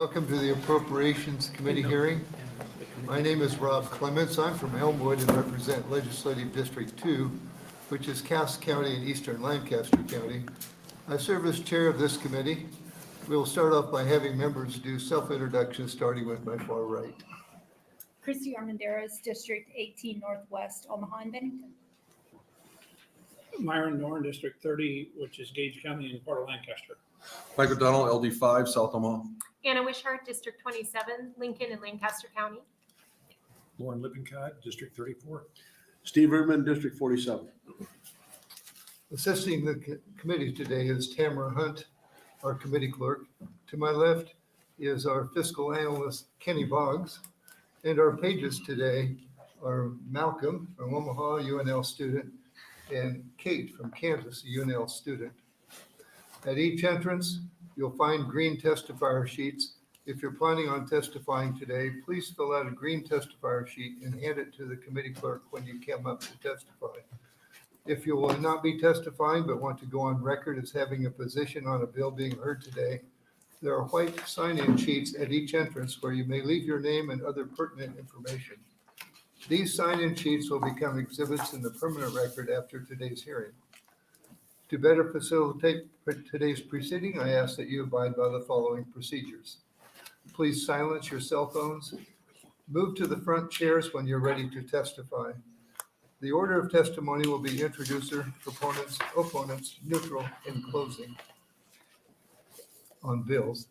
Welcome to the Appropriations Committee hearing. My name is Rob Clements. I'm from Elmwood and represent Legislative District 2, which is Cass County and eastern Lancaster County. I serve as chair of this committee. We'll start off by having members do self-introductions, starting with my far right. Christy Armanderos, District 18 Northwest, Omaha and Bennington. Myron Norn, District 30, which is Gage County and part of Lancaster. Mike O'Donnell, LD5, South Omaha. Anna Wishart, District 27, Lincoln and Lancaster County. Lauren Lippincott, District 34. Steve Erdman, District 47. Assisting the committee today is Tamara Hunt, our committee clerk. To my left is our fiscal analyst, Kenny Boggs. And our pages today are Malcolm from Omaha, UNL student, and Kate from Kansas, a UNL student. At each entrance, you'll find green testifier sheets. If you're planning on testifying today, please fill out a green testifier sheet and hand it to the committee clerk when you come up to testify. If you will not be testifying but want to go on record as having a position on a bill being heard today, there are white sign-in sheets at each entrance where you may leave your name and other pertinent information. These sign-in sheets will become exhibits in the permanent record after today's hearing. To better facilitate today's proceeding, I ask that you abide by the following procedures. Please silence your cell phones. Move to the front chairs when you're ready to testify. The order of testimony will be introducer, proponents, opponents, neutral, and closing on bills.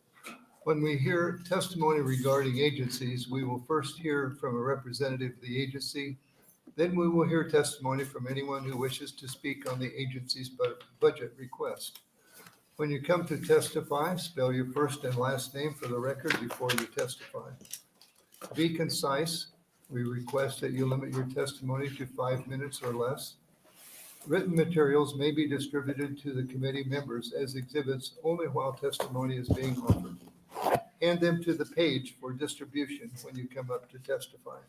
When we hear testimony regarding agencies, we will first hear from a representative of the agency. Then we will hear testimony from anyone who wishes to speak on the agency's budget request. When you come to testify, spell your first and last name for the record before you testify. Be concise. We request that you limit your testimony to 5 minutes or less. Written materials may be distributed to the committee members as exhibits only while testimony is being offered. Hand them to the page for distribution when you come up to testify.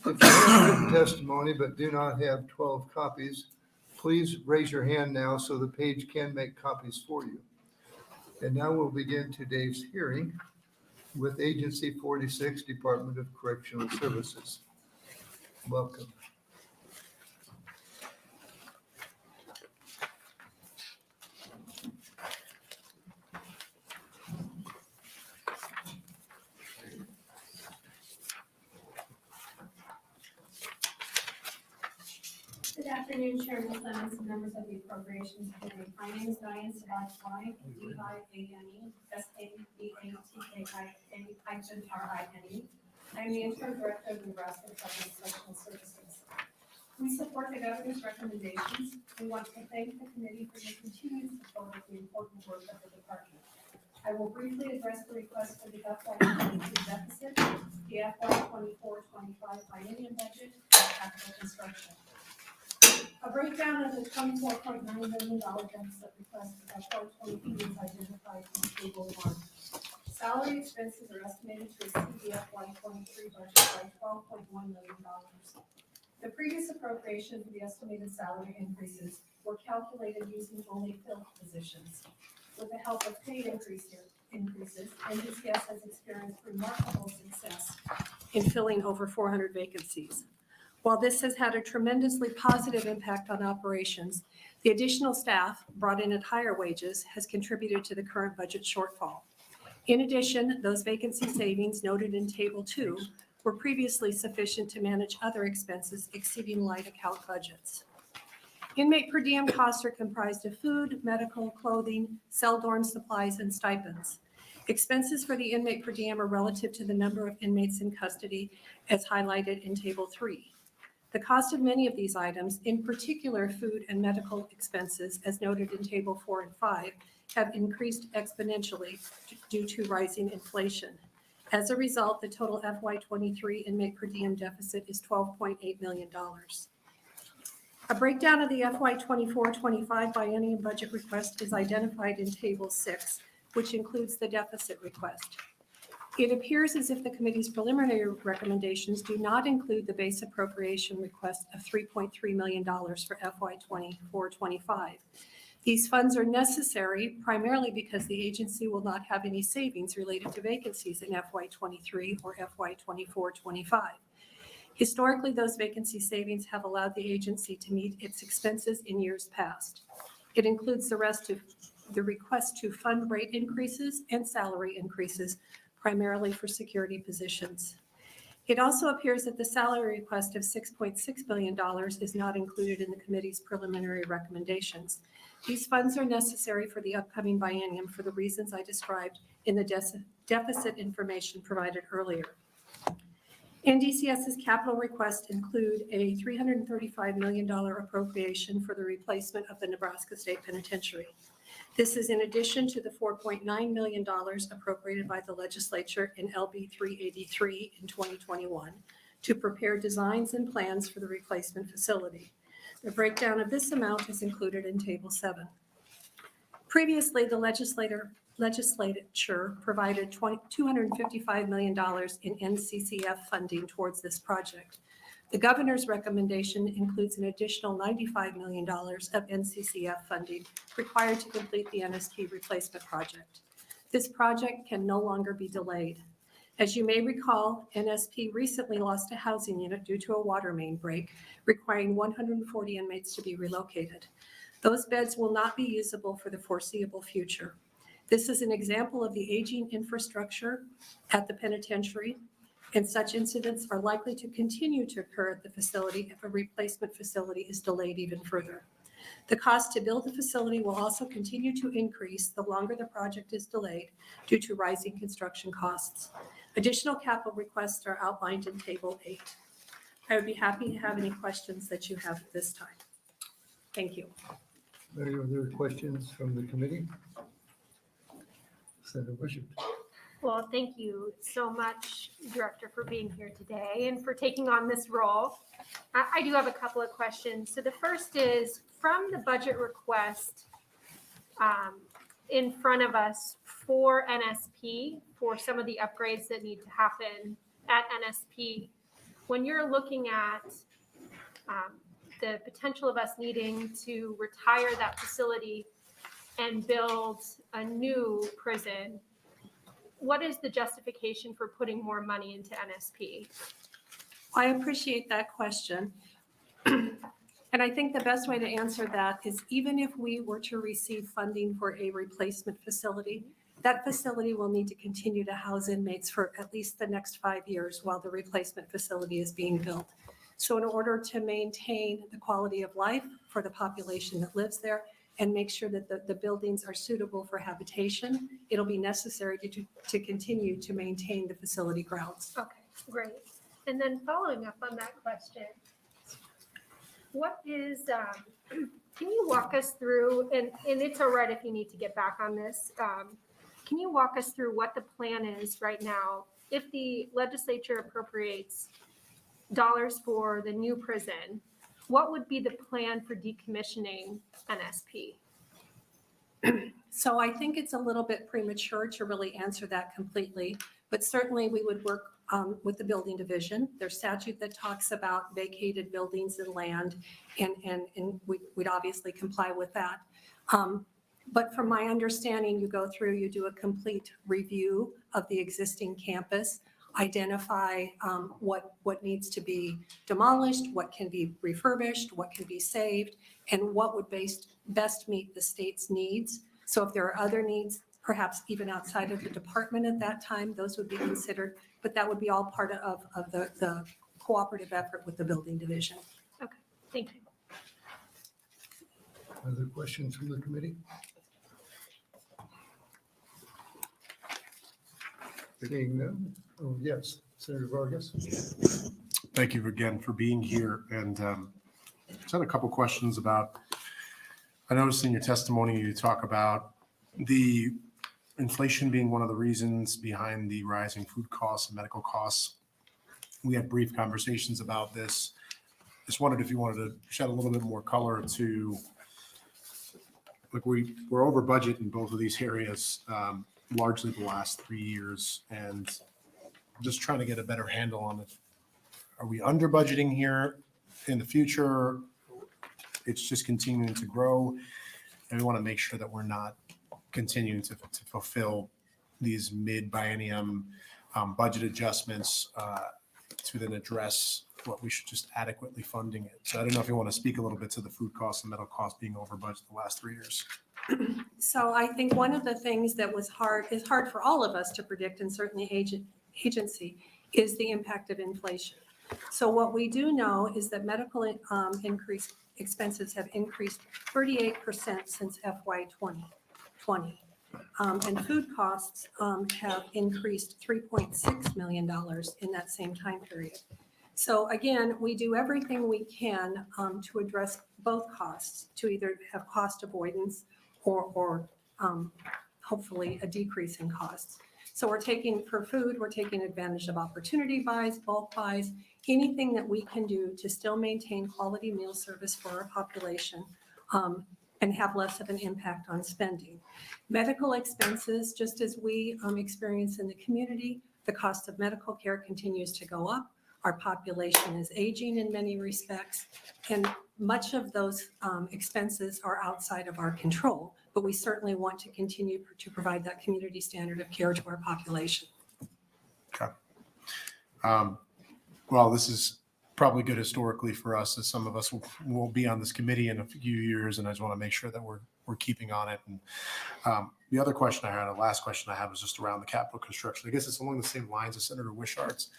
If you have written testimony but do not have 12 copies, please raise your hand now so the page can make copies for you. And now we'll begin today's hearing with Agency 46, Department of Correctional Services. Welcome. Good afternoon, Chairman Clements and members of the Appropriations Committee. My name is Diane Ibach, D-I-A-N-E, S-A-B-A-T-K-I-N-R-I-N-E. I am the interim director of the Nebraska Department of Correctional Services. We support the governor's recommendations. We want to thank the committee for your continued support of the important work of the department. I will briefly address the request for the FY22 deficit, the FY24-25 biennium budget, and capital construction. A breakdown of the $24.9 million deficit request for FY23 is identified in Table 1. Salary expenses are estimated to exceed the FY23 budget by $12.1 million. The previous appropriation for the estimated salary increases were calculated using only filled positions. With the help of pay increases, NDCS has experienced remarkable success in filling over 400 vacancies. While this has had a tremendously positive impact on operations, the additional staff brought in at higher wages has contributed to the current budget shortfall. In addition, those vacancy savings noted in Table 2 were previously sufficient to manage other expenses exceeding light account budgets. Inmate per diem costs are comprised of food, medical, clothing, cell dorm supplies, and stipends. Expenses for the inmate per diem are relative to the number of inmates in custody, as highlighted in Table 3. The cost of many of these items, in particular food and medical expenses, as noted in Table 4 and 5, have increased exponentially due to rising inflation. As a result, the total FY23 inmate per diem deficit is $12.8 million. A breakdown of the FY24-25 biennium budget request is identified in Table 6, which includes the deficit request. It appears as if the committee's preliminary recommendations do not include the base appropriation request of $3.3 million for FY24-25. These funds are necessary primarily because the agency will not have any savings related to vacancies in FY23 or FY24-25. Historically, those vacancy savings have allowed the agency to meet its expenses in years past. It includes the request to fund rate increases and salary increases, primarily for security positions. It also appears that the salary request of $6.6 billion is not included in the committee's preliminary recommendations. These funds are necessary for the upcoming biennium for the reasons I described in the deficit information provided earlier. NDCS's capital requests include a $335 million appropriation for the replacement of the Nebraska State Penitentiary. This is in addition to the $4.9 million appropriated by the legislature in LB 383 in 2021 to prepare designs and plans for the replacement facility. The breakdown of this amount is included in Table 7. Previously, the legislature provided $255 million in NCCF funding towards this project. The governor's recommendation includes an additional $95 million of NCCF funding required to complete the NSP replacement project. This project can no longer be delayed. As you may recall, NSP recently lost a housing unit due to a water main break, requiring 140 inmates to be relocated. Those beds will not be usable for the foreseeable future. This is an example of the aging infrastructure at the penitentiary, and such incidents are likely to continue to occur at the facility if a replacement facility is delayed even further. The cost to build the facility will also continue to increase the longer the project is delayed due to rising construction costs. Additional capital requests are outlined in Table 8. I would be happy to have any questions that you have at this time. Thank you. Any other questions from the committee? Senator Bishop. Well, thank you so much, Director, for being here today and for taking on this role. I do have a couple of questions. So the first is, from the budget request in front of us for NSP, for some of the upgrades that need to happen at NSP, when you're looking at the potential of us needing to retire that facility and build a new prison, what is the justification for putting more money into NSP? I appreciate that question. And I think the best way to answer that is, even if we were to receive funding for a replacement facility, that facility will need to continue to house inmates for at least the next 5 years while the replacement facility is being built. So in order to maintain the quality of life for the population that lives there and make sure that the buildings are suitable for habitation, it'll be necessary to continue to maintain the facility grounds. Okay, great. And then following up on that question, what is, can you walk us through, and it's all right if you need to get back on this, can you walk us through what the plan is right now if the legislature appropriates dollars for the new prison? What would be the plan for decommissioning NSP? So I think it's a little bit premature to really answer that completely, but certainly we would work with the building division. There's statute that talks about vacated buildings and land, and we'd obviously comply with that. But from my understanding, you go through, you do a complete review of the existing campus, identify what needs to be demolished, what can be refurbished, what can be saved, and what would best meet the state's needs. So if there are other needs, perhaps even outside of the department at that time, those would be considered, but that would be all part of the cooperative effort with the building division. Okay, thank you. Other questions from the committee? Seeing none? Oh, yes, Senator Vargas. Thank you again for being here. And just had a couple questions about, I noticed in your testimony, you talk about the inflation being one of the reasons behind the rising food costs and medical costs. We had brief conversations about this. Just wondered if you wanted to shed a little bit more color to, like, we're over budget in both of these areas, largely the last 3 years, and just trying to get a better handle on it. Are we under budgeting here in the future? It's just continuing to grow. And we want to make sure that we're not continuing to fulfill these mid-biennium budget adjustments to then address what we should just adequately funding it. So I don't know if you want to speak a little bit to the food costs and medical costs being over budget the last 3 years. So I think one of the things that is hard for all of us to predict, and certainly agency, is the impact of inflation. So what we do know is that medical expenses have increased 38% since FY 2020. And food costs have increased $3.6 million in that same time period. So again, we do everything we can to address both costs, to either have cost avoidance or hopefully a decrease in costs. So for food, we're taking advantage of opportunity buys, bulk buys, anything that we can do to still maintain quality meal service for our population and have less of an impact on spending. Medical expenses, just as we experience in the community, the cost of medical care continues to go up. Our population is aging in many respects, and much of those expenses are outside of our control, but we certainly want to continue to provide that community standard of care to our population. Okay. Well, this is probably good historically for us, as some of us will be on this committee in a few years, and I just want to make sure that we're keeping on it. And the other question I had, the last question I have, is just around the capital construction. I guess it's along the same lines as Senator Wishart's.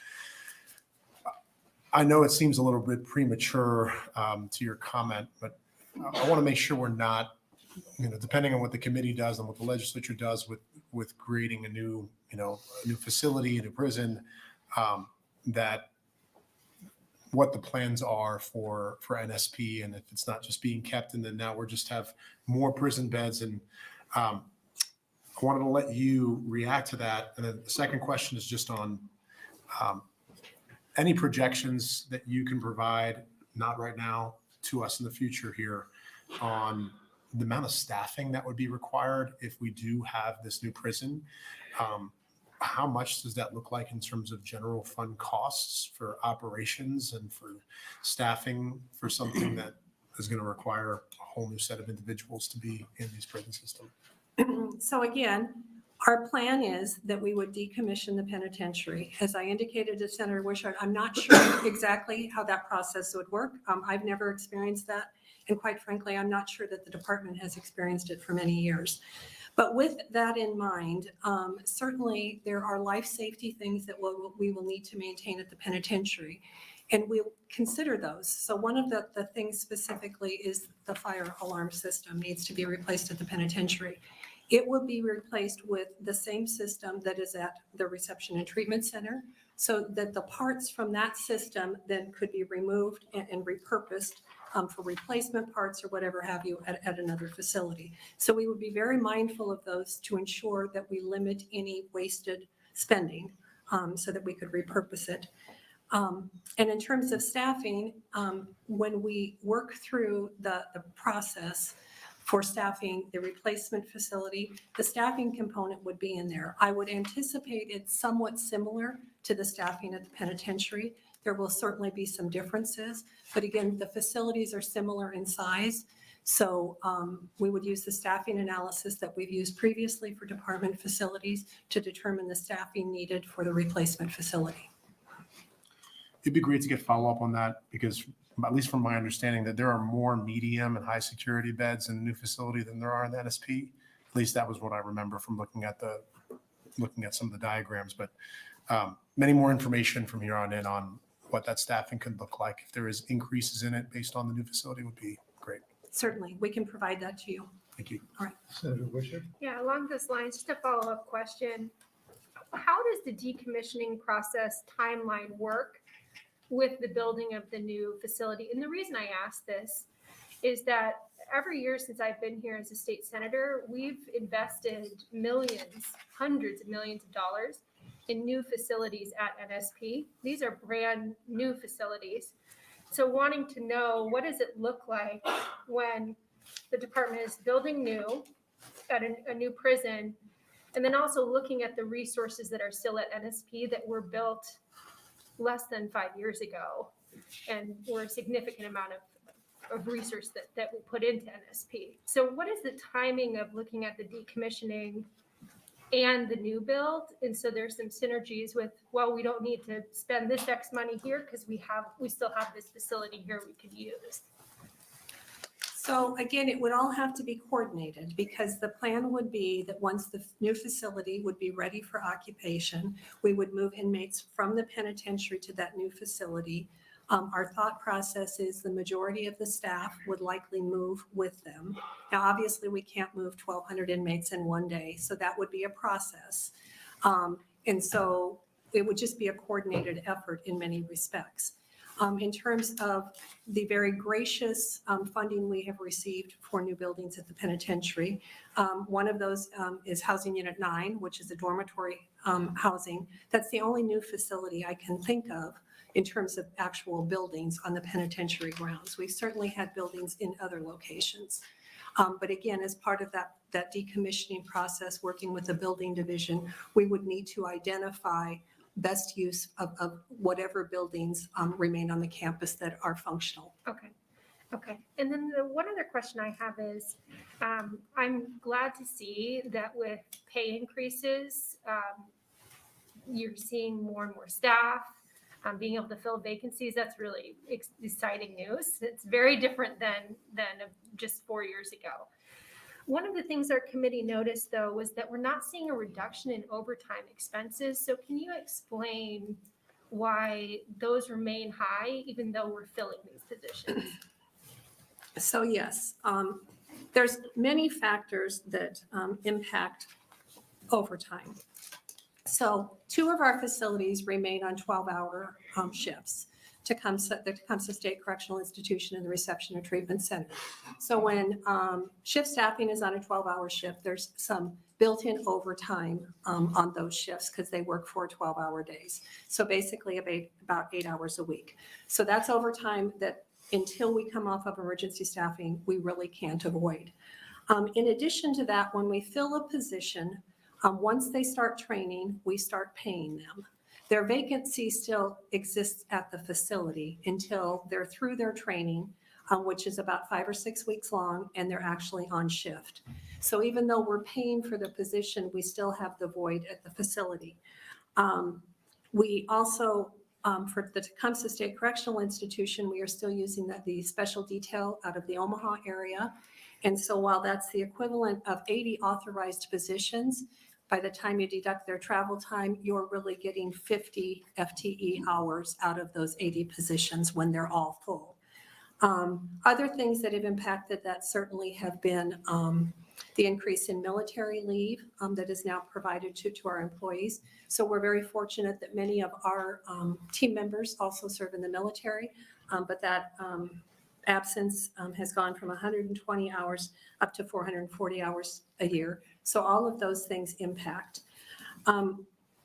I know it seems a little bit premature to your comment, but I want to make sure we're not, depending on what the committee does and what the legislature does with creating a new facility, a new prison, that what the plans are for NSP, and if it's not just being kept, and then now we're just have more prison beds. And I wanted to let you react to that. And then the second question is just on any projections that you can provide, not right now, to us in the future here, on the amount of staffing that would be required if we do have this new prison. How much does that look like in terms of general fund costs for operations and for staffing for something that is going to require a whole new set of individuals to be in these prison systems? So again, our plan is that we would decommission the penitentiary. As I indicated to Senator Wishart, I'm not sure exactly how that process would work. I've never experienced that. And quite frankly, I'm not sure that the department has experienced it for many years. But with that in mind, certainly there are life safety things that we will need to maintain at the penitentiary, and we'll consider those. So one of the things specifically is the fire alarm system needs to be replaced at the penitentiary. It will be replaced with the same system that is at the reception and treatment center, so that the parts from that system then could be removed and repurposed for replacement parts or whatever have you at another facility. So we would be very mindful of those to ensure that we limit any wasted spending so that we could repurpose it. And in terms of staffing, when we work through the process for staffing the replacement facility, the staffing component would be in there. I would anticipate it's somewhat similar to the staffing at the penitentiary. There will certainly be some differences, but again, the facilities are similar in size. So we would use the staffing analysis that we've used previously for department facilities to determine the staffing needed for the replacement facility. It'd be great to get follow-up on that, because at least from my understanding, that there are more medium and high security beds in the new facility than there are in the NSP. At least that was what I remember from looking at some of the diagrams. But many more information from here on in on what that staffing could look like. If there is increases in it based on the new facility, would be great. Certainly, we can provide that to you. Thank you. All right. Senator Wishart? Yeah, along those lines, just a follow-up question. How does the decommissioning process timeline work with the building of the new facility? And the reason I ask this is that every year since I've been here as a state senator, we've invested millions, hundreds of millions of dollars in new facilities at NSP. These are brand new facilities. So wanting to know, what does it look like when the department is building new at a new prison, and then also looking at the resources that are still at NSP that were built less than 5 years ago and were a significant amount of of research that we put into NSP. So what is the timing of looking at the decommissioning and the new build? And so there's some synergies with, well, we don't need to spend this X money here because we still have this facility here we could use. So again, it would all have to be coordinated because the plan would be that once the new facility would be ready for occupation, we would move inmates from the penitentiary to that new facility. Our thought process is the majority of the staff would likely move with them. Now, obviously, we can't move 1,200 inmates in one day, so that would be a process. And so it would just be a coordinated effort in many respects. In terms of the very gracious funding we have received for new buildings at the penitentiary, one of those is Housing Unit 9, which is a dormitory housing. That's the only new facility I can think of in terms of actual buildings on the penitentiary grounds. We've certainly had buildings in other locations. But again, as part of that decommissioning process, working with the building division, we would need to identify best use of whatever buildings remain on the campus that are functional. Okay. And then the one other question I have is, I'm glad to see that with pay increases, you're seeing more and more staff being able to fill vacancies. That's really exciting news. It's very different than just 4 years ago. One of the things our committee noticed, though, was that we're not seeing a reduction in overtime expenses. So can you explain why those remain high, even though we're filling these positions? So yes, there's many factors that impact overtime. So 2 of our facilities remain on 12-hour shifts, the Tecumseh State Correctional Institution and the Reception and Treatment Center. So when shift staffing is on a 12-hour shift, there's some built-in overtime on those shifts because they work 4 12-hour days. So basically about 8 hours a week. So that's overtime that until we come off of emergency staffing, we really can't avoid. In addition to that, when we fill a position, once they start training, we start paying them. Their vacancy still exists at the facility until they're through their training, which is about 5 or 6 weeks long, and they're actually on shift. So even though we're paying for the position, we still have the void at the facility. We also, for the Tecumseh State Correctional Institution, we are still using the special detail out of the Omaha area. And so while that's the equivalent of 80 authorized positions, by the time you deduct their travel time, you're really getting 50 FTE hours out of those 80 positions when they're all full. Other things that have impacted that certainly have been the increase in military leave that is now provided to our employees. So we're very fortunate that many of our team members also serve in the military, but that absence has gone from 120 hours up to 440 hours a year. So all of those things impact.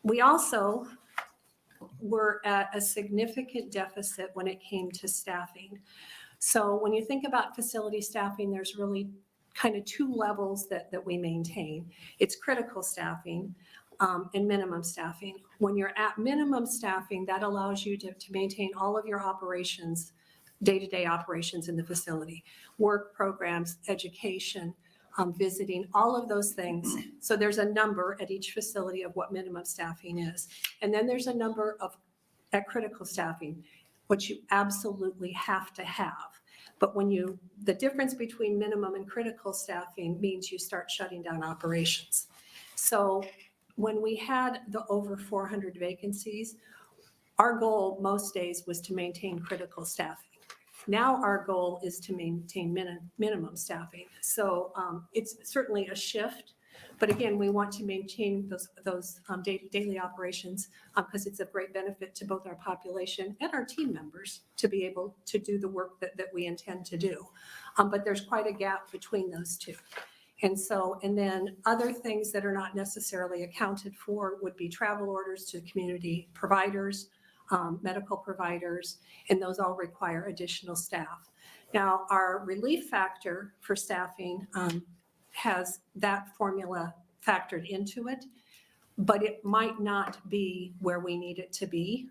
We also were at a significant deficit when it came to staffing. So when you think about facility staffing, there's really kind of 2 levels that we maintain. It's critical staffing and minimum staffing. When you're at minimum staffing, that allows you to maintain all of your operations, day-to-day operations in the facility, work programs, education, visiting, all of those things. So there's a number at each facility of what minimum staffing is. And then there's a number at critical staffing, which you absolutely have to have. But the difference between minimum and critical staffing means you start shutting down operations. So when we had the over 400 vacancies, our goal most days was to maintain critical staffing. Now our goal is to maintain minimum staffing. So it's certainly a shift, but again, we want to maintain those daily operations because it's a great benefit to both our population and our team members to be able to do the work that we intend to do. But there's quite a gap between those 2. And then other things that are not necessarily accounted for would be travel orders to community providers, medical providers, and those all require additional staff. Now, our relief factor for staffing has that formula factored into it, but it might not be where we need it to be.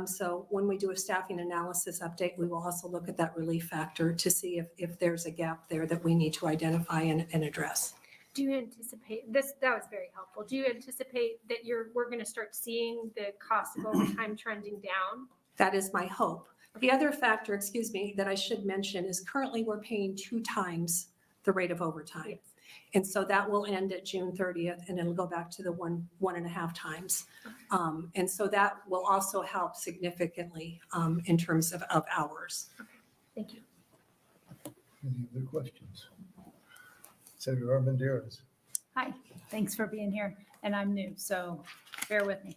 So when we do a staffing analysis update, we will also look at that relief factor to see if there's a gap there that we need to identify and address. Do you anticipate this? That was very helpful. Do you anticipate that we're going to start seeing the cost of overtime trending down? That is my hope. The other factor, excuse me, that I should mention is currently we're paying 2 times the rate of overtime. Yes. And so that will end at June 30th and it'll go back to the 1.5 times. And so that will also help significantly in terms of hours. Thank you. Any other questions? Senator Armandares. Hi, thanks for being here, and I'm new, so bear with me.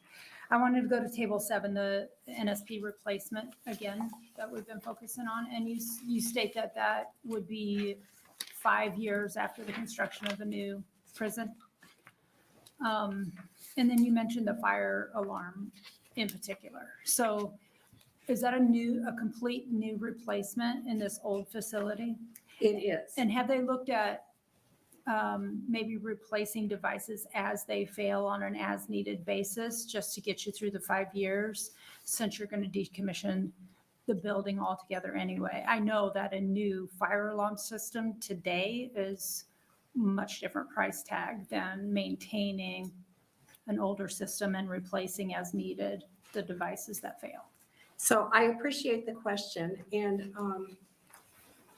I wanted to go to table 7, the NSP replacement again, that we've been focusing on, and you state that that would be 5 years after the construction of a new prison. And then you mentioned the fire alarm in particular. So is that a complete new replacement in this old facility? It is. And have they looked at maybe replacing devices as they fail on an as-needed basis, just to get you through the 5 years, since you're going to decommission the building altogether anyway? I know that a new fire alarm system today is much different price tag than maintaining an older system and replacing as needed the devices that fail. So I appreciate the question. And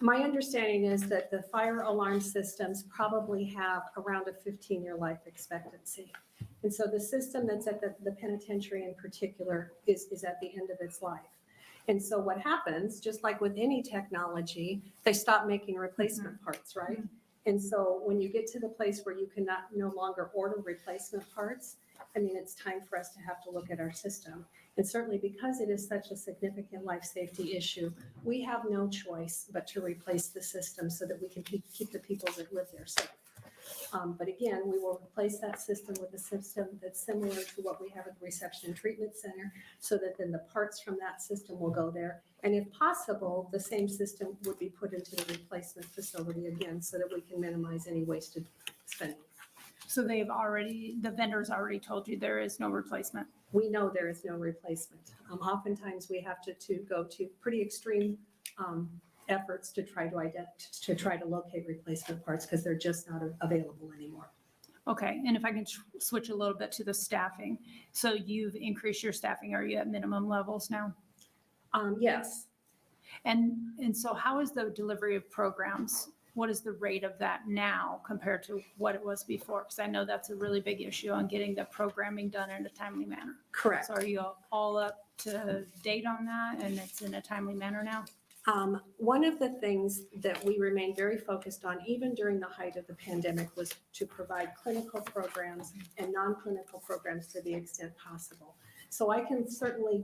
my understanding is that the fire alarm systems probably have around a 15-year life expectancy. And so the system that's at the penitentiary in particular is at the end of its life. And so what happens, just like with any technology, they stop making replacement parts, right? And so when you get to the place where you cannot no longer order replacement parts, I mean, it's time for us to have to look at our system. And certainly because it is such a significant life safety issue, we have no choice but to replace the system so that we can keep the people that live there safe. But again, we will replace that system with a system that's similar to what we have at the Reception and Treatment Center, so that then the parts from that system will go there. And if possible, the same system would be put into the replacement facility again, so that we can minimize any wasted spending. So the vendors already told you there is no replacement? We know there is no replacement. Oftentimes we have to go to pretty extreme efforts to try to locate replacement parts, because they're just not available anymore. Okay, and if I can switch a little bit to the staffing. So you've increased your staffing. Are you at minimum levels now? Yes. And so how is the delivery of programs? What is the rate of that now compared to what it was before? Because I know that's a really big issue on getting the programming done in a timely manner. Correct. So are you all up to date on that, and it's in a timely manner now? One of the things that we remained very focused on, even during the height of the pandemic, was to provide clinical programs and non-clinical programs to the extent possible. So I can certainly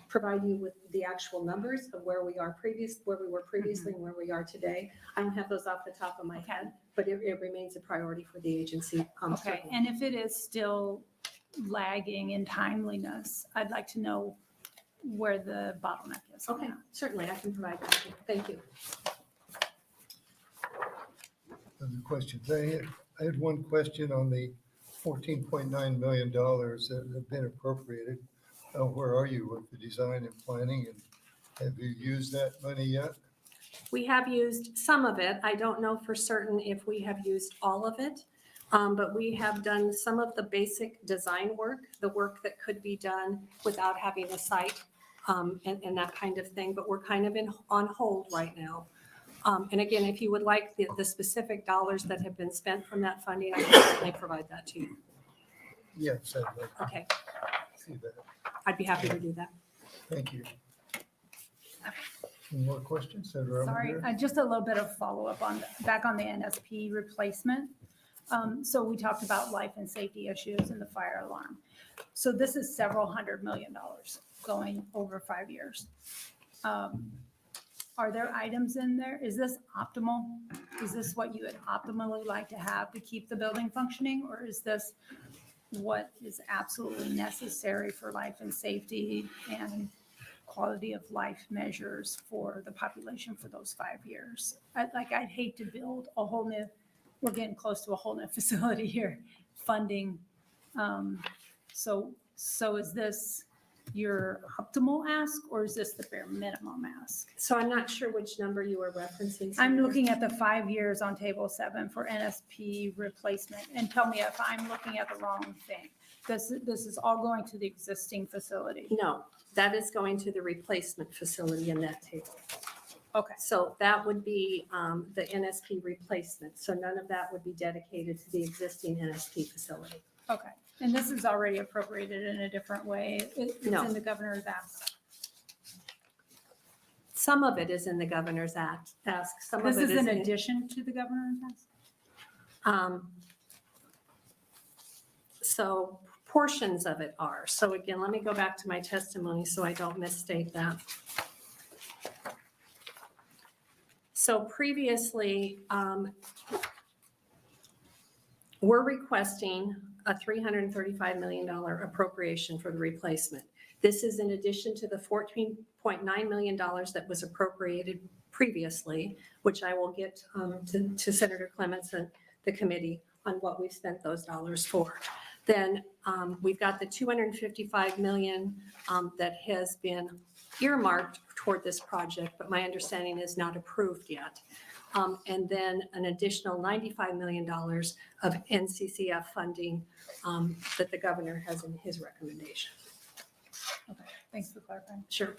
provide you with the actual numbers of where we were previously and where we are today. I don't have those off the top of my head, but it remains a priority for the agency. Okay, certainly. and if it is still lagging in timeliness, I'd like to know where the bottleneck is. Okay, certainly I can provide that to you. Thank you. Other questions? I had one question on the $14.9 million that have been appropriated. Where are you with the design and planning, and have you used that money yet? We have used some of it. I don't know for certain if we have used all of it, but we have done some of the basic design work, the work that could be done without having a site and that kind of thing, but we're kind of on hold right now. And again, if you would like the specific dollars that have been spent from that funding, I can certainly provide that to you. Yes, I'd like to Okay, see that. I'd be happy to do that. Thank you. Any more questions? Senator Sorry, Armendariz? just a little bit of follow-up back on the NSP replacement. So we talked about life and safety issues and the fire alarm. So this is several $100 million going over 5 years. Are there items in there? Is this optimal? Is this what you would optimally like to have to keep the building functioning? Or is this what is absolutely necessary for life and safety and quality of life measures for the population for those 5 years? I'd hate to build a whole new, we're getting close to a whole new facility here, funding. So is this your optimal ask, or is this the bare minimum ask? So I'm not sure which number you were referencing. I'm Senator. looking at the 5 years on table 7 for NSP replacement, and tell me if I'm looking at the wrong thing. This is all going to the existing facility. No, that is going to the replacement facility in that table. Okay, So that would be the NSP replacement. So none of that would be dedicated to the existing NSP facility. okay. And this is already appropriated in a different way. It's No. in the governor's ask. Some of it is in the governor's ask. Some This of it is in in- addition to the governor's ask? So portions of it are. So again, let me go back to my testimony so I don't misstate that. So previously, we're requesting a $335 million appropriation for the replacement. This is in addition to the $14.9 million that was appropriated previously, which I will get to Senator Clements and the committee on what we've spent those dollars for. Then we've got the $255 million that has been earmarked toward this project, but my understanding is not approved yet. And then an additional $95 million of NCCF funding that the governor has in his recommendation. Okay, thanks for clarifying. Sure.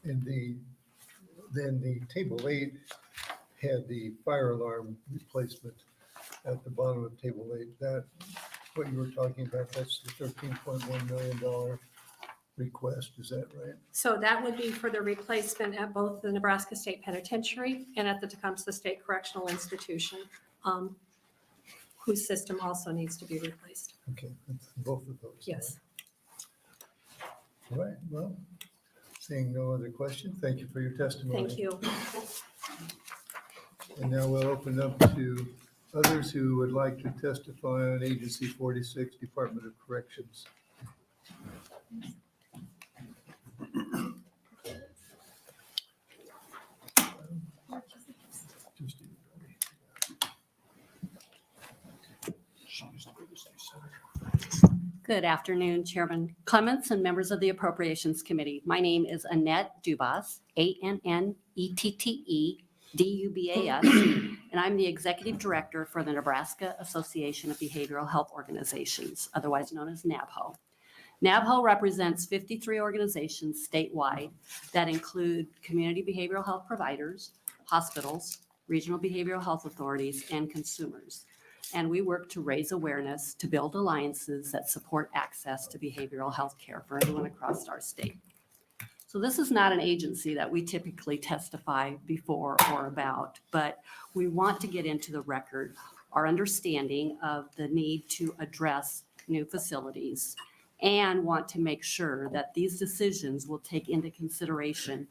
And then the table 8 had the fire alarm replacement at the bottom of table 8. That, what you were talking about, that's the $13.1 million request, is that right? So that would be for the replacement at both the Nebraska State Penitentiary and at the Tecumseh State Correctional Institution, whose system also needs to be replaced. Okay, that's both of those. Yes. All right, well, seeing no other questions, thank you for your testimony. Thank you. And now we'll open up to others who would like to testify on Agency 46, Department of Corrections. Good afternoon, Chairman Clements and members of the Appropriations Committee. My name is Annette Dubas, ANNETTE-DUBAS, and I'm the Executive Director for the Nebraska Association of Behavioral Health Organizations, otherwise known as NABHO. NABHO represents 53 organizations statewide that include community behavioral health providers, hospitals, regional behavioral health authorities, and consumers. And we work to raise awareness, to build alliances that support access to behavioral health care for everyone across our state. So this is not an agency that we typically testify before or about, but we want to get into the record our understanding of the need to address new facilities and want to make sure that these decisions will take into consideration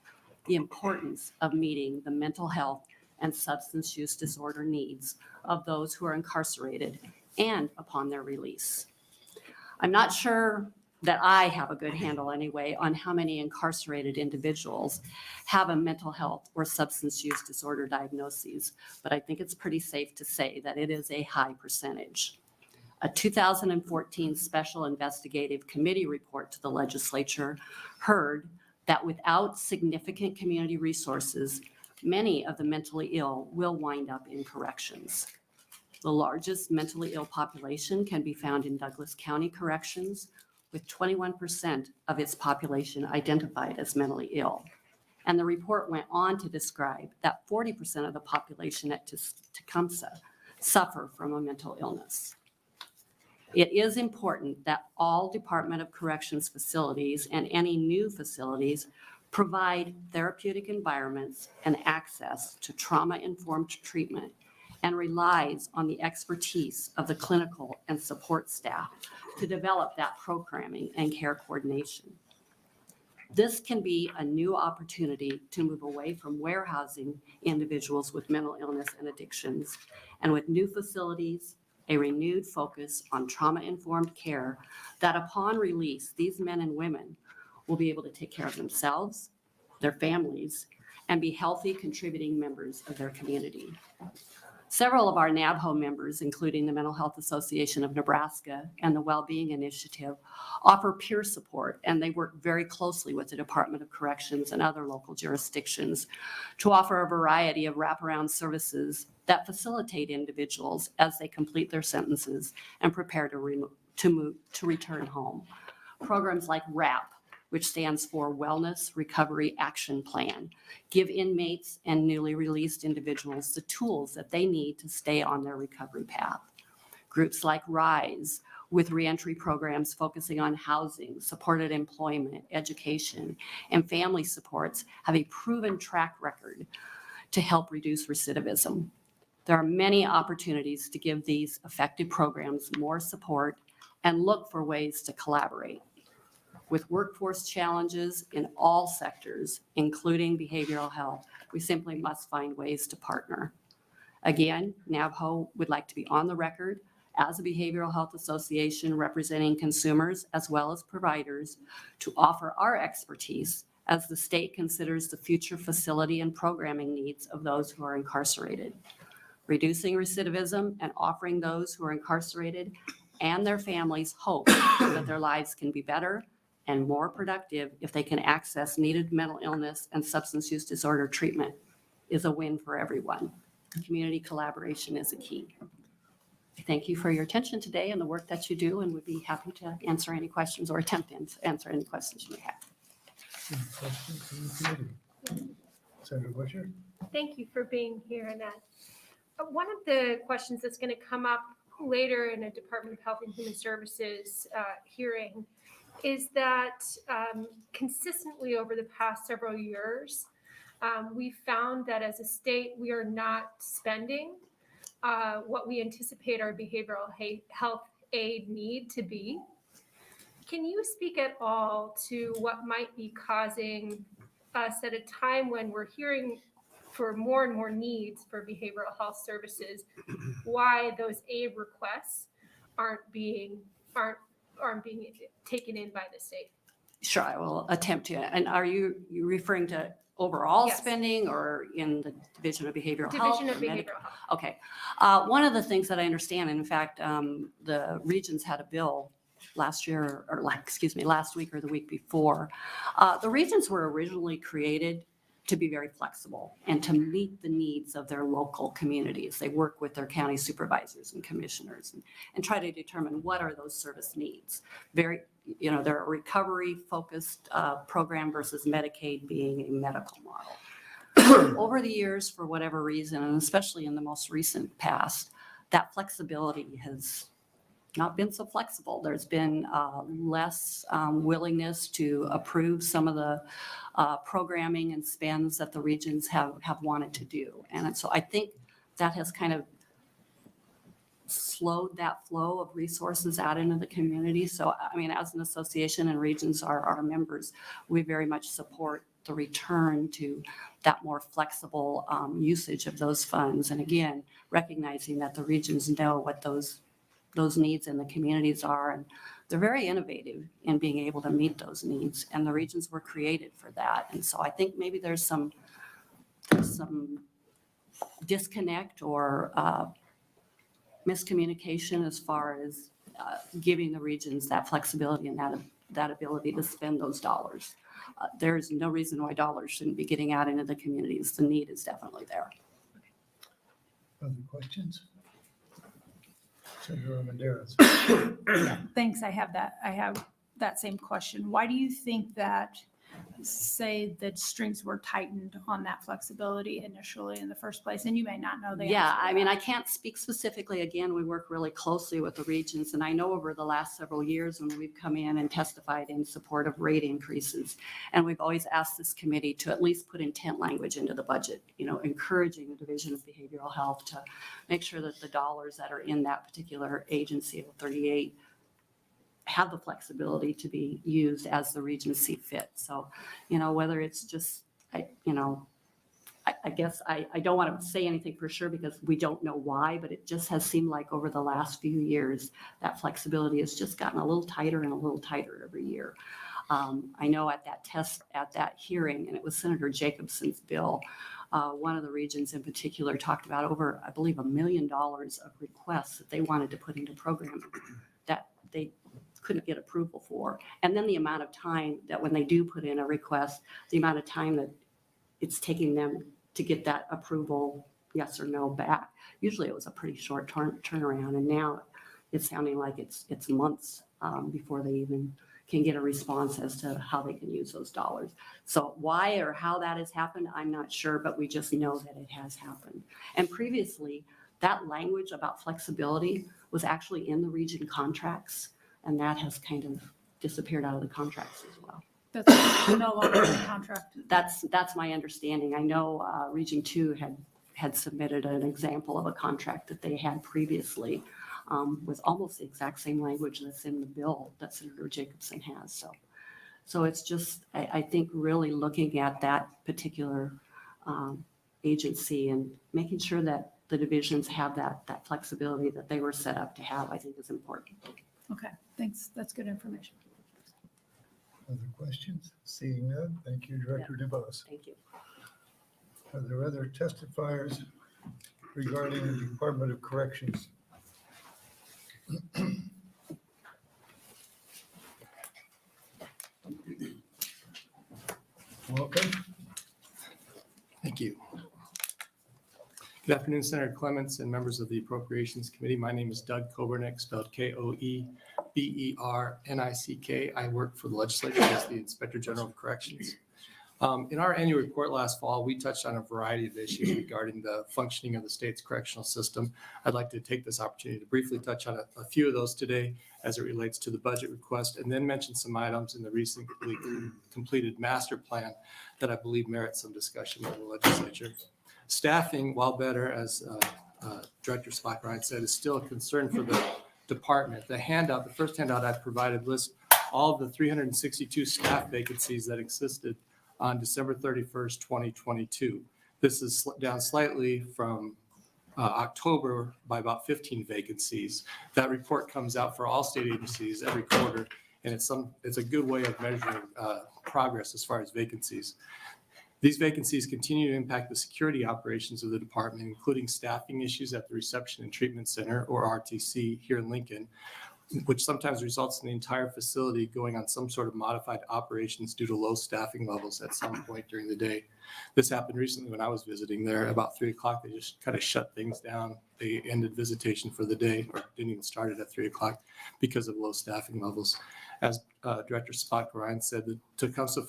the importance of meeting the mental health and substance use disorder needs of those who are incarcerated and upon their release. I'm not sure that I have a good handle anyway on how many incarcerated individuals have a mental health or substance use disorder diagnoses, but I think it's pretty safe to say that it is a high percentage. A 2014 Special Investigative Committee report to the Legislature heard that without significant community resources, many of the mentally ill will wind up in corrections. The largest mentally ill population can be found in Douglas County Corrections, with 21% of its population identified as mentally ill. And the report went on to describe that 40% of the population at Tecumseh suffer from a mental illness. It is important that all Department of Corrections facilities and any new facilities provide therapeutic environments and access to trauma-informed treatment and relies on the expertise of the clinical and support staff to develop that programming and care coordination. This can be a new opportunity to move away from warehousing individuals with mental illness and addictions, and with new facilities, a renewed focus on trauma-informed care, that upon release, these men and women will be able to take care of themselves, their families, and be healthy, contributing members of their community. Several of our NABHO members, including the Mental Health Association of Nebraska and the Wellbeing Initiative, offer peer support, and they work very closely with the Department of Corrections and other local jurisdictions to offer a variety of wraparound services that facilitate individuals as they complete their sentences and prepare to return home. Programs like WRAP, which stands for Wellness Recovery Action Plan, give inmates and newly released individuals the tools that they need to stay on their recovery path. Groups like RISE, with reentry programs focusing on housing, supported employment, education, and family supports, have a proven track record to help reduce recidivism. There are many opportunities to give these effective programs more support and look for ways to collaborate. With workforce challenges in all sectors, including behavioral health, we simply must find ways to partner. Again, NABHO would like to be on the record as a behavioral health association representing consumers as well as providers to offer our expertise as the state considers the future facility and programming needs of those who are incarcerated. Reducing recidivism and offering those who are incarcerated and their families hope that their lives can be better and more productive if they can access needed mental illness and substance use disorder treatment is a win for everyone. Community collaboration is a key. Thank you for your attention today and the work that you do, and would be happy to answer any questions or attempt to answer any questions you may have. Any questions from the committee? Senator Busher? Thank you for being here, Annette. One of the questions that's going to come up later in a Department of Health and Human Services hearing is that consistently over the past several years, we've found that as a state, we are not spending what we anticipate our behavioral health aid need to be. Can you speak at all to what might be causing us at a time when we're hearing for more and more needs for behavioral health services, why those aid requests aren't being taken in by the state? Sure, I will attempt to. And are you referring to overall Yes. spending or in the Division of Behavioral Health? Division of or medical? Behavioral Health. Okay. One of the things that I understand, and in fact, the regions had a bill last year, or last week or the week before. The regions were originally created to be very flexible and to meet the needs of their local communities. They work with their county supervisors and commissioners and try to determine what are those service needs. They're a recovery-focused program versus Medicaid being a medical model. Over the years, for whatever reason, and especially in the most recent past, that flexibility has not been so flexible. There's been less willingness to approve some of the programming and spends that the regions have wanted to do. And so I think that has kind of slowed that flow of resources out into the community. So, I mean, as an association and regions are our members, we very much support the return to that more flexible usage of those funds. And again, recognizing that the regions know what those needs in the communities are, and they're very innovative in being able to meet those needs, and the regions were created for that. And so I think maybe there's some disconnect or miscommunication as far as giving the regions that flexibility and that ability to spend those dollars. There's no reason why dollars shouldn't be getting out into the communities. The need is definitely there. Other questions? Senator Armendariz. Yeah, thanks. I have that same question. Why do you think that, say, the strings were tightened on that flexibility initially in the first place? And you may not know the answer. Yeah, to I mean, that. I can't speak specifically. Again, we work really closely with the regions, and I know over the last several years when we've come in and testified in support of rate increases, and we've always asked this committee to at least put intent language into the budget, encouraging the Division of Behavioral Health to make sure that the dollars that are in that particular agency of 38 have the flexibility to be used as the regions see fit. So, whether it's just, I guess I don't want to say anything for sure because we don't know why, but it just has seemed like over the last few years, that flexibility has just gotten a little tighter and a little tighter every year. I know at that hearing, and it was Senator Jacobson's bill, one of the regions in particular talked about over, I believe, $1 million of requests that they wanted to put into programming that they couldn't get approval for. And then the amount of time that when they do put in a request, the amount of time that it's taking them to get that approval, yes or no, back. Usually it was a pretty short turnaround, and now it's sounding like it's months before they even can get a response as to how they can use those dollars. So why or how that has happened, I'm not sure, but we just know that it has happened. And previously, that language about flexibility was actually in the region contracts, and that has kind of disappeared out of the contracts as well. That's no longer in the contract. That's my understanding. I know Region 2 had submitted an example of a contract that they had previously with almost the exact same language that's in the bill that Senator Jacobson has. So it's just, I think, really looking at that particular agency and making sure that the divisions have that flexibility that they were set up to have, I think is important. Okay, thanks. That's good information. Other questions? Seeing none, thank you, Director DeVos. Thank you. Are there other testifiers regarding the Department of Corrections? Welcome. Thank you. Good afternoon, Senator Clements and members of the Appropriations Committee. My name is Doug Kobernick, spelled Koebernick. I work for the Legislature as the Inspector General of Corrections. In our annual report last fall, we touched on a variety of issues regarding the functioning of the state's correctional system. I'd like to take this opportunity to briefly touch on a few of those today as it relates to the budget request, and then mention some items in the recently completed master plan that I believe merit some discussion in the legislature. Staffing, while better, as Director Spock-Ryan said, is still a concern for the department. The first handout I provided lists all of the 362 staff vacancies that existed on December 31st, 2022. This is down slightly from October by about 15 vacancies. That report comes out for all state agencies every quarter, and it's a good way of measuring progress as far as vacancies. These vacancies continue to impact the security operations of the department, including staffing issues at the Reception and Treatment Center, or RTC, here in Lincoln, which sometimes results in the entire facility going on some sort of modified operations due to low staffing levels at some point during the day. This happened recently when I was visiting there. About 3 o'clock, they just kind of shut things down. They ended visitation for the day, or didn't even start it at 3 o'clock because of low staffing levels. As Director Spock-Ryan said, the Tecumseh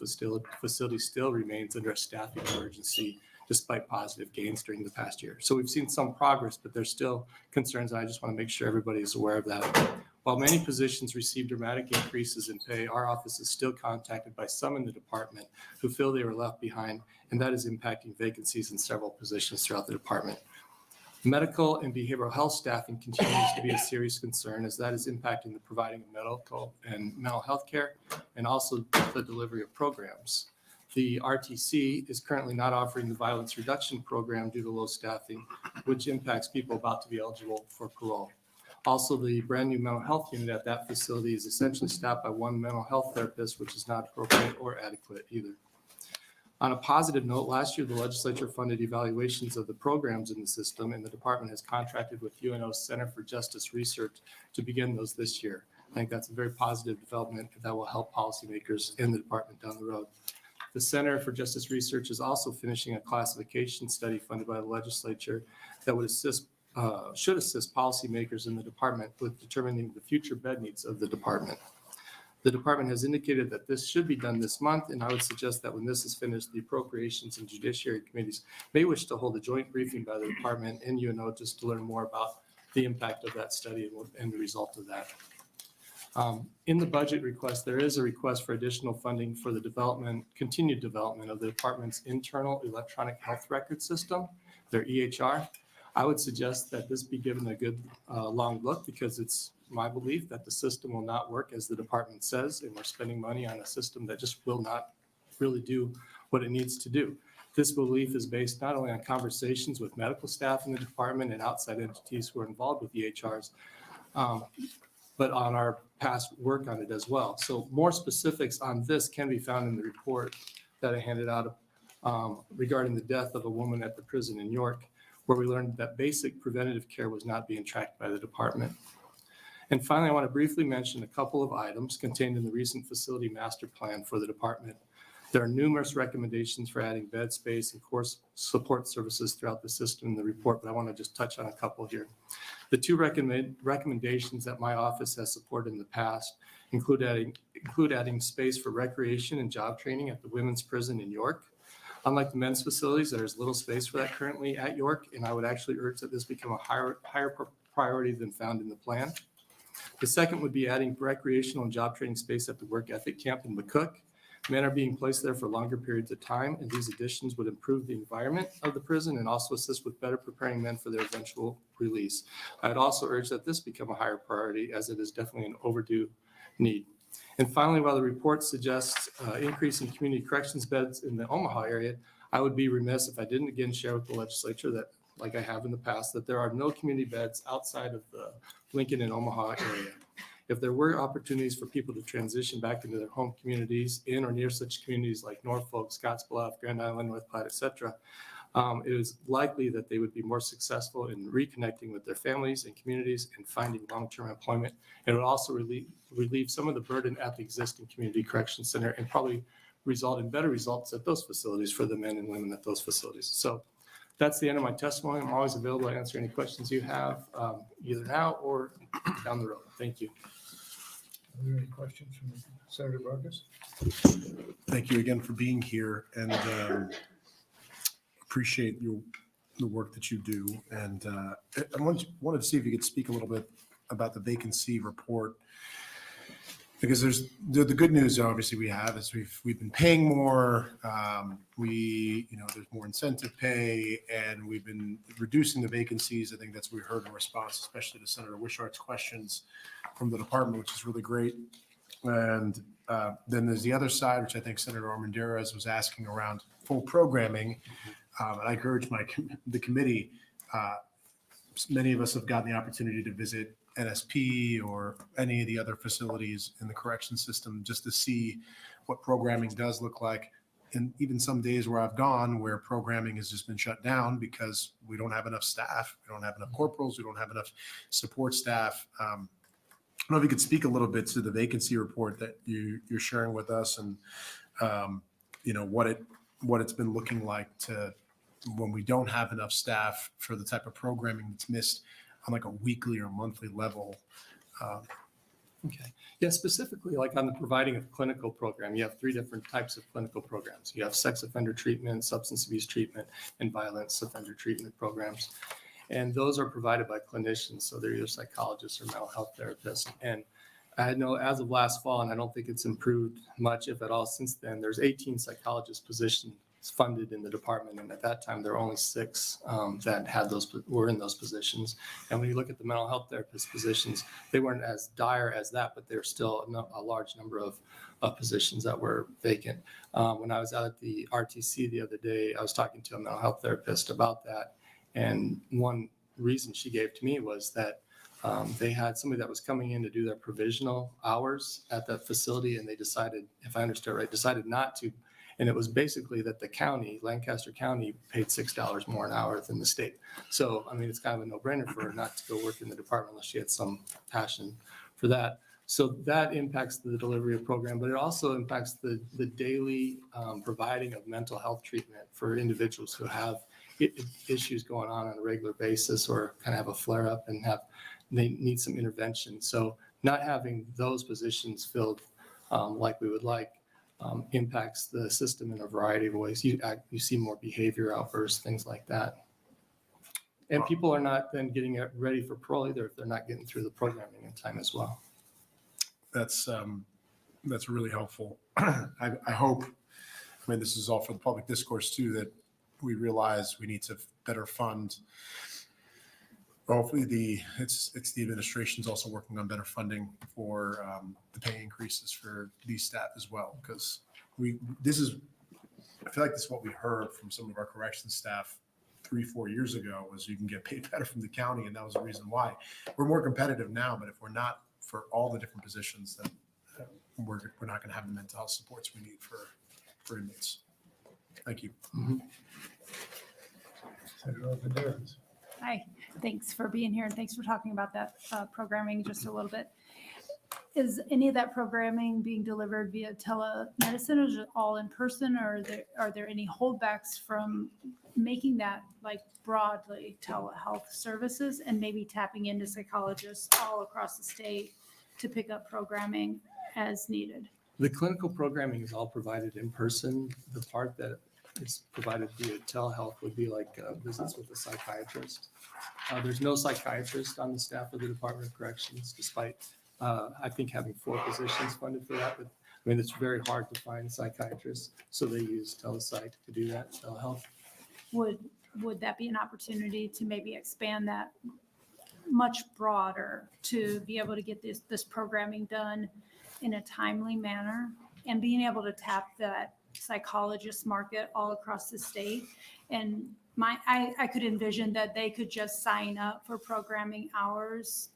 facility still remains under a staffing emergency despite positive gains during the past year. So we've seen some progress, but there's still concerns, and I just want to make sure everybody is aware of that. While many positions receive dramatic increases in pay, our office is still contacted by some in the department who feel they were left behind, and that is impacting vacancies in several positions throughout the department. Medical and behavioral health staffing continues to be a serious concern, as that is impacting the providing of medical and mental health care, and also the delivery of programs. The RTC is currently not offering the violence reduction program due to low staffing, which impacts people about to be eligible for parole. Also, the brand new mental health unit at that facility is essentially staffed by one mental health therapist, which is not appropriate or adequate either. On a positive note, last year, the legislature funded evaluations of the programs in the system, and the department has contracted with UNO's Center for Justice Research to begin those this year. I think that's a very positive development that will help policymakers in the department down the road. The Center for Justice Research is also finishing a classification study funded by the legislature that would should assist policymakers in the department with determining the future bed needs of the department. The department has indicated that this should be done this month, and I would suggest that when this is finished, the Appropriations and Judiciary Committees may wish to hold a joint briefing by the department and UNO just to learn more about the impact of that study and the result of that. In the budget request, there is a request for additional funding for the continued development of the department's internal electronic health record system, their EHR. I would suggest that this be given a good long look, because it's my belief that the system will not work as the department says, and we're spending money on a system that just will not really do what it needs to do. This belief is based not only on conversations with medical staff in the department and outside entities who are involved with EHRs, but on our past work on it as well. So more specifics on this can be found in the report that I handed out regarding the death of a woman at the prison in York, where we learned that basic preventative care was not being tracked by the department. And finally, I want to briefly mention a couple of items contained in the recent facility master plan for the department. There are numerous recommendations for adding bed space and course support services throughout the system in the report, but I want to just touch on a couple here. The two recommendations that my office has supported in the past include adding space for recreation and job training at the women's prison in York. Unlike the men's facilities, there is little space for that currently at York, and I would actually urge that this become a higher priority than found in the plan. The second would be adding recreational and job training space at the work ethic camp in McCook. Men are being placed there for longer periods of time, and these additions would improve the environment of the prison and also assist with better preparing men for their eventual release. I'd also urge that this become a higher priority, as it is definitely an overdue need. And finally, while the report suggests increase in community corrections beds in the Omaha area, I would be remiss if I didn't again share with the legislature that, like I have in the past, that there are no community beds outside of the Lincoln and Omaha area. If there were opportunities for people to transition back into their home communities in or near such communities like Norfolk, Scottsbluff, Grand Island, North Platte, et cetera, it is likely that they would be more successful in reconnecting with their families and communities and finding long-term employment. It would also relieve some of the burden at the existing community correction center and probably result in better results at those facilities for the men and women at those facilities. So that's the end of my testimony. I'm always available to answer any questions you have, either now or down the road. Thank you. Are there any questions from Senator Vargas? Thank you again for being here, and appreciate the work that you do. And I wanted to see if you could speak a little bit about the vacancy report, because there's the good news obviously we have is we've been paying more. There's more incentive pay, and we've been reducing the vacancies. I think that's what we heard in response, especially to Senator Wishart's questions from the department, which is really great. And then there's the other side, which I think Senator Armendariz was asking around full programming. And I encourage the committee. Many of us have gotten the opportunity to visit NSP or any of the other facilities in the correction system just to see what programming does look like. And even some days where I've gone where programming has just been shut down because we don't have enough staff. We don't have enough corporals. We don't have enough support staff. I don't know if you could speak a little bit to the vacancy report that you're sharing with us, and what it's been looking like to when we don't have enough staff for the type of programming that's missed on like a weekly or monthly level. Okay. Yeah, specifically like on the providing of clinical program, you have three different types of clinical programs. You have sex offender treatment, substance abuse treatment, and violence offender treatment programs. And those are provided by clinicians. So they're either psychologists or mental health therapists. And I know as of last fall, and I don't think it's improved much, if at all, since then, there's 18 psychologist positions funded in the department. And at that time, there were only 6 that were in those positions. And when you look at the mental health therapist positions, they weren't as dire as that, but there's still a large number of positions that were vacant. When I was out at the RTC the other day, I was talking to a mental health therapist about that. And one reason she gave to me was that they had somebody that was coming in to do their provisional hours at that facility, and they decided, if I understood right, decided not to. And it was basically that the county, Lancaster County, paid $6 more an hour than the state. So, I mean, it's kind of a no-brainer for her not to go work in the department unless she had some passion for that. So that impacts the delivery of program, but it also impacts the daily providing of mental health treatment for individuals who have issues going on a regular basis or kind of have a flare-up and they need some intervention. So not having those positions filled like we would like impacts the system in a variety of ways. You see more behavior outbursts, things like that. And people are not then getting ready for parole either if they're not getting through the programming in time as well. That's really helpful. I hope, this is all for the public discourse too, that we realize we need to better fund. Hopefully it's the administration's also working on better funding for the pay increases for these staff as well, because I feel like this is what we heard from some of our corrections staff 3-4 years ago was you can get paid better from the county, and that was the reason why. We're more competitive now, but if we're not for all the different positions that we're not going to have the mental health supports we need for inmates. Thank you. Senator Alvarez. Hi, thanks for being here and thanks for talking about that programming just a little bit. Is any of that programming being delivered via telemedicine or is it all in person, or are there any holdbacks from making that like broadly telehealth services and maybe tapping into psychologists all across the state to pick up programming as needed? The clinical programming is all provided in person. The part that is provided via telehealth would be like visits with a psychiatrist. There's no psychiatrist on the staff of the Department of Corrections, despite I think having 4 positions funded for that. But I mean, it's very hard to find psychiatrists, so they use telepsych to do that, telehealth. Would that be an opportunity to maybe expand that much broader to be able to get this programming done in a timely manner and being able to tap that psychologist market all across the state? And I could envision that they could just sign up for programming hours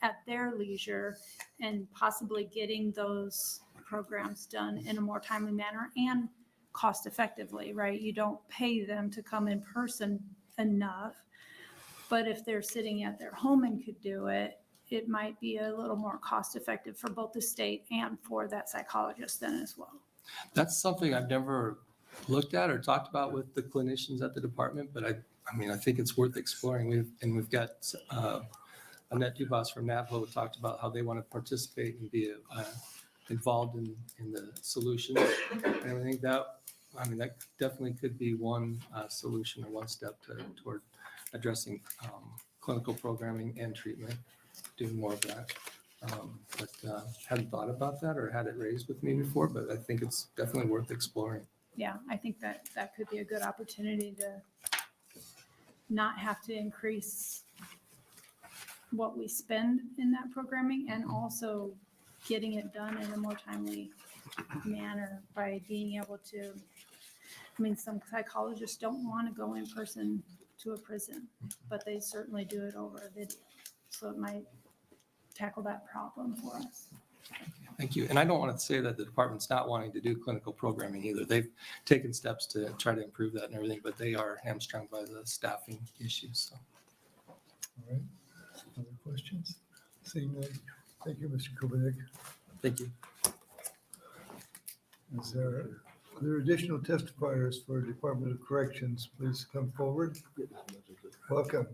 at their leisure and possibly getting those programs done in a more timely manner and cost effectively, right? You don't pay them to come in person enough, but if they're sitting at their home and could do it, it might be a little more cost effective for both the state and for that psychologist then as well. That's something I've never looked at or talked about with the clinicians at the department, but I mean, I think it's worth exploring. We've got Annette Dubas from NAPO talked about how they want to participate and be involved in the solutions and everything. That definitely could be one solution or one step toward addressing clinical programming and treatment, doing more of that. But hadn't thought about that or had it raised with me before, but I think it's definitely worth exploring. Yeah, I think that could be a good opportunity to not have to increase what we spend in that programming and also getting it done in a more timely manner by being able to, I mean, some psychologists don't want to go in person to a prison, but they certainly do it over a video. So it might tackle that problem for us. Thank you. And I don't want to say that the department's not wanting to do clinical programming either. They've taken steps to try to improve that and everything, but they are hamstrung by the staffing issues. So. All right. Other questions? Seeing none. Thank you, Mr. Kubalik. Thank you. Are there additional testifiers for Department of Corrections? Please come forward. Welcome.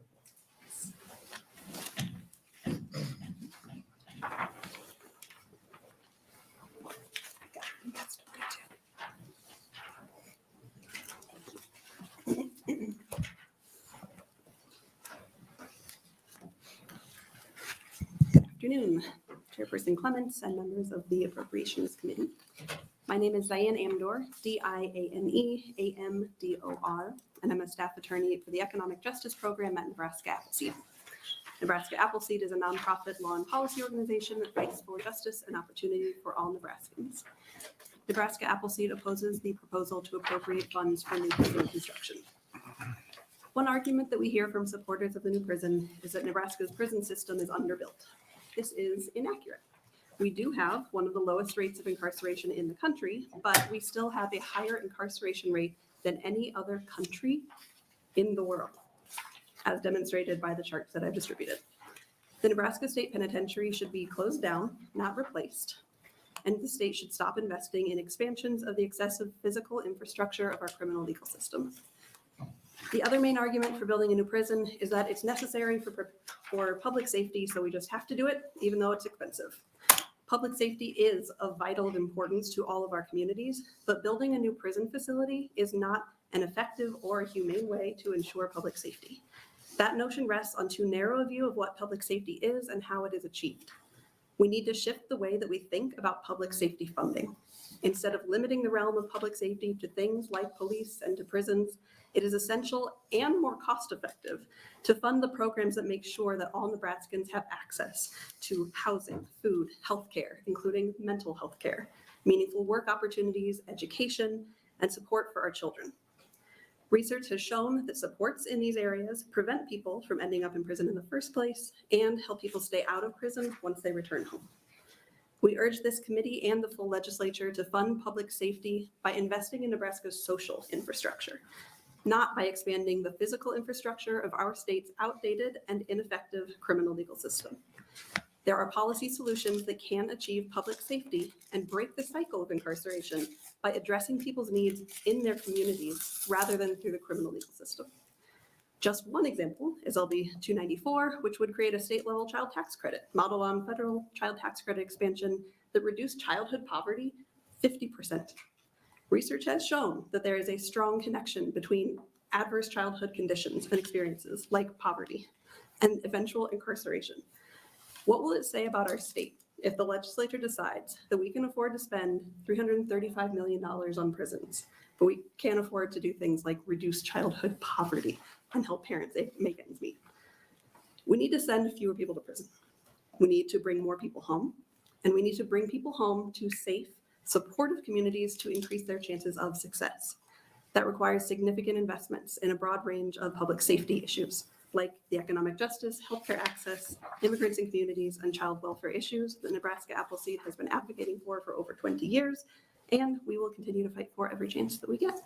Good afternoon, Chairperson Clements and members of the Appropriations Committee. My name is Diane Amdor, Diane Amdor, and I'm a staff attorney for the Economic Justice Program at Nebraska Appleseed. Nebraska Appleseed is a nonprofit law and policy organization that fights for justice and opportunity for all Nebraskans. Nebraska Appleseed opposes the proposal to appropriate funds for new prison construction. One argument that we hear from supporters of the new prison is that Nebraska's prison system is underbuilt. This is inaccurate. We do have one of the lowest rates of incarceration in the country, but we still have a higher incarceration rate than any other country in the world, as demonstrated by the charts that I've distributed. The Nebraska State Penitentiary should be closed down, not replaced, and the state should stop investing in expansions of the excessive physical infrastructure of our criminal legal system. The other main argument for building a new prison is that it's necessary for public safety, so we just have to do it, even though it's expensive. Public safety is of vital importance to all of our communities, but building a new prison facility is not an effective or a humane way to ensure public safety. That notion rests on too narrow a view of what public safety is and how it is achieved. We need to shift the way that we think about public safety funding. Instead of limiting the realm of public safety to things like police and to prisons, it is essential and more cost-effective to fund the programs that make sure that all Nebraskans have access to housing, food, healthcare, including mental health care, meaningful work opportunities, education, and support for our children. Research has shown that supports in these areas prevent people from ending up in prison in the first place and help people stay out of prison once they return home. We urge this committee and the full legislature to fund public safety by investing in Nebraska's social infrastructure, not by expanding the physical infrastructure of our state's outdated and ineffective criminal legal system. There are policy solutions that can achieve public safety and break the cycle of incarceration by addressing people's needs in their communities rather than through the criminal legal system. Just one example is LB 294, which would create a state-level child tax credit modeled on federal child tax credit expansion that reduced childhood poverty 50%. Research has shown that there is a strong connection between adverse childhood conditions and experiences like poverty and eventual incarceration. What will it say about our state if the legislature decides that we can afford to spend $335 million on prisons, but we can't afford to do things like reduce childhood poverty and help parents make ends meet? We need to send fewer people to prison. We need to bring more people home, and we need to bring people home to safe, supportive communities to increase their chances of success. That requires significant investments in a broad range of public safety issues, like the economic justice, healthcare access, immigrants and communities, and child welfare issues that Nebraska Appleseed has been advocating for over 20 years, and we will continue to fight for every chance that we get.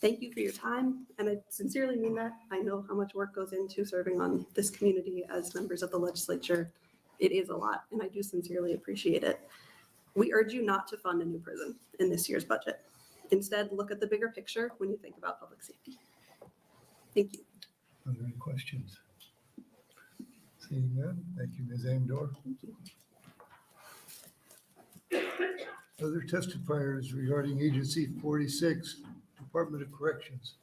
Thank you for your time, and I sincerely mean that. I know how much work goes into serving on this community as members of the legislature. It is a lot, and I do sincerely appreciate it. We urge you not to fund a new prison in this year's budget. Instead, look at the bigger picture when you think about public safety. Thank you. Are there any questions? Seeing none, thank you, Ms. Amdor. Other testifiers regarding Agency 46, Department of Corrections.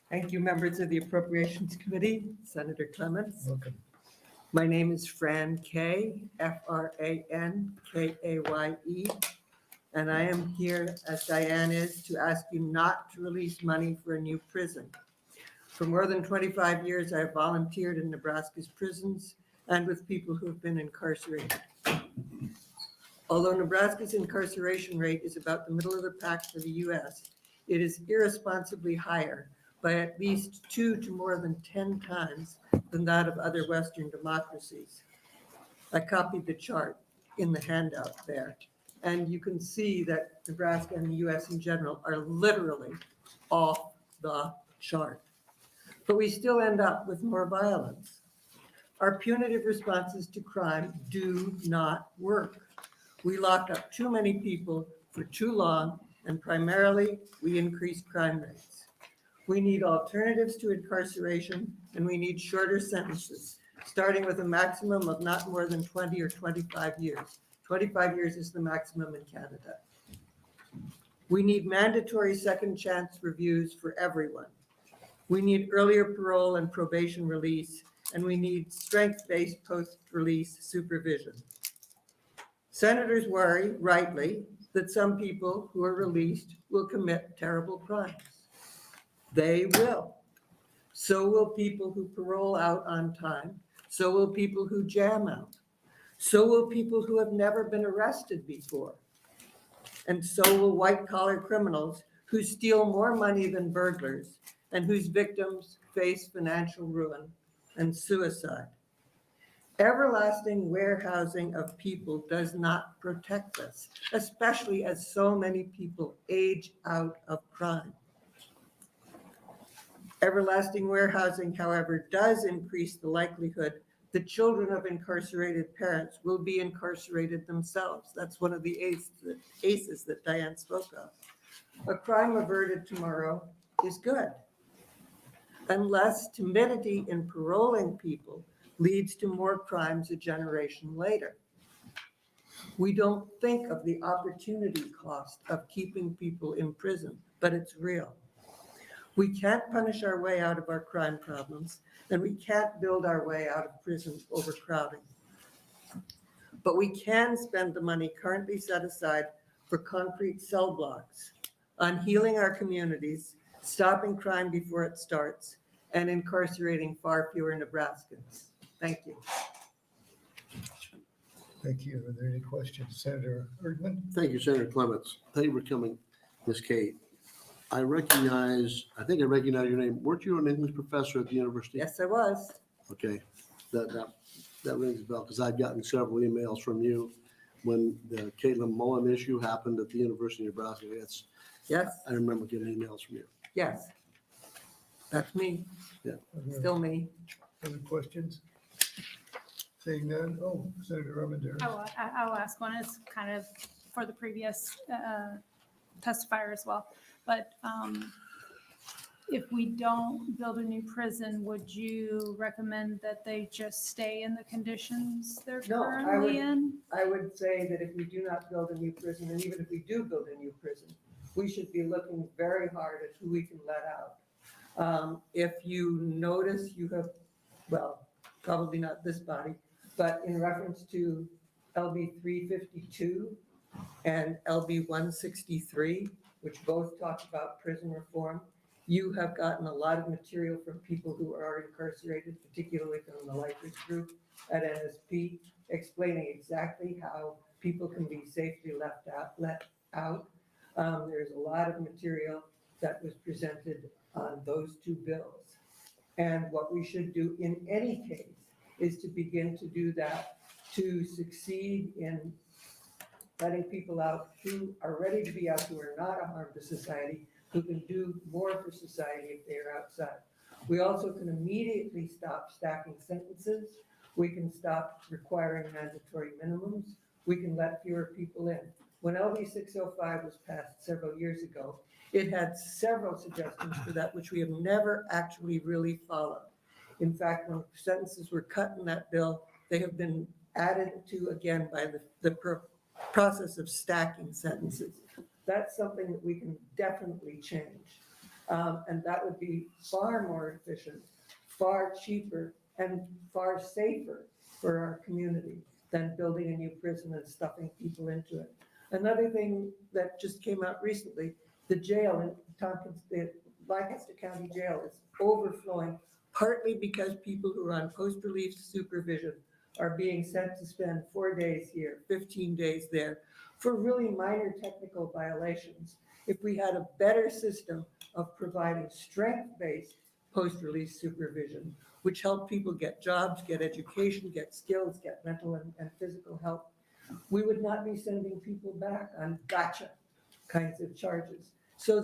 Thank you, members of the Appropriations Committee, Senator Clements. Welcome. My name is Fran Kay, Frankaye, and I am here, as Diane is, to ask you not to release money for a new prison. For more than 25 years, I have volunteered in Nebraska's prisons and with people who have been incarcerated. Although Nebraska's incarceration rate is about the middle of the pack for the U.S., it is irresponsibly higher by at least 2 to more than 10 times than that of other Western democracies. I copied the chart in the handout there, and you can see that Nebraska and the U.S. in general are literally off the chart. But we still end up with more violence. Our punitive responses to crime do not work. We lock up too many people for too long, and primarily we increase crime rates. We need alternatives to incarceration, and we need shorter sentences, starting with a maximum of not more than 20 or 25 years. 25 years is the maximum in Canada. We need mandatory second chance reviews for everyone. We need earlier parole and probation release, and we need strength-based post-release supervision. Senators worry, rightly, that some people who are released will commit terrible crimes. They will. So will people who parole out on time. So will people who jam out. So will people who have never been arrested before. And so will white-collar criminals who steal more money than burglars and whose victims face financial ruin and suicide. Everlasting warehousing of people does not protect us, especially as so many people age out of crime. Everlasting warehousing, however, does increase the likelihood that children of incarcerated parents will be incarcerated themselves. That's one of the ACEs that Diane spoke of. A crime averted tomorrow is good, unless timidity in paroling people leads to more crimes a generation later. We don't think of the opportunity cost of keeping people in prison, but it's real. We can't punish our way out of our crime problems, and we can't build our way out of prison overcrowding. But we can spend the money currently set aside for concrete cell blocks on healing our communities, stopping crime before it starts, and incarcerating far fewer Nebraskans. Thank you. Thank you. Are there any questions? Senator Erdman? Thank you, Senator Clements. Thank you for coming, Ms. Kate. I think I recognize your name. Weren't you an English professor at the university? Yes, I was. Okay, that rings a bell, because I've gotten several emails from you when the Caitlin Mullen issue happened at the University of Nebraska. Yes, I remember getting emails from you. yes. That's me, still me. Other questions? Seeing none, oh, Senator Armendariz. I'll ask one. It's kind of for the previous testifier as well. But if we don't build a new prison, would you recommend that they just stay in the conditions they're No, currently in? I would say that if we do not build a new prison, and even if we do build a new prison, we should be looking very hard at who we can let out. If you notice, you have, well, probably not this body, but in reference to LB 352 and LB 163, which both talk about prison reform, you have gotten a lot of material from people who are incarcerated, particularly from the Lifers group at NSP, explaining exactly how people can be safely let out. There's a lot of material that was presented on those two bills. And what we should do in any case is to begin to do that, to succeed in letting people out who are ready to be out, who are not a harm to society, who can do more for society if they are outside. We also can immediately stop stacking sentences. We can stop requiring mandatory minimums. We can let fewer people in. When LB 605 was passed several years ago, it had several suggestions for that, which we have never actually really followed. In fact, when sentences were cut in that bill, they have been added to again by the process of stacking sentences. That's something that we can definitely change. And that would be far more efficient, far cheaper, and far safer for our community than building a new prison and stuffing people into it. Another thing that just came out recently, the jail in Tompkins, the Lancaster County Jail is overflowing, partly because people who are on post-release supervision are being sent to spend 4 days here, 15 days there, for really minor technical violations. If we had a better system of providing strength-based post-release supervision, which helped people get jobs, get education, get skills, get mental and physical help, we would not be sending people back on gotcha kinds of charges. So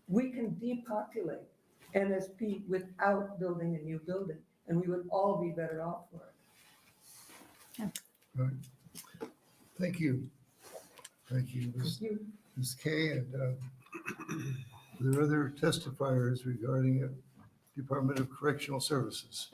we can depopulate NSP without building a new building, and we would all be better off for it. All right. Thank you. Thank you, Ms. Kay. And are there other testifiers regarding Department of Correctional Services?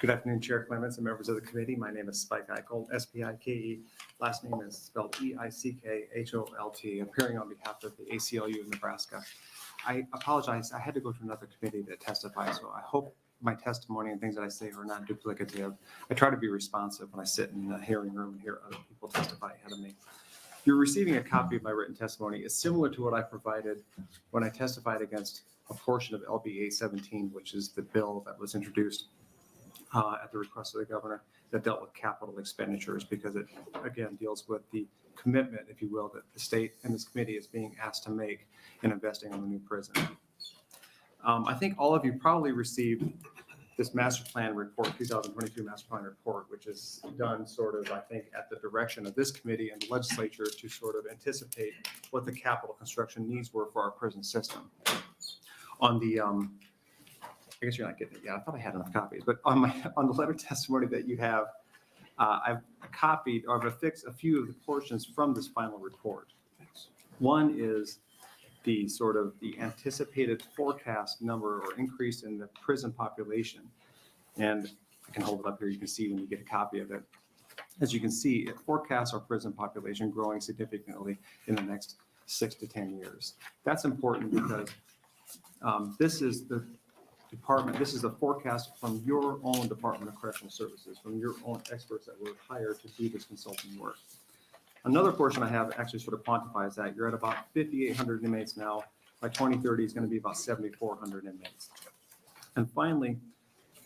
Good afternoon, Chair Clements and members of the committee. My name is Spike Eichholt, S-P-I-K-E. Last name is spelled E-I-C-K-H-O-L-T, appearing on behalf of the ACLU of Nebraska. I apologize. I had to go to another committee to testify, so I hope my testimony and things that I say are not duplicative. I try to be responsive when I sit in the hearing room and hear other people testify ahead of me. You're receiving a copy of my written testimony. It's similar to what I provided when I testified against a portion of LB 817, which is the bill that was introduced at the request of the governor that dealt with capital expenditures, because it, again, deals with the commitment, if you will, that the state and this committee is being asked to make in investing in the new prison. I think all of you probably received this master plan report, 2022 master plan report, which is done sort of, I think, at the direction of this committee and the legislature to sort of anticipate what the capital construction needs were for our prison system. On the, I guess you're not getting it yet. I thought I had enough copies, but on the letter testimony that you have, I've copied or I've affixed a few of the portions from this final report. One is the sort of the anticipated forecast number or increase in the prison population. And I can hold it up here. You can see when you get a copy of it. As you can see, it forecasts our prison population growing significantly in the next 6 to 10 years. That's important because this is the department, this is a forecast from your own Department of Correctional Services, from your own experts that were hired to do this consulting work. Another portion I have actually sort of quantifies that. You're at about 5,800 inmates now. By 2030, it's going to be about 7,400 inmates. And finally,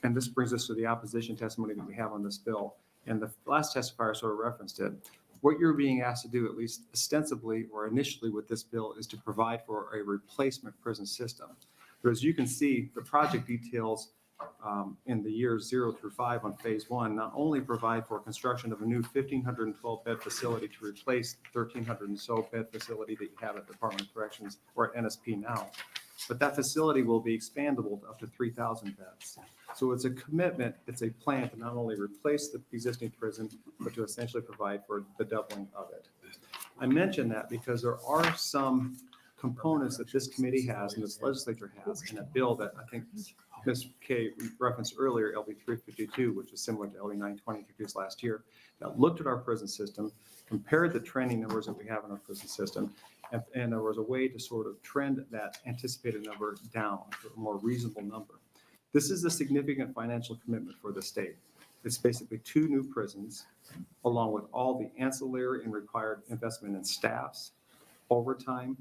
and this brings us to the opposition testimony that we have on this bill, and the last testifier sort of referenced it. What you're being asked to do, at least ostensibly or initially with this bill, is to provide for a replacement prison system. But as you can see, the project details in the years 0 through 5 on phase 1 not only provide for construction of a new 1,512 bed facility to replace the 1,300 and so bed facility that you have at Department of Corrections or at NSP now, but that facility will be expandable to up to 3,000 beds. So it's a commitment, it's a plan to not only replace the existing prison, but to essentially provide for the doubling of it. I mention that because there are some components that this committee has and this legislature has in a bill that I think Ms. Kay referenced earlier, LB 352, which is similar to LB 920 introduced last year, that looked at our prison system, compared the trending numbers that we have in our prison system, and there was a way to sort of trend that anticipated number down to a more reasonable number. This is a significant financial commitment for the state. It's basically 2 new prisons, along with all the ancillary and required investment in staffs, overtime.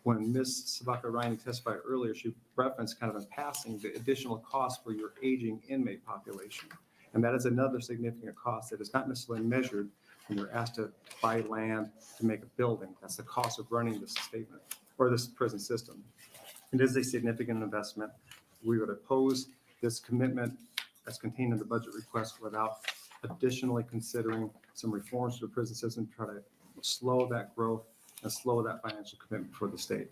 When Ms. Sabaka-Riney testified earlier, she referenced kind of in passing the additional cost for your aging inmate population. And that is another significant cost that is not necessarily measured when you're asked to buy land to make a building. That's the cost of running this statement or this prison system. It is a significant investment. We would oppose this commitment as contained in the budget request without additionally considering some reforms to the prison system to try to slow that growth and slow that financial commitment for the state.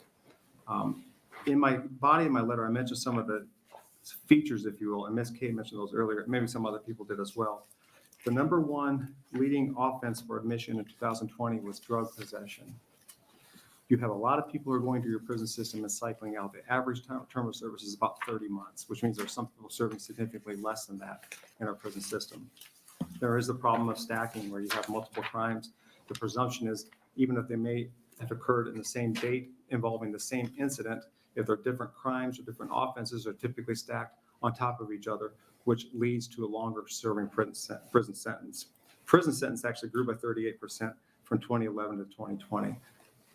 In my body of my letter, I mentioned some of the features, if you will, and Ms. Kay mentioned those earlier. Maybe some other people did as well. The number 1 leading offense for admission in 2020 was drug possession. You have a lot of people who are going through your prison system and cycling out. The average term of service is about 30 months, which means there are some people serving significantly less than that in our prison system. There is the problem of stacking where you have multiple crimes. The presumption is even if they may have occurred in the same date involving the same incident, if they're different crimes or different offenses, are typically stacked on top of each other, which leads to a longer serving prison sentence. Prison sentence actually grew by 38% from 2011 to 2020.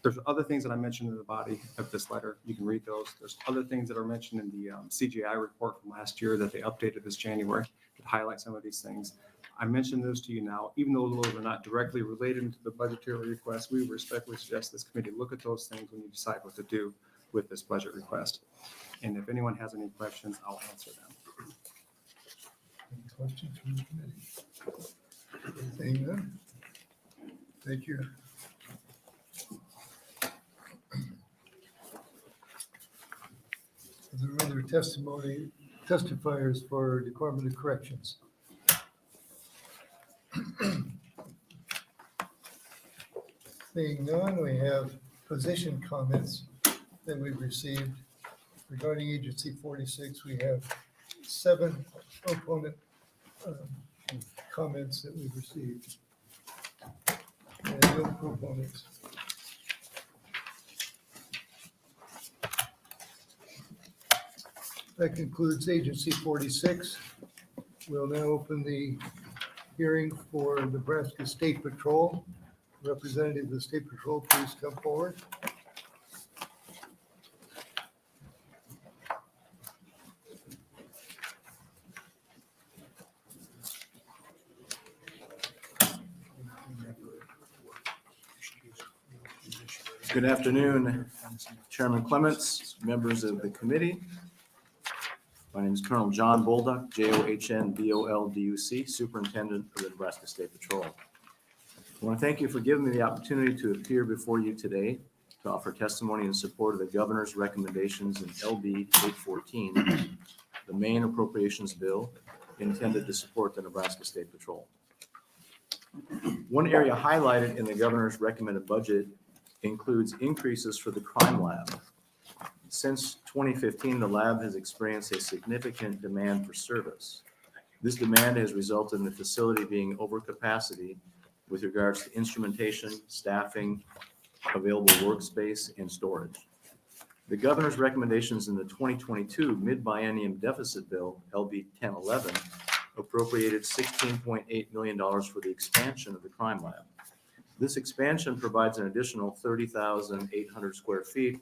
There's other things that I mentioned in the body of this letter. You can read those. There's other things that are mentioned in the CGI report from last year that they updated this January that highlight some of these things. I mentioned those to you now, even though those are not directly related to the budgetary request. We respectfully suggest this committee look at those things when you decide what to do with this budget request. And if anyone has any questions, I'll answer them. Any questions from the committee? Seeing none? Thank you. Are there other testifiers for Department of Corrections? Seeing none, we have position comments that we've received regarding Agency 46. We have 7 opponent comments that we've received. And no proponents. That concludes Agency 46. We'll now open the hearing for Nebraska State Patrol. Representative of the State Patrol, please come forward. Good afternoon, Chairman Clements, members of the committee. My name is Colonel John Bolduc, Johnbolduc, Superintendent of the Nebraska State Patrol. I want to thank you for giving me the opportunity to appear before you today to offer testimony in support of the governor's recommendations in LB 814, the main appropriations bill intended to support the Nebraska State Patrol. One area highlighted in the governor's recommended budget includes increases for the crime lab. Since 2015, the lab has experienced a significant demand for service. This demand has resulted in the facility being over capacity with regards to instrumentation, staffing, available workspace, and storage. The governor's recommendations in the 2022 mid-biennium deficit bill, LB 1011, appropriated $16.8 million for the expansion of the crime lab. This expansion provides an additional 30,800 square feet,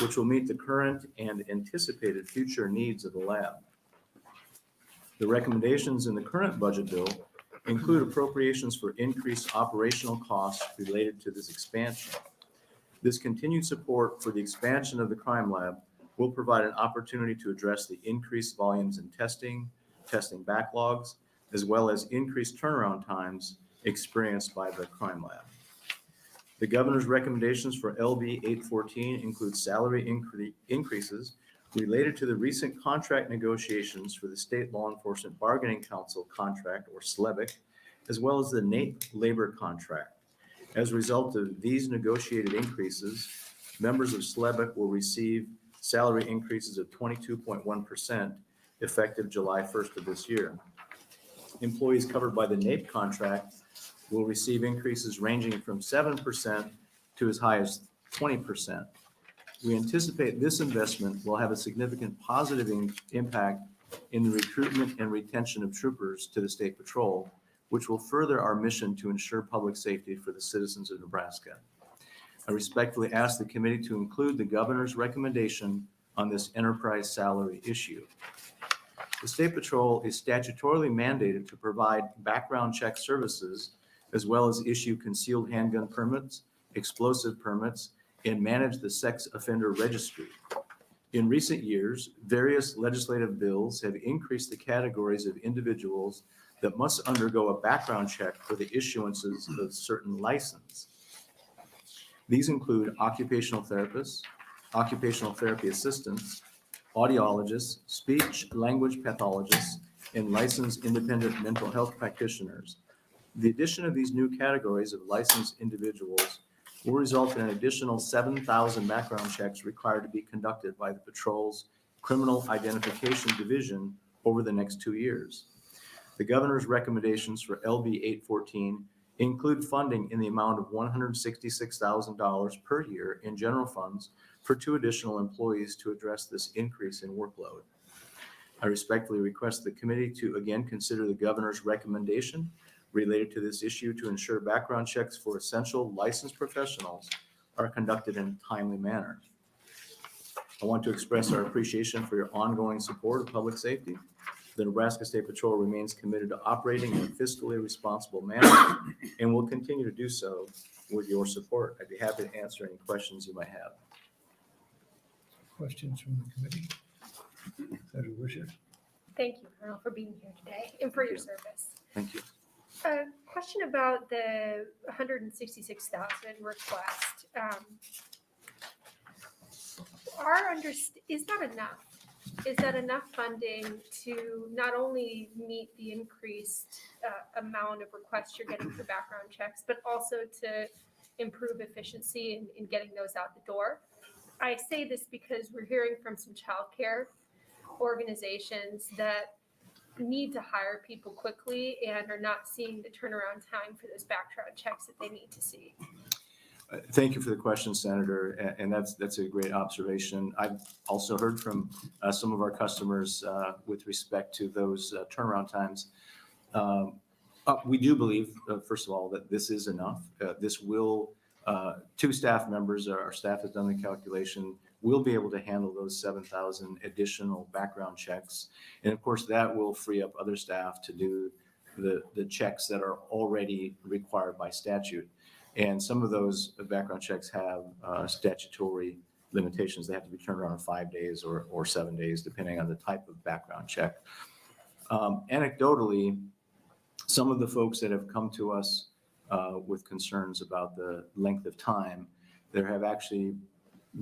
which will meet the current and anticipated future needs of the lab. The recommendations in the current budget bill include appropriations for increased operational costs related to this expansion. This continued support for the expansion of the crime lab will provide an opportunity to address the increased volumes in testing backlogs, as well as increased turnaround times experienced by the crime lab. The governor's recommendations for LB 814 include salary increases related to the recent contract negotiations for the State Law Enforcement Bargaining Council contract, or SLEBIC, as well as the NAPE labor contract. As a result of these negotiated increases, members of SLEBIC will receive salary increases of 22.1% effective July 1st of this year. Employees covered by the NAPE contract will receive increases ranging from 7% to as high as 20%. We anticipate this investment will have a significant positive impact in the recruitment and retention of troopers to the State Patrol, which will further our mission to ensure public safety for the citizens of Nebraska. I respectfully ask the committee to include the governor's recommendation on this enterprise salary issue. The State Patrol is statutorily mandated to provide background check services, as well as issue concealed handgun permits, explosive permits, and manage the sex offender registry. In recent years, various legislative bills have increased the categories of individuals that must undergo a background check for the issuances of certain licenses. These include occupational therapists, occupational therapy assistants, audiologists, speech language pathologists, and licensed independent mental health practitioners. The addition of these new categories of licensed individuals will result in an additional 7,000 background checks required to be conducted by the Patrol's Criminal Identification Division over the next 2 years. The governor's recommendations for LB 814 include funding in the amount of $166,000 per year in general funds for 2 additional employees to address this increase in workload. I respectfully request the committee to again consider the governor's recommendation related to this issue to ensure background checks for essential licensed professionals are conducted in a timely manner. I want to express our appreciation for your ongoing support of public safety. The Nebraska State Patrol remains committed to operating in a fiscally responsible manner and will continue to do so with your support. I'd be happy to answer any questions you might have. Questions from the committee? Senator Wisher. Thank you, Colonel, for being here today and for your service. Thank you. A question about the 166,000 request. Is that enough? Is that enough funding to not only meet the increased amount of requests you're getting for background checks, but also to improve efficiency in getting those out the door? I say this because we're hearing from some childcare organizations that need to hire people quickly and are not seeing the turnaround time for those background checks that they need to see. Thank you for the question, Senator, and that's a great observation. I've also heard from some of our customers with respect to those turnaround times. We do believe, first of all, that this is enough. This will, 2 staff members, our staff has done the calculation, will be able to handle those 7,000 additional background checks. And of course, that will free up other staff to do the checks that are already required by statute. And some of those background checks have statutory limitations. They have to be turned around in 5 days or 7 days, depending on the type of background check. Anecdotally, some of the folks that have come to us with concerns about the length of time, there have actually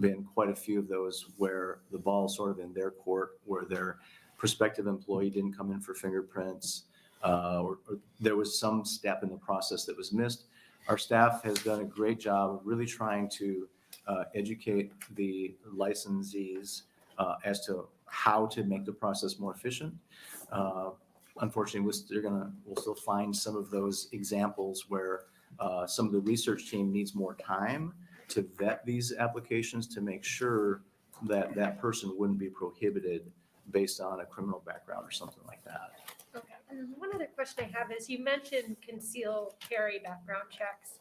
been quite a few of those where the ball is sort of in their court, where their prospective employee didn't come in for fingerprints, or there was some step in the process that was missed. Our staff has done a great job of really trying to educate the licensees as to how to make the process more efficient. Unfortunately, we'll still find some of those examples where some of the research team needs more time to vet these applications to make sure that that person wouldn't be prohibited based on a criminal background or something like that. Okay. And one other question I have is, you mentioned concealed carry background checks.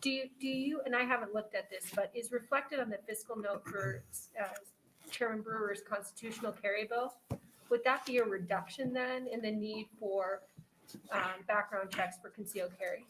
Do you, and I haven't looked at this, but is reflected on the fiscal note for Chairman Brewer's constitutional carry bill, would that be a reduction then in the need for background checks for concealed carry?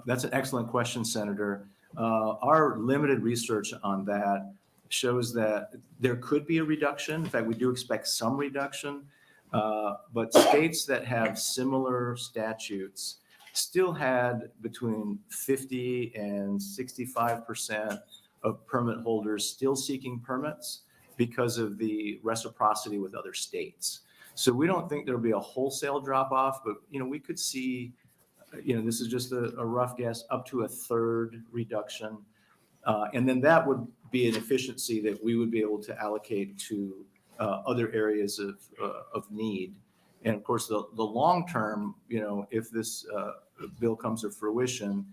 That's an excellent question, Senator. Our limited research on that shows that there could be a reduction. In fact, we do expect some reduction, but states that have similar statutes still had between 50 and 65% of permit holders still seeking permits because of the reciprocity with other states. So we don't think there'll be a wholesale drop off, but we could see, this is just a rough guess, up to a third reduction. And then that would be an efficiency that we would be able to allocate to other areas of need. And of course, the long term, if this bill comes to fruition,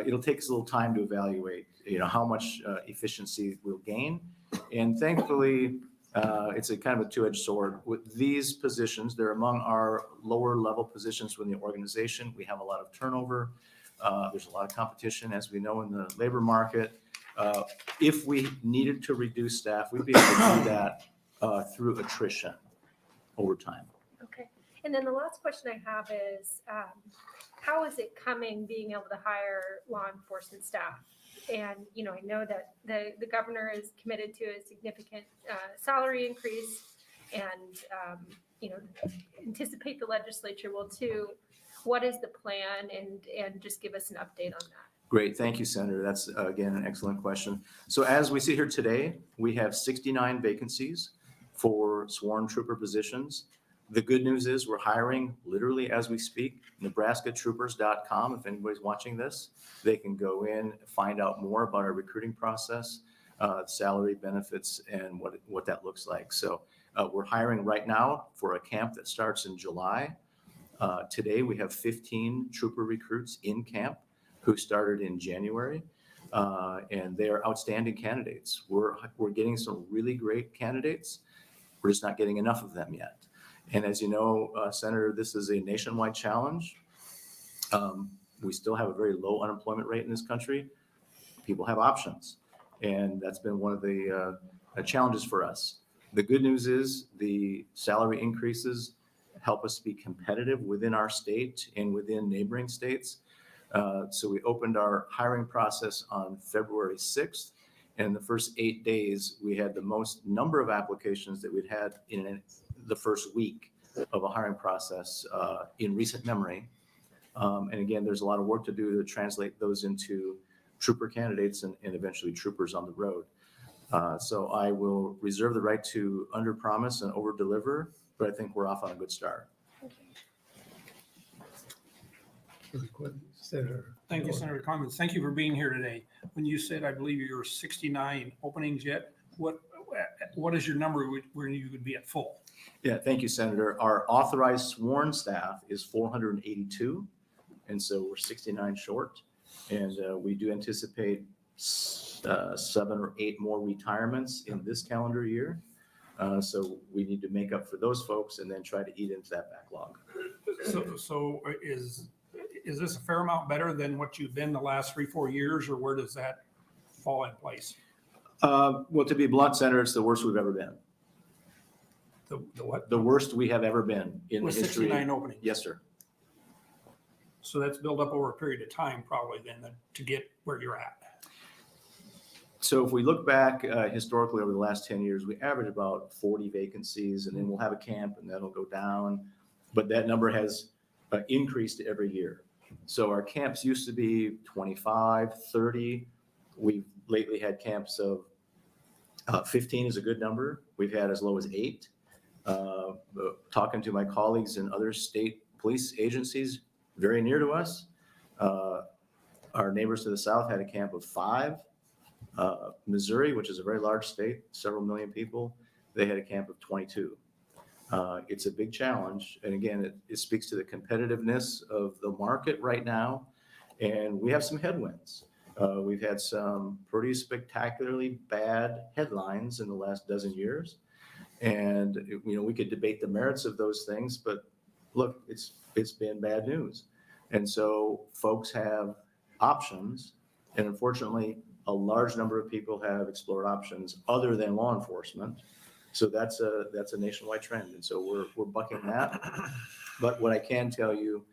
it'll take us a little time to evaluate, how much efficiency we'll gain. And thankfully, it's a kind of a two-edged sword. With these positions, they're among our lower level positions within the organization. We have a lot of turnover. There's a lot of competition, as we know, in the labor market. If we needed to reduce staff, we'd be able to do that through attrition over time. Okay. And then the last question I have is, how is it coming being able to hire law enforcement staff? And, I know that the governor is committed to a significant salary increase and, anticipate the legislature will too. What is the plan? And just give us an update on that. Great. Thank you, Senator. That's, again, an excellent question. So as we see here today, we have 69 vacancies for sworn trooper positions. The good news is we're hiring literally as we speak. NebraskaTroopers.com. If anybody's watching this, they can go in, find out more about our recruiting process, salary, benefits, and what that looks like. So we're hiring right now for a camp that starts in July. Today, we have 15 trooper recruits in camp who started in January, and they are outstanding candidates. We're getting some really great candidates. We're just not getting enough of them yet. And as you know, Senator, this is a nationwide challenge. We still have a very low unemployment rate in this country. People have options, and that's been one of the challenges for us. The good news is the salary increases help us be competitive within our state and within neighboring states. So we opened our hiring process on February 6th. And in the first 8 days, we had the most number of applications that we'd had in the first week of a hiring process in recent memory. And again, there's a lot of work to do to translate those into trooper candidates and eventually troopers on the road. So I will reserve the right to underpromise and overdeliver, but I think we're off on a good start. Senator. Thank you, Senator Clements. Thank you for being here today. When you said, I believe you're 69 openings yet, what is your number where you would be at full? Yeah, thank you, Senator. Our authorized sworn staff is 482, and so we're 69 short. And we do anticipate 7 or 8 more retirements in this calendar year. So we need to make up for those folks and then try to eat into that backlog. So is this a fair amount better than what you've been the last 3-4 years, or where does that fall in place? Well, to be blunt, Senator, it's the worst we've ever been. The what? The worst we have ever been in the With history. 69 openings? Yes, sir. So that's built up over a period of time probably then to get where you're at. So if we look back historically over the last 10 years, we average about 40 vacancies, and then we'll have a camp and that'll go down. But that number has increased every year. So our camps used to be 25, 30. We've lately had camps of 15 is a good number. We've had as low as 8. Talking to my colleagues in other state police agencies very near to us, our neighbors to the south had a camp of 5. Missouri, which is a very large state, several million people, they had a camp of 22. It's a big challenge. And again, it speaks to the competitiveness of the market right now. And we have some headwinds. We've had some pretty spectacularly bad headlines in the last dozen years. And, we could debate the merits of those things, but look, it's been bad news. And so folks have options. And unfortunately, a large number of people have explored options other than law enforcement. So that's a nationwide trend. And so we're bucking that. But what I can tell you,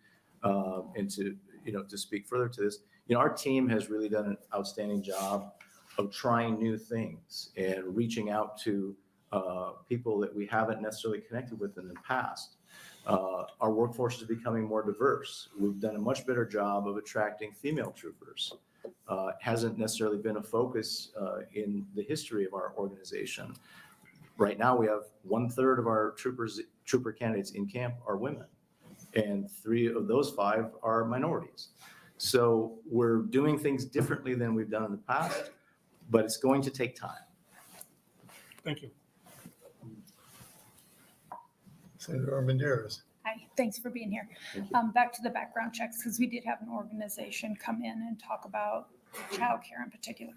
and to speak further to this, our team has really done an outstanding job of trying new things and reaching out to people that we haven't necessarily connected with in the past. Our workforce is becoming more diverse. We've done a much better job of attracting female troopers. Hasn't necessarily been a focus in the history of our organization. Right now, we have 1/3 of our trooper candidates in camp are women, and 3 of those 5 are minorities. So we're doing things differently than we've done in the past, but it's going to take time. Thank you. Senator Armendariz. Hi, thanks for being here. Back to the background checks, because we did have an organization come in and talk about childcare in particular.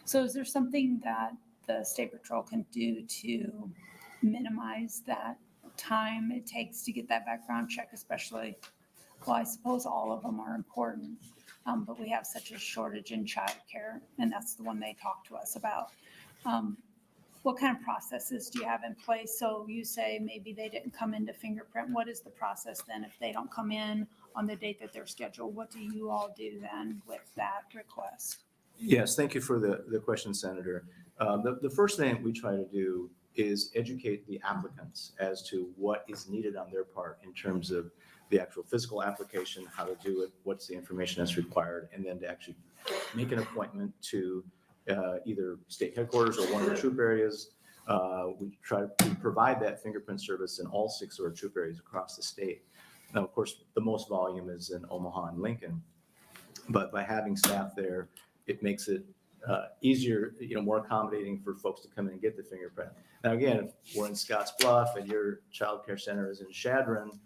So is there something that the State Patrol can do to minimize that time it takes to get that background check, especially, well, I suppose all of them are important, but we have such a shortage in childcare, and that's the one they talked to us about. What kind of processes do you have in place? So you say maybe they didn't come into fingerprint. What is the process then if they don't come in on the date that they're scheduled? What do you all do then with that request? Yes, thank you for the question, Senator. The first thing we try to do is educate the applicants as to what is needed on their part in terms of the actual physical application, how to do it, what's the information that's required, and then to actually make an appointment to either state headquarters or one of the troop areas. We try to provide that fingerprint service in all 6 of our troop areas across the state. Now, of course, the most volume is in Omaha and Lincoln, but by having staff there, it makes it easier, more accommodating for folks to come in and get the fingerprint. Now, again, if we're in Scotts Bluff and your child care center is in Shadron,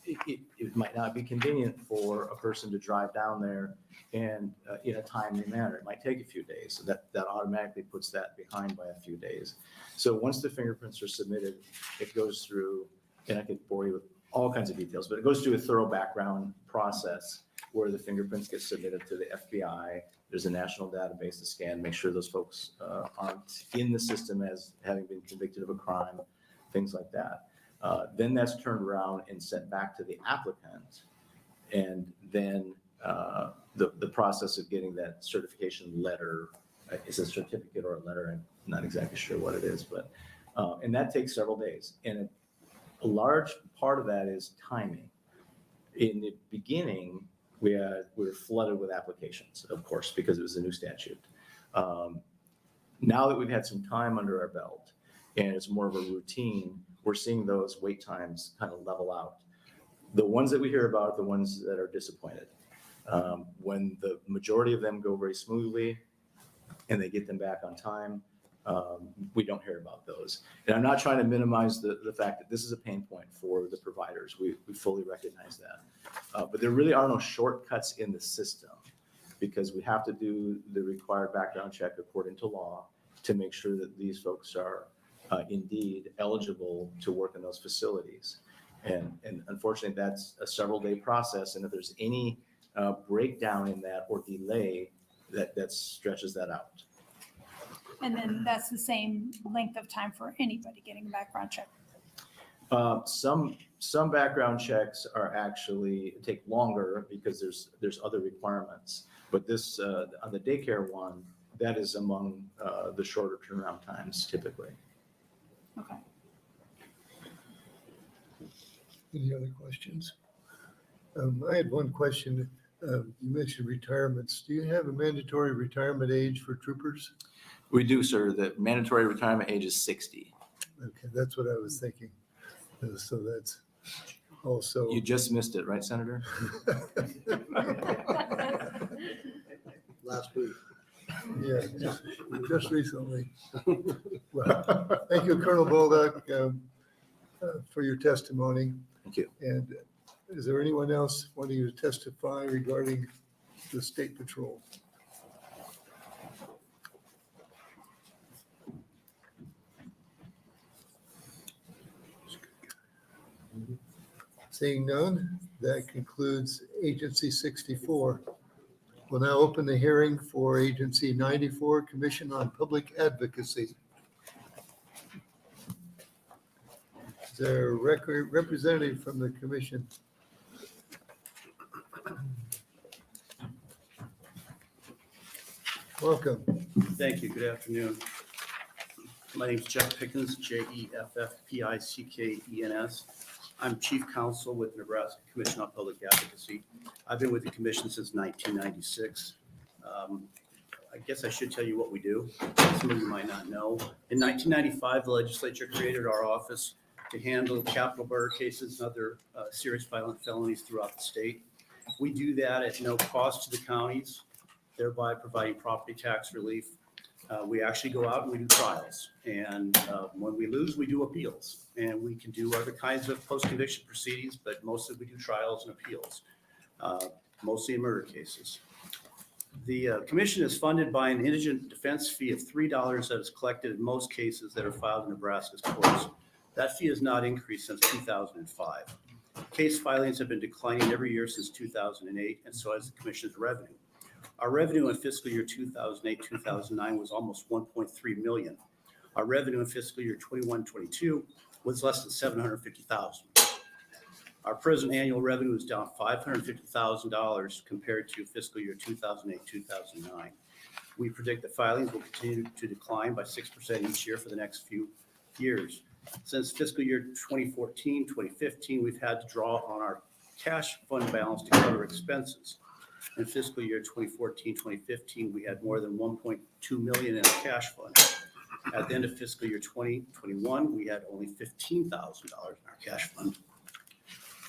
it might not be convenient for a person to drive down there and in a timely manner. It might take a few days. So that automatically puts that behind by a few days. So once the fingerprints are submitted, it goes through, and I could bore you with all kinds of details, but it goes through a thorough background process where the fingerprints get submitted to the FBI. There's a national database to scan, make sure those folks aren't in the system as having been convicted of a crime, things like that. Then that's turned around and sent back to the applicant. And then the process of getting that certification letter, is a certificate or a letter, I'm not exactly sure what it is, but, and that takes several days. And a large part of that is timing. In the beginning, we were flooded with applications, of course, because it was a new statute. Now that we've had some time under our belt and it's more of a routine, we're seeing those wait times kind of level out. The ones that we hear about are the ones that are disappointed. When the majority of them go very smoothly and they get them back on time, we don't hear about those. And I'm not trying to minimize the fact that this is a pain point for the providers. We fully recognize that. But there really are no shortcuts in the system because we have to do the required background check according to law to make sure that these folks are indeed eligible to work in those facilities. And unfortunately, that's a several-day process. And if there's any breakdown in that or delay, that stretches that out. And then that's the same length of time for anybody getting a background check. Some background checks are actually take longer because there's other requirements. But this on the daycare one, that is among the shorter turnaround times typically. Okay. Any other questions? I had one question. You mentioned retirements. Do you have a mandatory retirement age for troopers? We do, sir. The mandatory retirement age is 60. Okay, that's what I was thinking. So that's also. You just missed it, right, Senator? Last week. Yeah, just recently. Well, thank you, Colonel Bolduc, for your testimony. Thank you. And is there anyone else wanting to testify regarding the State Patrol? Seeing none, that concludes Agency 64. We'll now open the hearing for Agency 94, Commission on Public Advocacy. there a representative from the commission? Welcome. Thank you. Good afternoon. My name is Jeff Pickens, Jeffpickens. I'm Chief Counsel with Nebraska Commission on Public Advocacy. I've been with the commission since 1996. I guess I should tell you what we do. Some of you might not know. In 1995, the legislature created our office to handle capital murder cases and other serious violent felonies throughout the state. We do that at no cost to the counties, thereby providing property tax relief. We actually go out and we do trials. And when we lose, we do appeals. And we can do other kinds of post-conviction proceedings, but mostly we do trials and appeals, mostly in murder cases. The commission is funded by an indigent defense fee of $3 that is collected in most cases that are filed in Nebraska's courts. That fee has not increased since 2005. Case filings have been declining every year since 2008, and so has the commission's revenue. Our revenue in fiscal year 2008-2009 was almost 1.3 million. Our revenue in fiscal year 21-22 was less than 750,000. Our present annual revenue is down $550,000 compared to fiscal year 2008-2009. We predict that filings will continue to decline by 6% each year for the next few years. Since fiscal year 2014-2015, we've had to draw on our cash fund balance to cover expenses. In fiscal year 2014-2015, we had more than 1.2 million in our cash fund. At the end of fiscal year 2021, we had only $15,000 in our cash fund.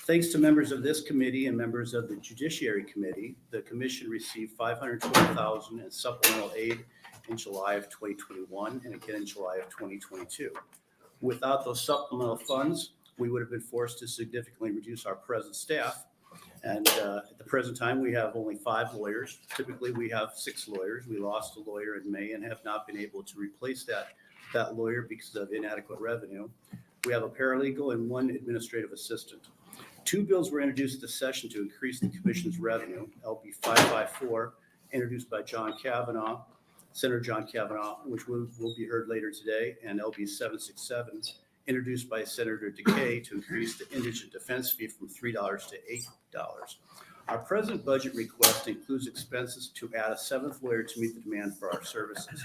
Thanks to members of this committee and members of the Judiciary Committee, the commission received $520,000 in supplemental aid in July of 2021 and again in July of 2022. Without those supplemental funds, we would have been forced to significantly reduce our present staff. And at the present time, we have only 5 lawyers. Typically, we have 6 lawyers. We lost a lawyer in May and have not been able to replace that lawyer because of inadequate revenue. We have a paralegal and 1 administrative assistant. 2 bills were introduced this session to increase the commission's revenue. LB 554, introduced by Senator John Cavanaugh, which will be heard later today, and LB 767, introduced by Senator DeKay to increase the indigent defense fee from $3 to $8. Our present budget request includes expenses to add a 7th lawyer to meet the demand for our services.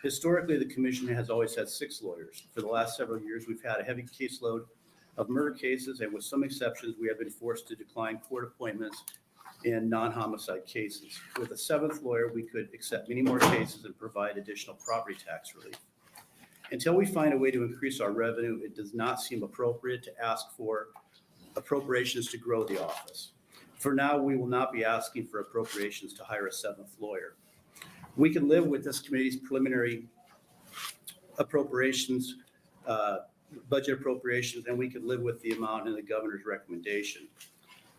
Historically, the commission has always had 6 lawyers. For the last several years, we've had a heavy caseload of murder cases, and with some exceptions, we have been forced to decline court appointments in non-homicide cases. With a 7th lawyer, we could accept many more cases and provide additional property tax relief. Until we find a way to increase our revenue, it does not seem appropriate to ask for appropriations to grow the office. For now, we will not be asking for appropriations to hire a 7th lawyer. We can live with this committee's preliminary appropriations, budget appropriations, and we can live with the amount in the governor's recommendation.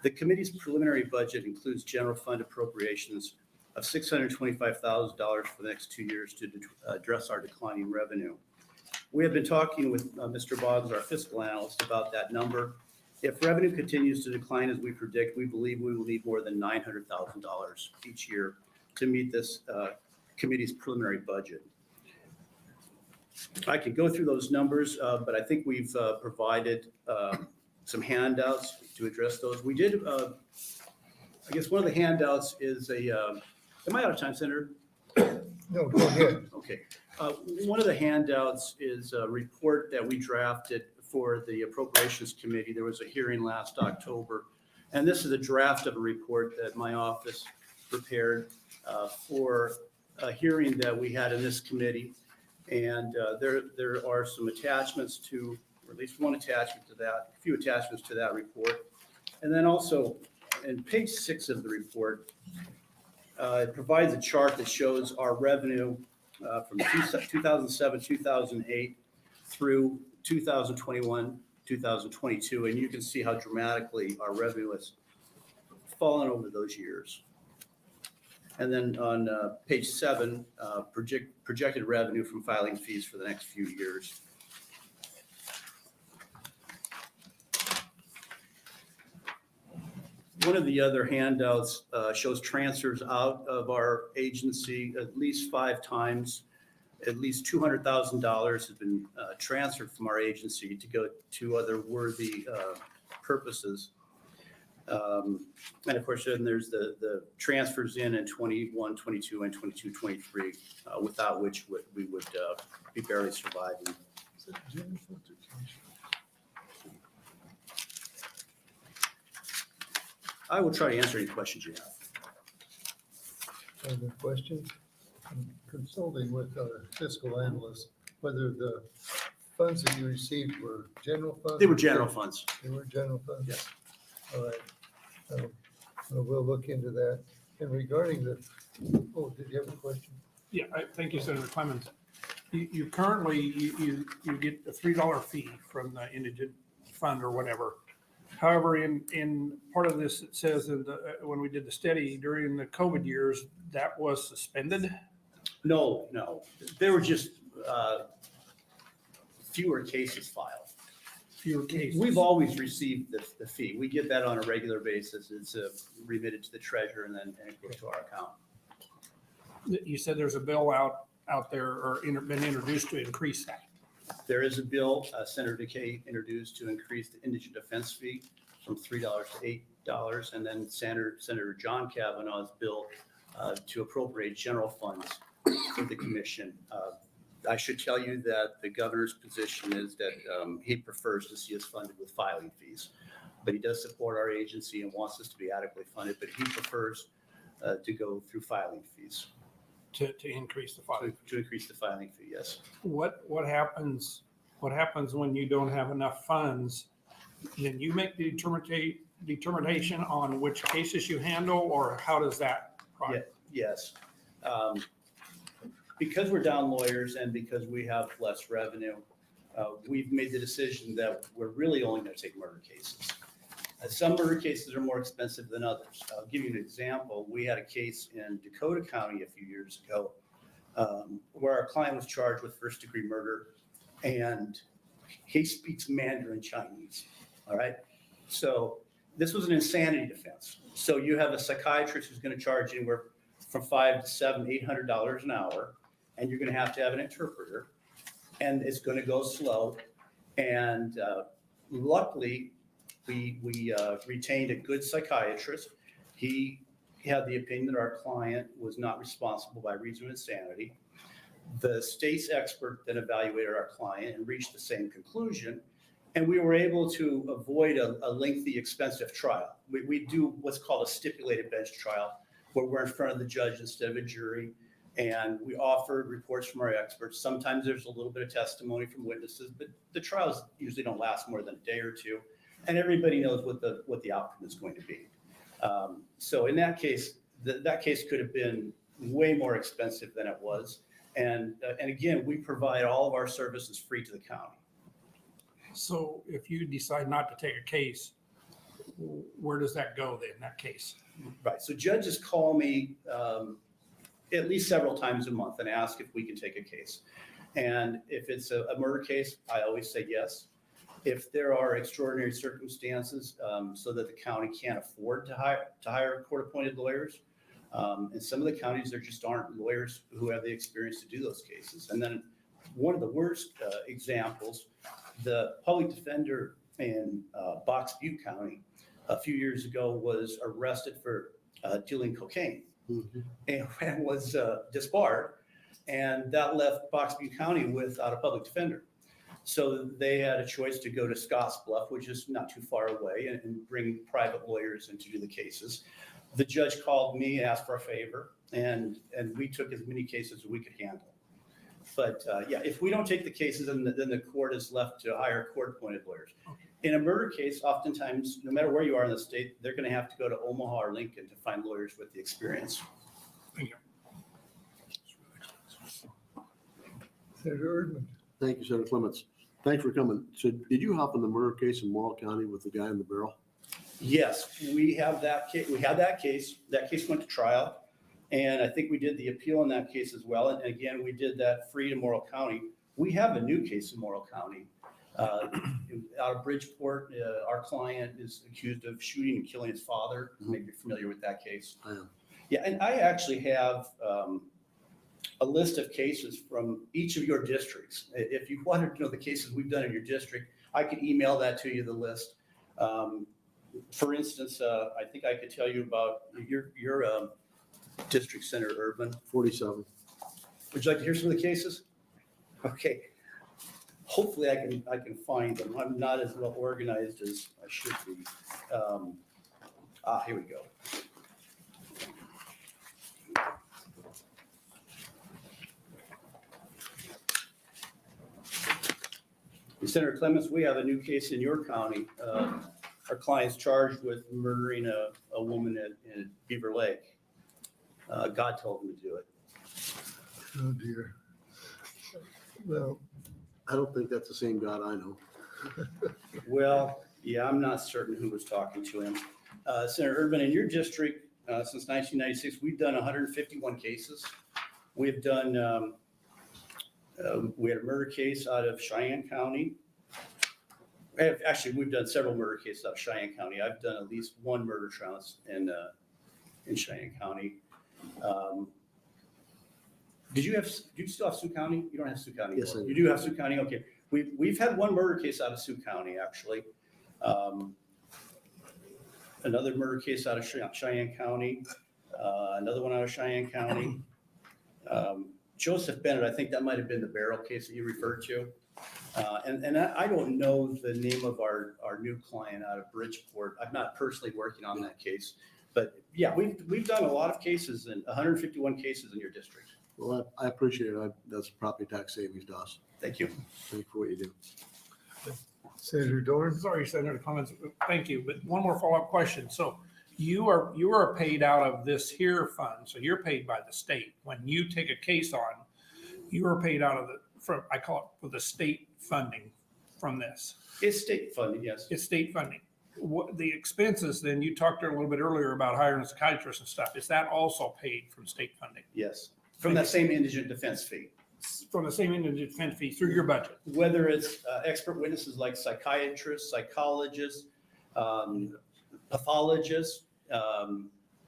The committee's preliminary budget includes general fund appropriations of $625,000 for the next 2 years to address our declining revenue. We have been talking with Mr. Boggs, our fiscal analyst, about that number. If revenue continues to decline as we predict, we believe we will need more than $900,000 each year to meet this committee's preliminary budget. I could go through those numbers, but I think we've provided some handouts to address those. We did, I guess one of the handouts is am I out of time, Senator? No, go ahead. Okay. One of the handouts is a report that we drafted for the Appropriations Committee. There was a hearing last October, and this is a draft of a report that my office prepared for a hearing that we had in this committee. And there are some attachments to, or at least one attachment to that, a few attachments to that report. And then also, in page 6 of the report, it provides a chart that shows our revenue from 2007, 2008 through 2021, 2022. And you can see how dramatically our revenue has fallen over those years. And then on page 7, projected revenue from filing fees for the next few years. One of the other handouts shows transfers out of our agency at least 5 times. At least $200,000 has been transferred from our agency to go to other worthy purposes. And of course, then there's the transfers in 21, 22, and 22, 23, without which we would be barely surviving. I will try to answer any questions you have. Other questions? I'm consulting with our fiscal analyst, whether the funds that you received were general funds? They were general funds. They were general funds? Yes. All right. We'll look into that. And regarding the, oh, did you have a question? Yeah, thank you, Senator Clemens. You currently, you get a $3 fee from the indigent fund or whatever. However, in part of this, it says when we did the study during the COVID years, that was suspended. No, there were just fewer cases filed. Fewer cases. We've always received the fee. We get that on a regular basis. It's remitted to the treasurer and then it goes to our account. You said there's a bill out there or been introduced to increase that. There is a bill, Senator DeKay introduced to increase the indigent defense fee from $3 to $8. And then Senator John Cavanaugh's bill to appropriate general funds for the commission. I should tell you that the governor's position is that he prefers to see us funded with filing fees. But he does support our agency and wants us to be adequately funded, but he prefers to go through filing fees. To increase the filing. To increase the filing fee, yes. What happens when you don't have enough funds? Then you make the determination on which cases you handle, or how does that? Yes. Because we're down lawyers and because we have less revenue, we've made the decision that we're really only going to take murder cases. Some murder cases are more expensive than others. I'll give you an example. We had a case in Dakota County a few years ago where our client was charged with first-degree murder, and he speaks Mandarin Chinese, all right? So this was an insanity defense. So you have a psychiatrist who's going to charge anywhere from $500 to $700, $800 an hour, and you're going to have an interpreter, and it's going to go slow. And luckily, we retained a good psychiatrist. He had the opinion that our client was not responsible by reason of insanity. The state's expert then evaluated our client and reached the same conclusion. And we were able to avoid a lengthy, expensive trial. We do what's called a stipulated bench trial, where we're in front of the judge instead of a jury. And we offered reports from our experts. Sometimes there's a little bit of testimony from witnesses, but the trials usually don't last more than a day or two. And everybody knows what the outcome is going to be. So in that case, that case could have been way more expensive than it was. And again, we provide all of our services free to the county. So if you decide not to take a case, where does that go then, that case? Right. So judges call me at least several times a month and ask if we can take a case. And if it's a murder case, I always say yes. If there are extraordinary circumstances so that the county can't afford to hire court-appointed lawyers, in some of the counties, there just aren't lawyers who have the experience to do those cases. And then one of the worst examples, the public defender in Box Butte County a few years ago was arrested for dealing cocaine and was disbarred. And that left Box Butte County without a public defender. So they had a choice to go to Scottsbluff, which is not too far away, and bring private lawyers in to do the cases. The judge called me, asked for a favor, and we took as many cases as we could handle. But yeah, if we don't take the cases, then the court is left to hire court-appointed lawyers. In a murder case, oftentimes, no matter where you are in the state, they're going to have to go to Omaha or Lincoln to find lawyers with the experience. Thank you. Senator Erdman. Thank you, Senator Clements. Thanks for coming. So did you hop in the murder case in Morrill County with the guy in the barrel? Yes, we have that case. We had that case. That case went to trial. And I think we did the appeal in that case as well. And again, we did that free to Morrill County. We have a new case in Morrill County. Out of Bridgeport, our client is accused of shooting and killing his father. You may be familiar with that case. I am. Yeah, and I actually have a list of cases from each of your districts. If you wanted to know the cases we've done in your district, I could email that to you, the list. For instance, I think I could tell you about your district, Senator Urban. 47. Would you like to hear some of the cases? Okay. Hopefully I can find them. I'm not as well organized as I should be. Here we go. Senator Clements, we have a new case in your county. Our client's charged with murdering a woman in Beaver Lake. God told him to do it. Oh dear. Well, I don't think that's the same God I know. Well, yeah, I'm not certain who was talking to him. Senator Urban, in your district, since 1996, we've done 151 cases. We've done, we had a murder case out of Cheyenne County. Actually, we've done several murder cases out of Cheyenne County. I've done at least one murder trial in Cheyenne County. Do you still have Sioux County? You don't have Sioux County Yes, anymore. I do. You do have Sioux County? Okay. We've had one murder case out of Sioux County, actually. Another murder case out of Cheyenne County. Another one out of Cheyenne County. Joseph Bennett, I think that might have been the barrel case that you referred to. And I don't know the name of our new client out of Bridgeport. I'm not personally working on that case. But yeah, we've done a lot of cases, and 151 cases in your district. Well, I appreciate it. That's property tax savings to us. Thank you. Thank you for what you do. Senator Dorn? Sorry, Senator Clements, thank you, but one more follow-up question. So you are paid out of this here fund, so you're paid by the state. When you take a case on, you are paid out of I call it with the state funding from this. It's state funding, yes. It's state funding. What the expenses, then you talked a little bit earlier about hiring psychiatrists and stuff. Is that also paid from state funding? Yes, from that same indigent defense fee. From the same indigent defense fee through your budget? Whether it's expert witnesses like psychiatrists, psychologists, pathologists.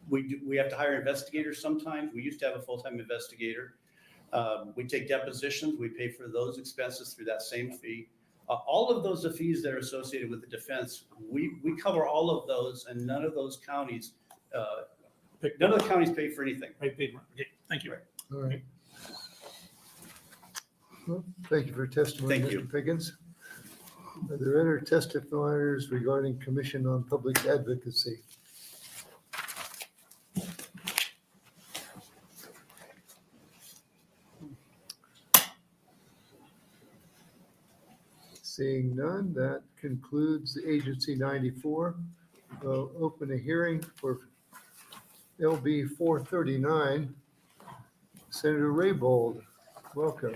We have to hire investigators sometimes. We used to have a full-time investigator. We take depositions. We pay for those expenses through that same fee. All of those are fees that are associated with the defense. We cover all of those, and none of those counties, pay for anything. Okay, thank you. All right. Well, thank you for your testimony, Thank you. Mr. Pickens. Are there other testifiers regarding Commission on Public Advocacy? Seeing none, that concludes the Agency 94. We'll open a hearing for LB 439. Senator Raybould, welcome.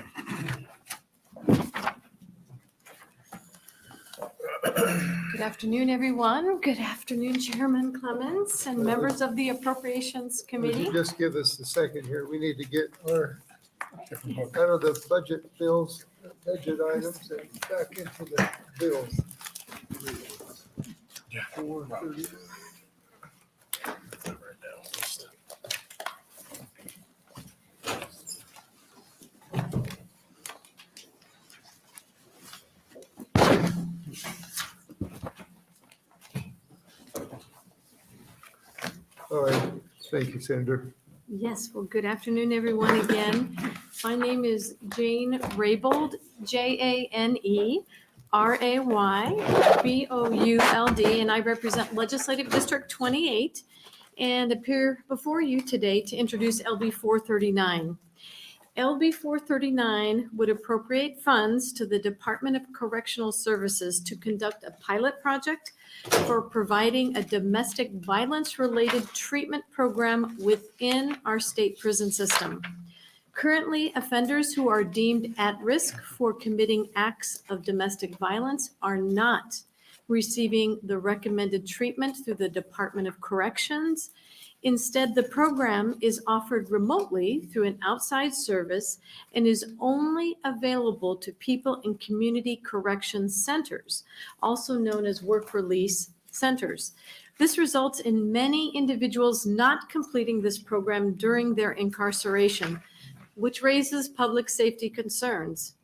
Good afternoon, everyone. Good afternoon, Chairman Clements and members of the Appropriations Would Committee. you just give us a second here? We need to get our, out of the budget bills, budget items, and back into the bills. 430. All right, thank you, Senator. Yes, well, good afternoon, everyone, again. My name is Jane Raybould, JaneRaybould, and I represent Legislative District 28 and appear before you today to introduce LB 439. LB 439 would appropriate funds to the Department of Correctional Services to conduct a pilot project for providing a domestic violence-related treatment program within our state prison system. Currently, offenders who are deemed at risk for committing acts of domestic violence are not receiving the recommended treatment through the Department of Corrections. Instead, the program is offered remotely through an outside service and is only available to people in community corrections centers, also known as work release centers. This results in many individuals not completing this program during their incarceration. which raises public safety concerns.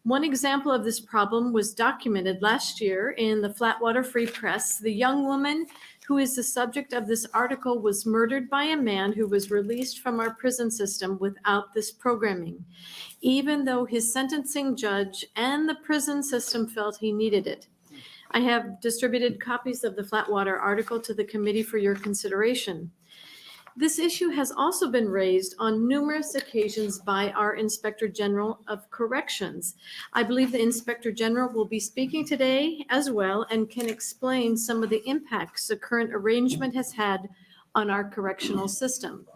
One example of this problem was documented last year in the Flatwater Free Press. The young woman who is the subject of this article was murdered by a man who was released from our prison system without this programming, even though his sentencing judge and the prison system felt he needed it. I have distributed copies of the Flatwater article to the committee for your consideration. This issue has also been raised on numerous occasions by our Inspector General of Corrections. I believe the Inspector General will be speaking today as well and can explain some of the impacts the current arrangement has had on our correctional system.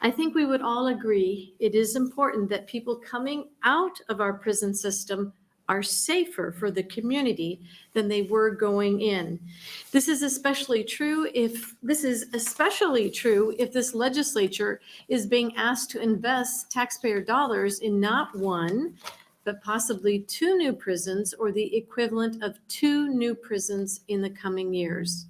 I think we would all agree it is important that people coming out of our prison system are safer for the community than they were going in. This is especially true if this legislature is being asked to invest taxpayer dollars in not one, but possibly 2 new prisons or the equivalent of 2 new prisons in the coming years.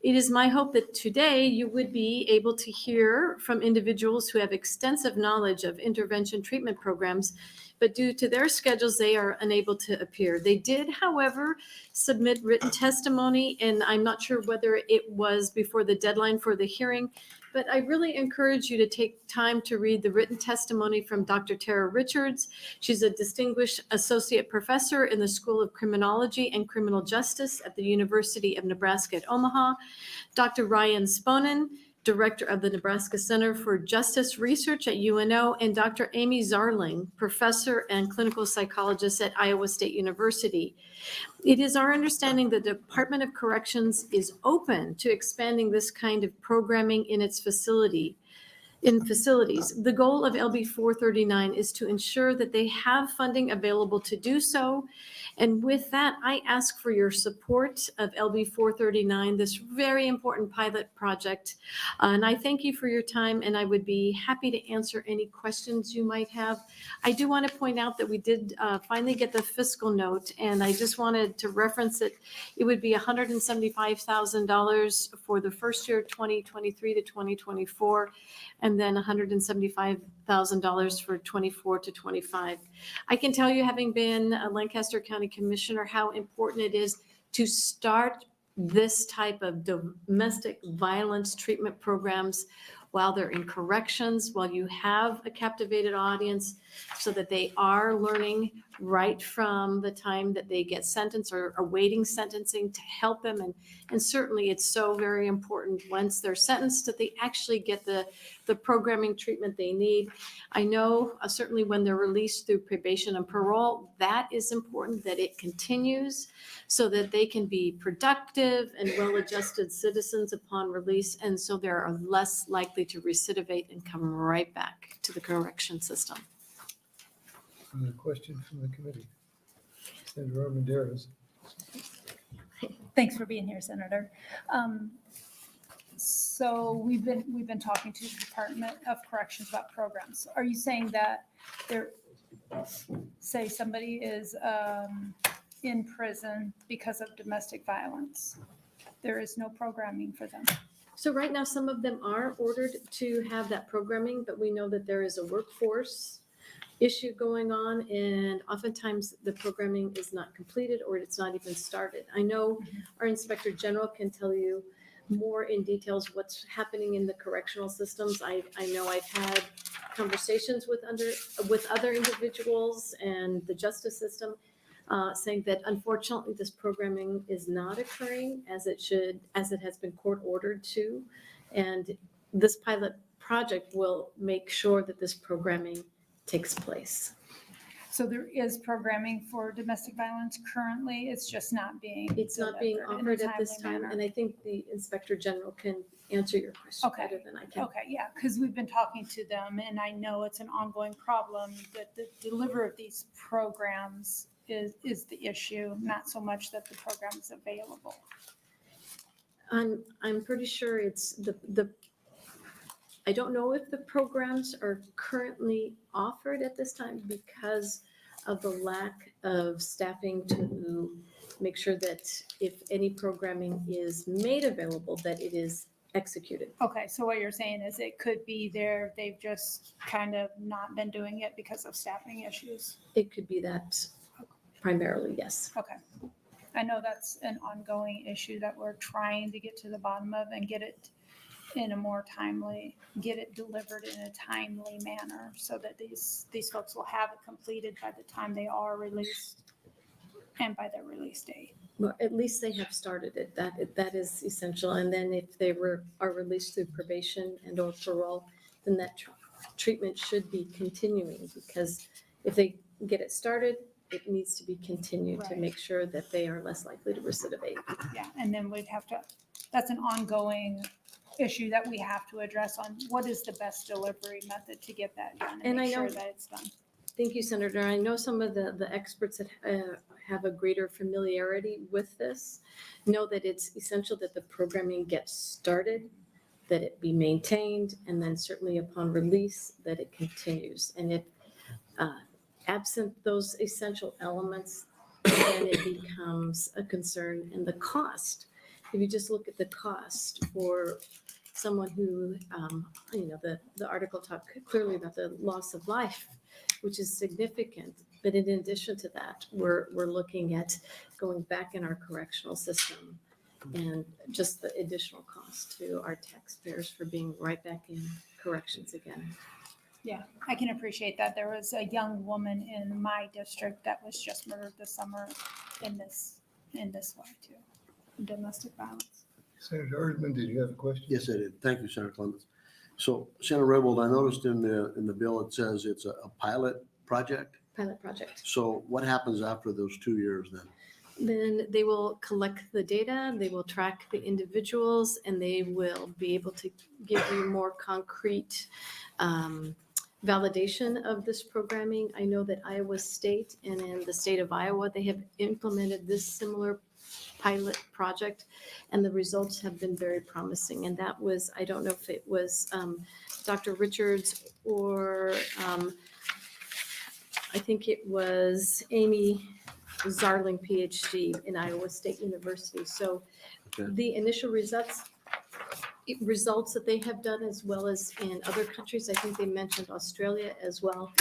It is my hope that today you would be able to hear from individuals who have extensive knowledge of intervention treatment programs, but due to their schedules, they are unable to appear. They did, however, submit written testimony, and I'm not sure whether it was before the deadline for the hearing, but I really encourage you to take time to read the written testimony from Dr. Tara Richards. She's a distinguished associate professor in the School of Criminology and Criminal Justice at the University of Nebraska at Omaha. Dr. Ryan Sponen, Director of the Nebraska Center for Justice Research at UNO, and Dr. Amy Zarling, Professor and Clinical Psychologist at Iowa State University. It is our understanding the Department of Corrections is open to expanding this kind of programming in its facilities. The goal of LB 439 is to ensure that they have funding available to do so. And with that, I ask for your support of LB 439, this very important pilot project. And I thank you for your time, and I would be happy to answer any questions you might have. I do want to point out that we did finally get the fiscal note, and I just wanted to reference it. It would be $175,000 for the first year, 2023 to 2024, and then $175,000 for 24 to 25. I can tell you, having been a Lancaster County Commissioner, how important it is to start this type of domestic violence treatment programs while they're in corrections, while you have a captivated audience, so that they are learning right from the time that they get sentenced or awaiting sentencing to help them. And certainly it's so very important once they're sentenced that they actually get the programming treatment they need. I know certainly when they're released through probation and parole, that is important that it continues so that they can be productive and well-adjusted citizens upon release. And so they are less likely to recidivate and come right back to the correction system. A question from the committee. Senator Armendariz. Thanks for being here, Senator. So we've been talking to the Department of Corrections about programs. Are you saying that there, say somebody is in prison because of domestic violence, there is no programming for them? So right now, some of them are ordered to have that programming, but we know that there is a workforce issue going on, and oftentimes the programming is not completed or it's not even started. I know our Inspector General can tell you more in details what's happening in the correctional systems. I know I've had conversations with other individuals and the justice system saying that unfortunately this programming is not occurring as it should, as it has been court ordered to. And this pilot project will make sure that this programming takes place. So there is programming for domestic violence currently, it's just not being It's not being delivered in a offered at this timely time, manner. and I think the Inspector General can answer your question Okay. better than I can. Okay, yeah, because we've been talking to them, and I know it's an ongoing problem, that the delivery of these programs is the issue, not so much that the program is available. I'm pretty sure it's I don't know if the programs are currently offered at this time because of the lack of staffing to make sure that if any programming is made available, that it is executed. Okay, so what you're saying is it could be there, they've just kind of not been doing it because of staffing issues? It could be that primarily, yes. Okay. I know that's an ongoing issue that we're trying to get to the bottom of and get it in a more timely, get it delivered in a timely manner so that these folks will have it completed by the time they are released and by their release date. Well, at least they have started it. That is essential. And then if they are released through probation and or parole, then that treatment should be continuing, because if they get it started, it needs to be continued to Right. make sure that they are less likely to recidivate. Yeah, and then we'd have to, that's an ongoing issue that we have to address on what is the best delivery method to get that done and And I make sure know- that it's done. Thank you, Senator. I know some of the experts that have a greater familiarity with this know that it's essential that the programming gets started, that it be maintained, and then certainly upon release, that it continues. And if absent those essential elements, then it becomes a concern. And the cost, if you just look at the cost for someone who, the article talked clearly about the loss of life, which is significant. But in addition to that, we're looking at going back in our correctional system and just the additional cost to our taxpayers for being right back in corrections again. Yeah, I can appreciate that. There was a young woman in my district that was just murdered this summer in this way too, domestic violence. Senator Erdman, did you have a question? Yes, I did. Thank you, Senator Clemens. So Senator Raybould, I noticed in the bill, it says it's a pilot project. Pilot project. So what happens after those 2 years then? Then they will collect the data, they will track the individuals, and they will be able to give you more concrete validation of this programming. I know that Iowa State and in the state of Iowa, they have implemented this similar pilot project, and the results have been very promising. And that was, I don't know if it was Dr. Richards or I think it was Amy Zarling, PhD in Iowa State University. So Okay. the initial results that they have done, as well as in other countries, I think they mentioned Australia as well,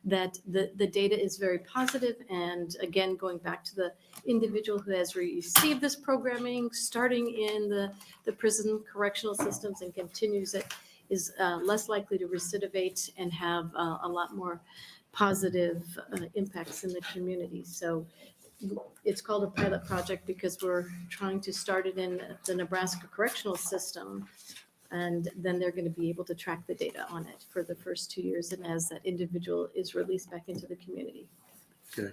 that the data is very positive. And again, going back to the individual who has received this programming, starting in the prison correctional systems and continues it, is less likely to recidivate and have a lot more positive impacts in the community. So it's called a pilot project because we're trying to start it in the Nebraska correctional system. And then they're going to be able to track the data on it for the first 2 years, and as that individual is released back into the community. Okay.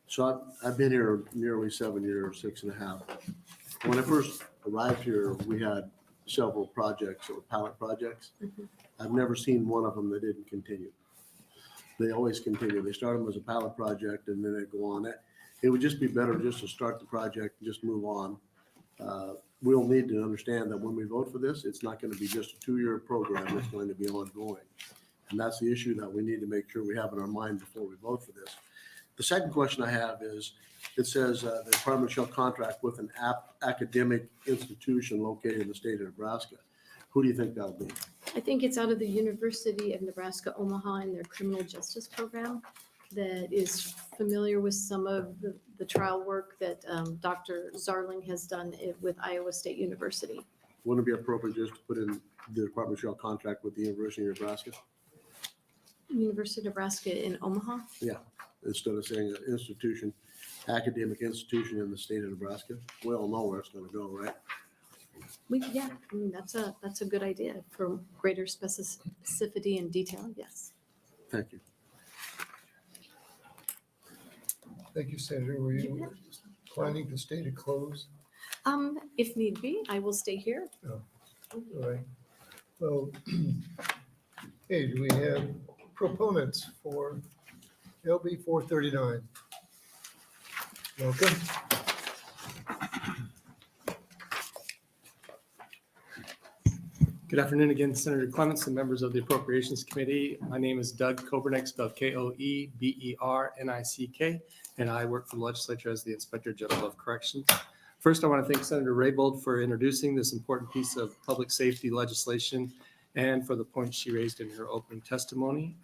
So I've been here nearly 7 years, 6.5. When I first arrived here, we had several projects or pilot projects. Mhm. I've never seen one of them that didn't continue. They always continue. They start them as a pilot project and then they go on. It would just be better just to start the project and just move on. We'll need to understand that when we vote for this, it's not going to be just a 2-year program. It's going to be ongoing. And that's the issue that we need to make sure we have in our mind before we vote for this. The second question I have is, it says the department shall contract with an academic institution located in the state of Nebraska. Who do you think that'll be? I think it's out of the University of Nebraska, Omaha, in their criminal justice program that is familiar with some of the trial work that Dr. Zarling has done with Iowa State University. Wouldn't it be appropriate just to put in the department shall contract with the University of Nebraska? University of Nebraska in Omaha? Yeah, instead of saying an institution, academic institution in the state of Nebraska. We all know where it's going to go, right? Yeah, I mean, that's a good idea for greater specificity and detail, yes. Thank you. Thank you, Senator. Were you planning to stay to close? If need be, I will stay here. All right. Well, hey, do we have proponents for LB 439? Welcome. Good afternoon again, Senator Clements and members of the Appropriations Committee. My name is Doug Kobernick, spelled Koebernick, and I work for the Legislature as the Inspector General of Corrections. First, I want to thank Senator Raybould for introducing this important piece of public safety legislation and for the points she raised in her opening testimony.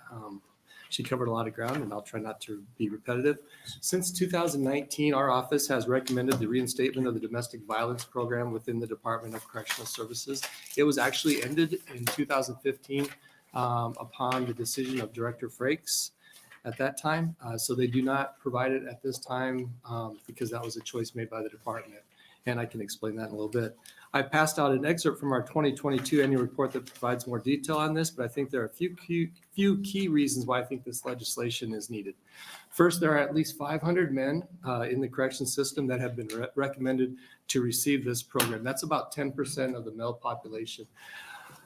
She covered a lot of ground, and I'll try not to be repetitive. Since 2019, our office has recommended the reinstatement of the domestic violence program within the Department of Correctional Services. It was actually ended in 2015 upon the decision of Director Frakes at that time. So they do not provide it at this time because that was a choice made by the department. And I can explain that in a little bit. I passed out an excerpt from our 2022 annual report that provides more detail on this, but I think there are a few key reasons why I think this legislation is needed. First, there are at least 500 men in the correction system that have been recommended to receive this program. That's about 10% of the male population.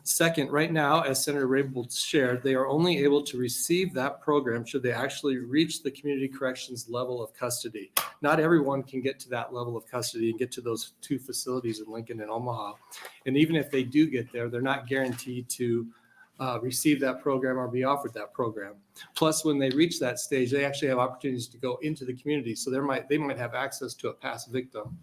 Second, right now, as Senator Raybould shared, they are only able to receive that program should they actually reach the community corrections level of custody. Not everyone can get to that level of custody and get to those two facilities in Lincoln and Omaha. And even if they do get there, they're not guaranteed to receive that program or be offered that program. Plus, when they reach that stage, they actually have opportunities to go into the community. So they might have access to a past victim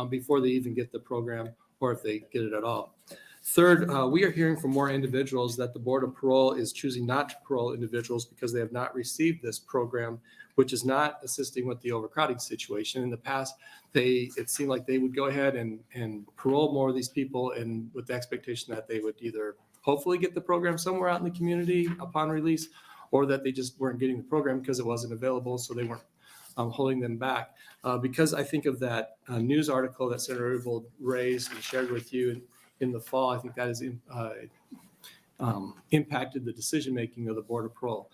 before they even get the program, or if they get it at all. Third, we are hearing from more individuals that the Board of Parole is choosing not to parole individuals because they have not received this program, which is not assisting with the overcrowding situation. In the past, it seemed like they would go ahead and parole more of these people, and with the expectation that they would either hopefully get the program somewhere out in the community upon release, or that they just weren't getting the program because it wasn't available, so they weren't holding them back. Because I think of that news article that Senator Raybould raised and shared with you in the fall, I think that has impacted the decision-making of the Board of Parole.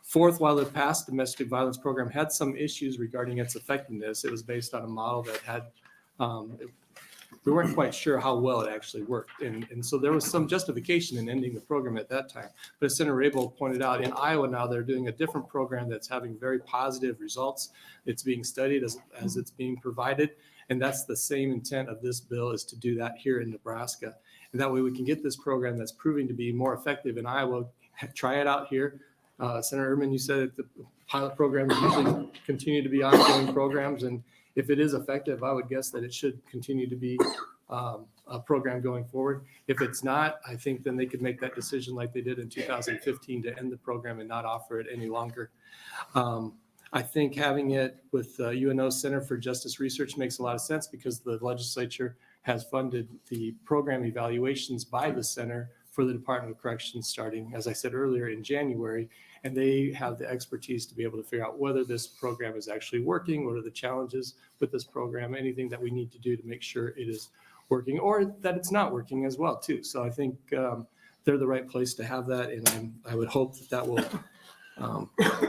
Fourth, while the past domestic violence program had some issues regarding its effectiveness, it was based on a model that had, we weren't quite sure how well it actually worked. And so there was some justification in ending the program at that time. But as Senator Raybould pointed out, in Iowa now they're doing a different program that's having very positive results. It's being studied as it's being provided. And that's the same intent of this bill, is to do that here in Nebraska. And that way we can get this program that's proving to be more effective in Iowa, try it out here. Senator Urban, you said that the pilot programs usually continue to be ongoing programs. And if it is effective, I would guess that it should continue to be a program going forward. If it's not, I think then they could make that decision like they did in 2015 to end the program and not offer it any longer. I think having it with UNO Center for Justice Research makes a lot of sense because the legislature has funded the program evaluations by the center for the Department of Corrections starting, as I said earlier, in January. And they have the expertise to be able to figure out whether this program is actually working, what are the challenges with this program, anything that we need to do to make sure it is working, or that it's not working as well, too. So I think they're the right place to have that. And I would hope that will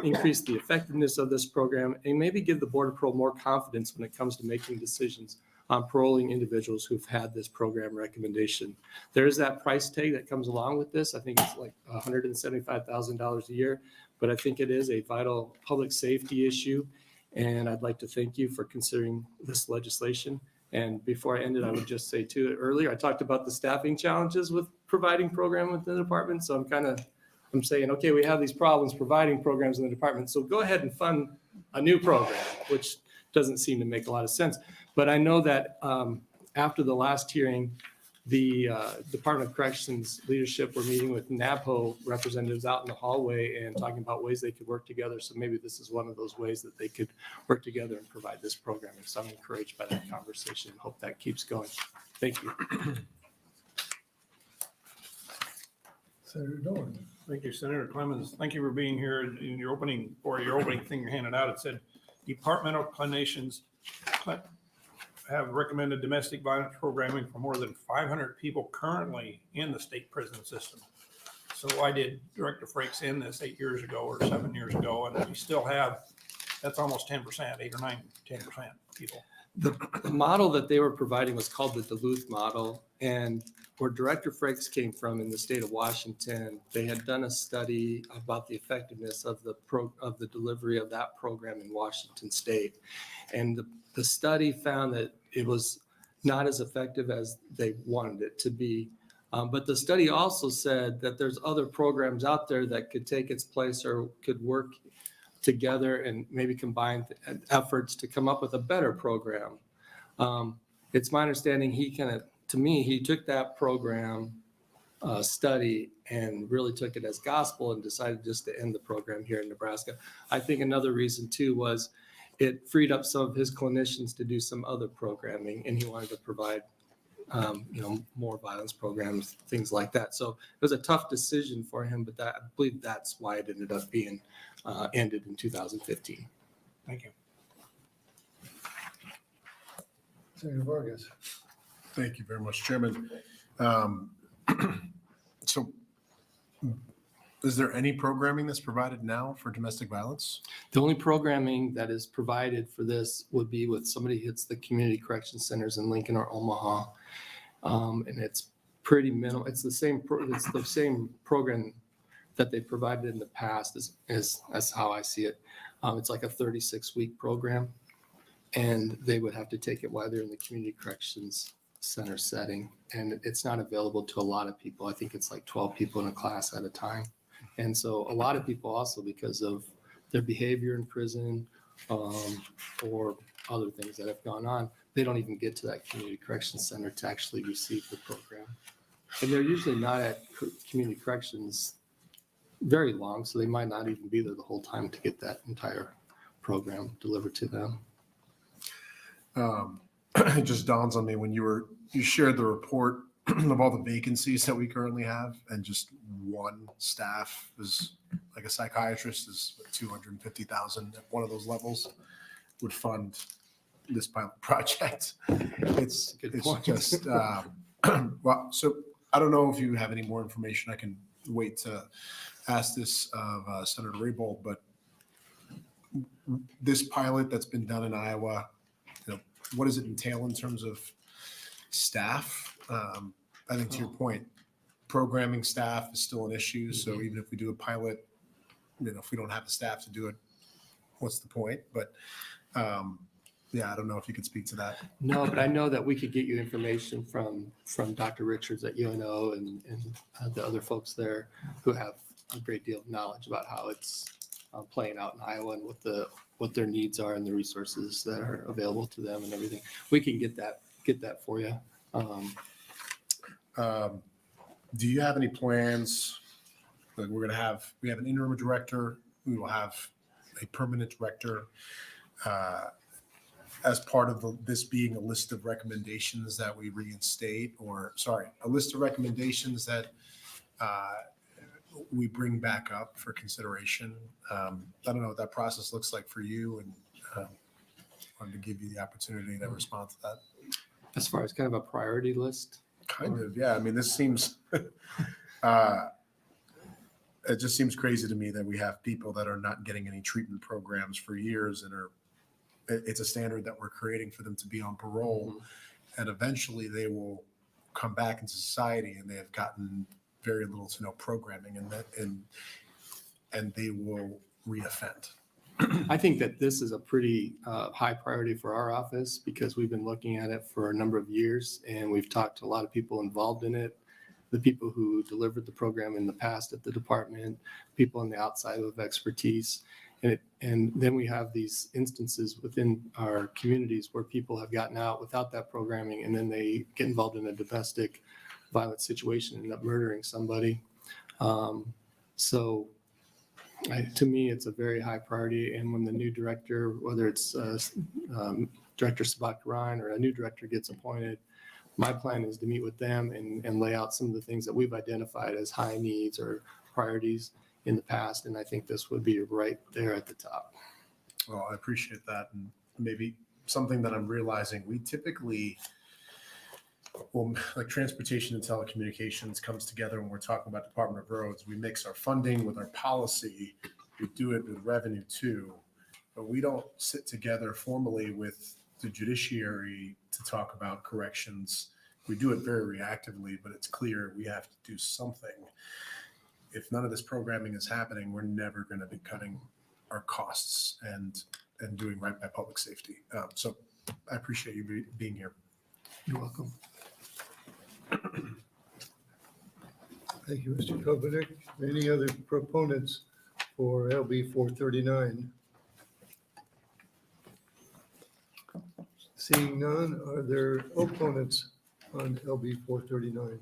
increase the effectiveness of this program and maybe give the Board of Parole more confidence when it comes to making decisions on paroling individuals who've had this program recommendation. There's that price tag that comes along with this. I think it's like $175,000 a year, but I think it is a vital public safety issue. And I'd like to thank you for considering this legislation. And before I end it, I would just say too, earlier, I talked about the staffing challenges with providing program within the department. So I'm saying, okay, we have these problems providing programs in the department, so go ahead and fund a new program, which doesn't seem to make a lot of sense. But I know that after the last hearing, the Department of Corrections leadership were meeting with NABHO representatives out in the hallway and talking about ways they could work together. So maybe this is one of those ways that they could work together and provide this program. And so I'm encouraged by that conversation and hope that keeps going. Thank you. Senator Dorn. Thank you, Senator Clemens. Thank you for being here. In your opening thing you handed out, it said Department of Clinicians have recommended domestic violence programming for more than 500 people currently in the state prison system. So why did Director Frakes end this 8 years ago or 7 years ago? And we still have, that's almost 10%, 8 or 9, 10% people. The model that they were providing was called the Duluth model, and where Director Frakes came from in the state of Washington, they had done a study about the effectiveness of the delivery of that program in Washington State, and the study found that it was not as effective as they wanted it to be. But the study also said that there's other programs out there that could take its place or could work together and maybe combine efforts to come up with a better program. it's my understanding to me, he took that program study and really took it as gospel and decided just to end the program here in Nebraska. I think another reason too was it freed up some of his clinicians to do some other programming, and he wanted to provide more violence programs, things like that. So it was a tough decision for him, but I believe that's why it ended up being ended in 2015. Thank you. Senator Vargas. Thank you very much, Chairman. So is there any programming that's provided now for domestic violence? The only programming that is provided for this would be with somebody hits the community correction centers in Lincoln or Omaha. And it's pretty minimal. It's the same program that they provided in the past as how I see it. It's like a 36-week program, and they would have to take it while they're in the community corrections center setting. And it's not available to a lot of people. I think it's like 12 people in a class at a time. And so a lot of people also, because of their behavior in prison or other things that have gone on, they don't even get to that community corrections center to actually receive the program. And they're usually not at community corrections very long, so they might not even be there the whole time to get that entire program delivered to them. It just dawns on me when you shared the report of all the vacancies that we currently have, and just one staff is like a psychiatrist is $250,000 at one of those levels would fund this pilot project. It's just well, so I don't know if you have any more information. I can wait to ask this of Senator Raybould, but this pilot that's been done in Iowa, what does it entail in terms of staff? I think to your point, programming staff is still an issue. So even if we do a pilot, if we don't have the staff to do it, what's the point? But yeah, I don't know if you could speak to that. No, but I know that we could get you information from Dr. Richards at UNO and the other folks there who have a great deal of knowledge about how it's playing out in Iowa and what their needs are and the resources that are available to them and everything. We can get that for you. Do you have any plans? Like we have an interim director. We will have a permanent director. As part of this being a list of recommendations that we reinstate, a list of recommendations that we bring back up for consideration. I don't know what that process looks like for you, and wanted to give you the opportunity to respond to that. As far as kind of a priority list? Kind of, yeah. I mean, this seems, it just seems crazy to me that we have people that are not getting any treatment programs for years and it's a standard that we're creating for them to be on parole. And eventually they will come back into society and they have gotten very little to no programming and they will reoffend. I think that this is a pretty high priority for our office because we've been looking at it for a number of years and we've talked to a lot of people involved in it, the people who delivered the program in the past at the department, people on the outside of expertise. And then we have these instances within our communities where people have gotten out without that programming and then they get involved in a domestic violence situation and end up murdering somebody. To me, it's a very high priority. And when the new director, whether it's Director Sabak-Ryan or a new director gets appointed, my plan is to meet with them and lay out some of the things that we've identified as high needs or priorities in the past. And I think this would be right there at the top. Well, I appreciate that. And maybe something that I'm realizing, we typically, like transportation and telecommunications comes together when we're talking about Department of Roads. We mix our funding with our policy. We do it with revenue too, but we don't sit together formally with the judiciary to talk about corrections. We do it very reactively, but it's clear we have to do something. If none of this programming is happening, we're never going to be cutting our costs and doing right by public safety. So I appreciate you being here. You're welcome. Thank you, Mr. Kovalik. Any other proponents for LB 439? Seeing none, are there opponents on LB 439?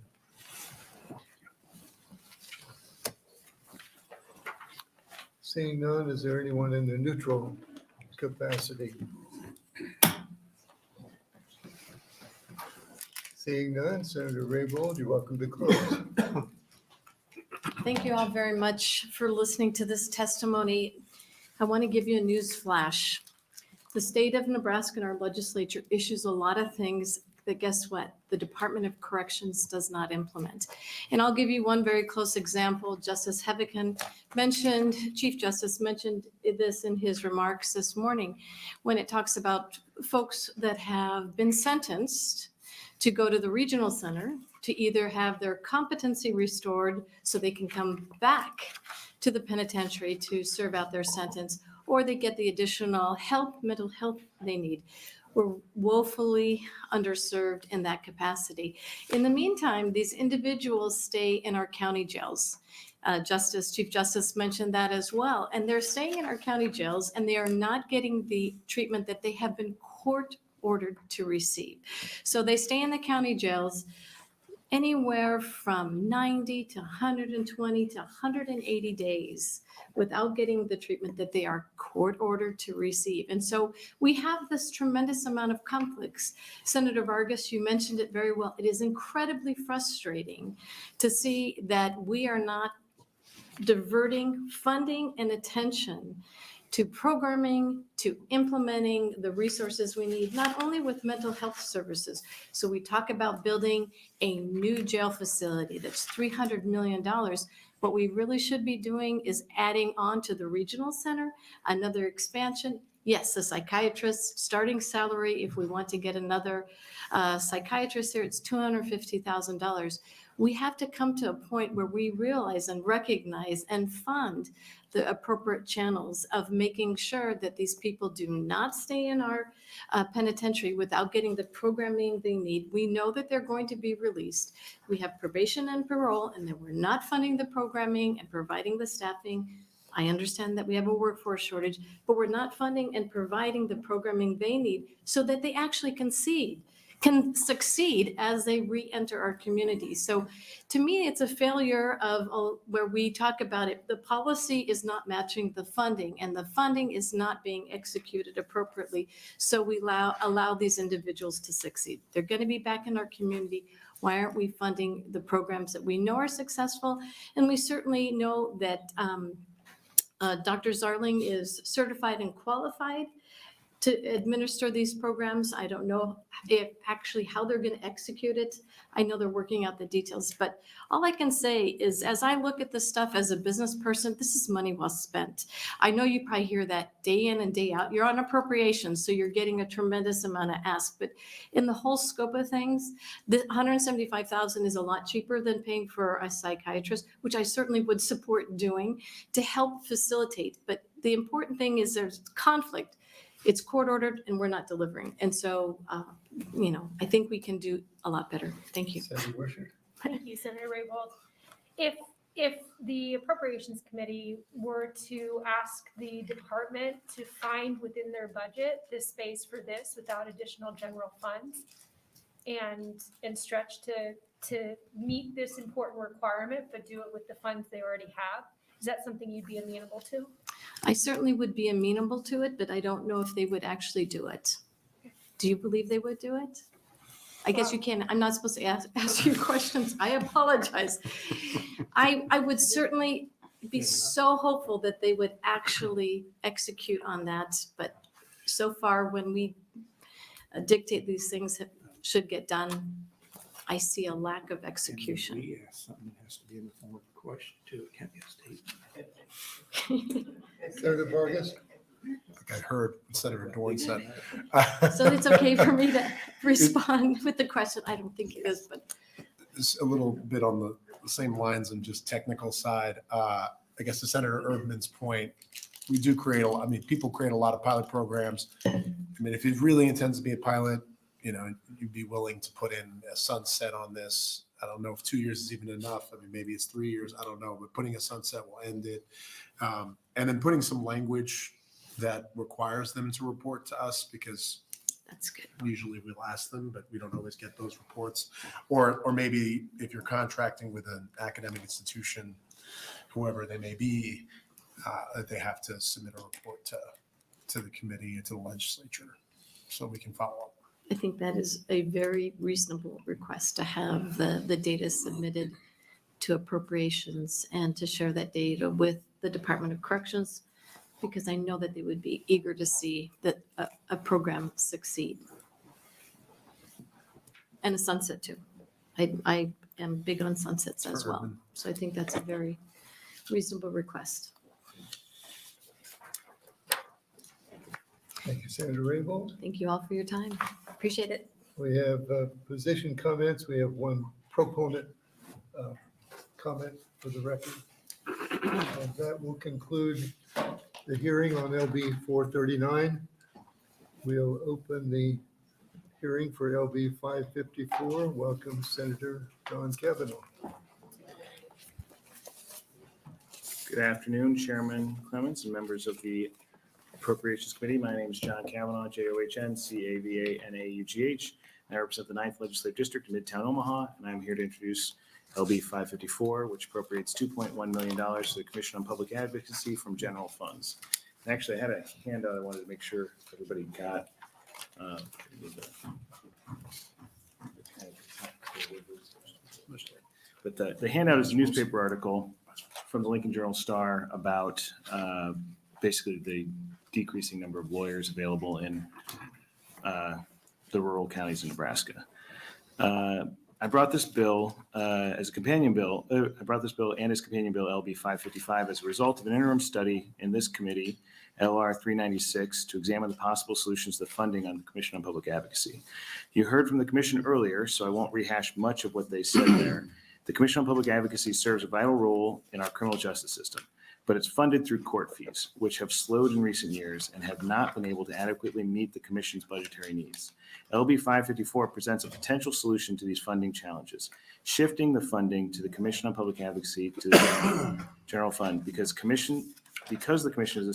Seeing none, is there anyone in the neutral capacity? Seeing none, Senator Raybould, you're welcome to close. Thank you all very much for listening to this testimony. I want to give you a news flash. The state of Nebraska and our legislature issues a lot of things that, guess what? The Department of Corrections does not implement. And I'll give you one very close example. Justice Hebekin mentioned, Chief Justice mentioned this in his remarks this morning when it talks about folks that have been sentenced to go to the regional center to either have their competency restored so they can come back to the penitentiary to serve out their sentence, or they get the additional help, mental health they need. We're woefully underserved in that capacity. In the meantime, these individuals stay in our county jails. Chief Justice mentioned that as well. And they're staying in our county jails and they are not getting the treatment that they have been court ordered to receive. So they stay in the county jails anywhere from 90 to 120 to 180 days without getting the treatment that they are court ordered to receive. And so we have this tremendous amount of conflicts. Senator Vargas, you mentioned it very well. It is incredibly frustrating to see that we are not diverting funding and attention to programming, to implementing the resources we need, not only with mental health services. So we talk about building a new jail facility that's $300 million. What we really should be doing is adding on to the regional center, another expansion. Yes, the psychiatrist starting salary, if we want to get another psychiatrist there, it's $250,000. We have to come to a point where we realize and recognize and fund the appropriate channels of making sure that these people do not stay in our penitentiary without getting the programming they need. We know that they're going to be released. We have probation and parole, and then we're not funding the programming and providing the staffing. I understand that we have a workforce shortage, but we're not funding and providing the programming they need so that they actually can succeed as they re-enter our community. So to me, it's a failure of where we talk about it. The policy is not matching the funding and the funding is not being executed appropriately. So we allow these individuals to succeed. They're going to be back in our community. Why aren't we funding the programs that we know are successful? And we certainly know that Dr. Zarling is certified and qualified to administer these programs. I don't know how they're going to execute it. I know they're working out the details, but all I can say is as I look at this stuff as a business person, this is money well spent. I know you probably hear that day in and day out. You're on appropriations, so you're getting a tremendous amount of ask, but in the whole scope of things, the $175,000 is a lot cheaper than paying for a psychiatrist, which I certainly would support doing to help facilitate. But the important thing is there's conflict. It's court ordered and we're not delivering. And so, I think we can do a lot better. Thank you. Thank you, Senator Raybould. If the Appropriations Committee were to ask the department to find within their budget the space for this without additional general funds and stretch to meet this important requirement, but do it with the funds they already have, is that something you'd be amenable to? I certainly would be amenable to it, but I don't know if they would actually do it. Do you believe they would do it? I guess you can. I'm not supposed to ask you questions. I apologize. I would certainly be so hopeful that they would actually execute on that. But so far, when we dictate these things that should get done, I see a lack of execution. Something has to be in the form of a question too. It can't be a statement. Senator Vargas? Like I heard Senator Dorn said. So it's okay for me to respond with the question. I don't think it is, but. It's a little bit on the same lines and just technical side. I guess to Senator Erdman's point, we do people create a lot of pilot programs. If it really intends to be a pilot, you'd be willing to put in a sunset on this. I don't know if 2 years is even enough. Maybe it's 3 years. I don't know, but putting a sunset will end it. And then putting some language that requires them to report to us, because That's good. Usually we'll ask them, but we don't always get those reports. Or maybe if you're contracting with an academic institution, whoever they may be, they have to submit a report to the committee and to the legislature so we can follow up. I think that is a very reasonable request to have the data submitted to Appropriations and to share that data with the Department of Corrections, because I know that they would be eager to see that a program succeed. And a sunset too. I am big on sunsets as well. urban. So I think that's a very reasonable request. Thank you, Senator Raybould. Thank you all for your time. Appreciate it. We have position comments. We have one proponent comment for the record. That will conclude the hearing on LB 439. We'll open the hearing for LB 554. Welcome, Senator John Cavanaugh. Good afternoon, Chairman Clements and members of the Appropriations Committee. My name is John Cavanaugh, John-Cavanaughh, and I represent the 9th Legislative District in Midtown Omaha, and I'm here to introduce LB 554, which appropriates $2.1 million to the Commission on Public Advocacy from general funds. And actually, I had a handout I wanted to make sure everybody got. But the handout is a newspaper article from the Lincoln Journal-Star about basically the decreasing number of lawyers available in the rural counties in Nebraska. I brought this bill as a companion bill. I brought this bill and its companion bill, LB 555, as a result of an interim study in this committee, LR 396, to examine the possible solutions to funding on the Commission on Public Advocacy. You heard from the commission earlier, so I won't rehash much of what they said there. The Commission on Public Advocacy serves a vital role in our criminal justice system, but it's funded through court fees, which have slowed in recent years and have not been able to adequately meet the commission's budgetary needs. LB 554 presents a potential solution to these funding challenges, shifting the funding to the Commission on Public Advocacy to the general fund because the commission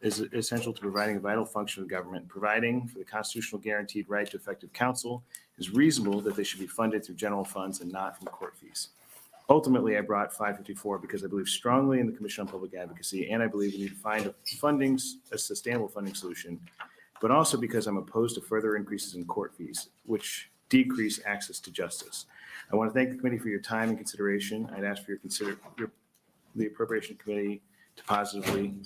is essential to providing a vital function of government, providing for the constitutional guaranteed right to effective counsel. It is reasonable that they should be funded through general funds and not from court fees. Ultimately, I brought 554 because I believe strongly in the Commission on Public Advocacy, and I believe we need to find a sustainable funding solution, but also because I'm opposed to further increases in court fees, which decrease access to justice. I want to thank the committee for your time and consideration. I'd ask for the Appropriation Committee to positively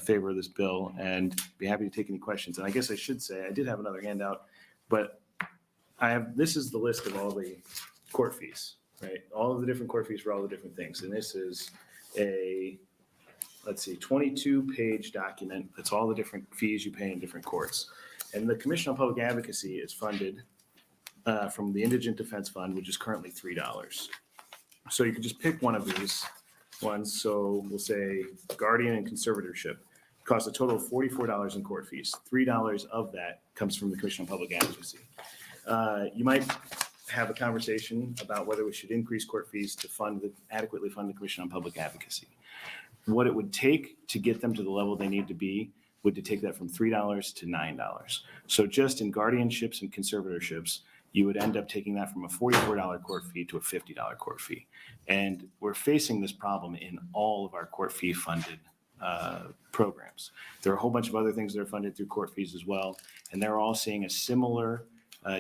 favor this bill and be happy to take any questions. And I guess I should say, I did have another handout, but this is the list of all the court fees. Right, all of the different court fees for all the different things. And this is a, 22-page document. That's all the different fees you pay in different courts. And the Commission on Public Advocacy is funded from the Indigent Defense Fund, which is currently $3. So you can just pick one of these ones. So we'll say guardian and conservatorship costs a total of $44 in court fees. $3 of that comes from the Commission on Public Advocacy. You might have a conversation about whether we should increase court fees to adequately fund the Commission on Public Advocacy. What it would take to get them to the level they need to be would to take that from $3 to $9. So just in guardianships and conservatorships, you would end up taking that from a $44 court fee to a $50 court fee. And we're facing this problem in all of our court fee funded programs. There are a whole bunch of other things that are funded through court fees as well, and they're all seeing a similar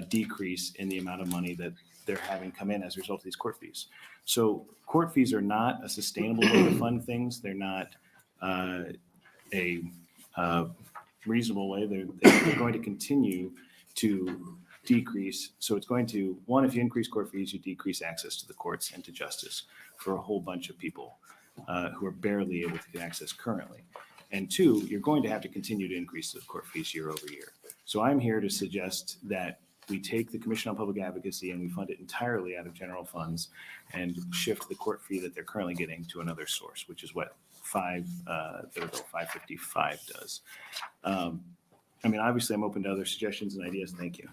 decrease in the amount of money that they're having come in as a result of these court fees. So court fees are not a sustainable way to fund things. They're not a reasonable way. They're going to continue to decrease. So it's going to, one, if you increase court fees, you decrease access to the courts and to justice for a whole bunch of people who are barely able to get access currently. And two, you're going to have to continue to increase the court fees year over year. So I'm here to suggest that we take the Commission on Public Advocacy and we fund it entirely out of general funds and shift the court fee that they're currently getting to another source, which is what 555 does. Obviously I'm open to other suggestions and ideas, thank you,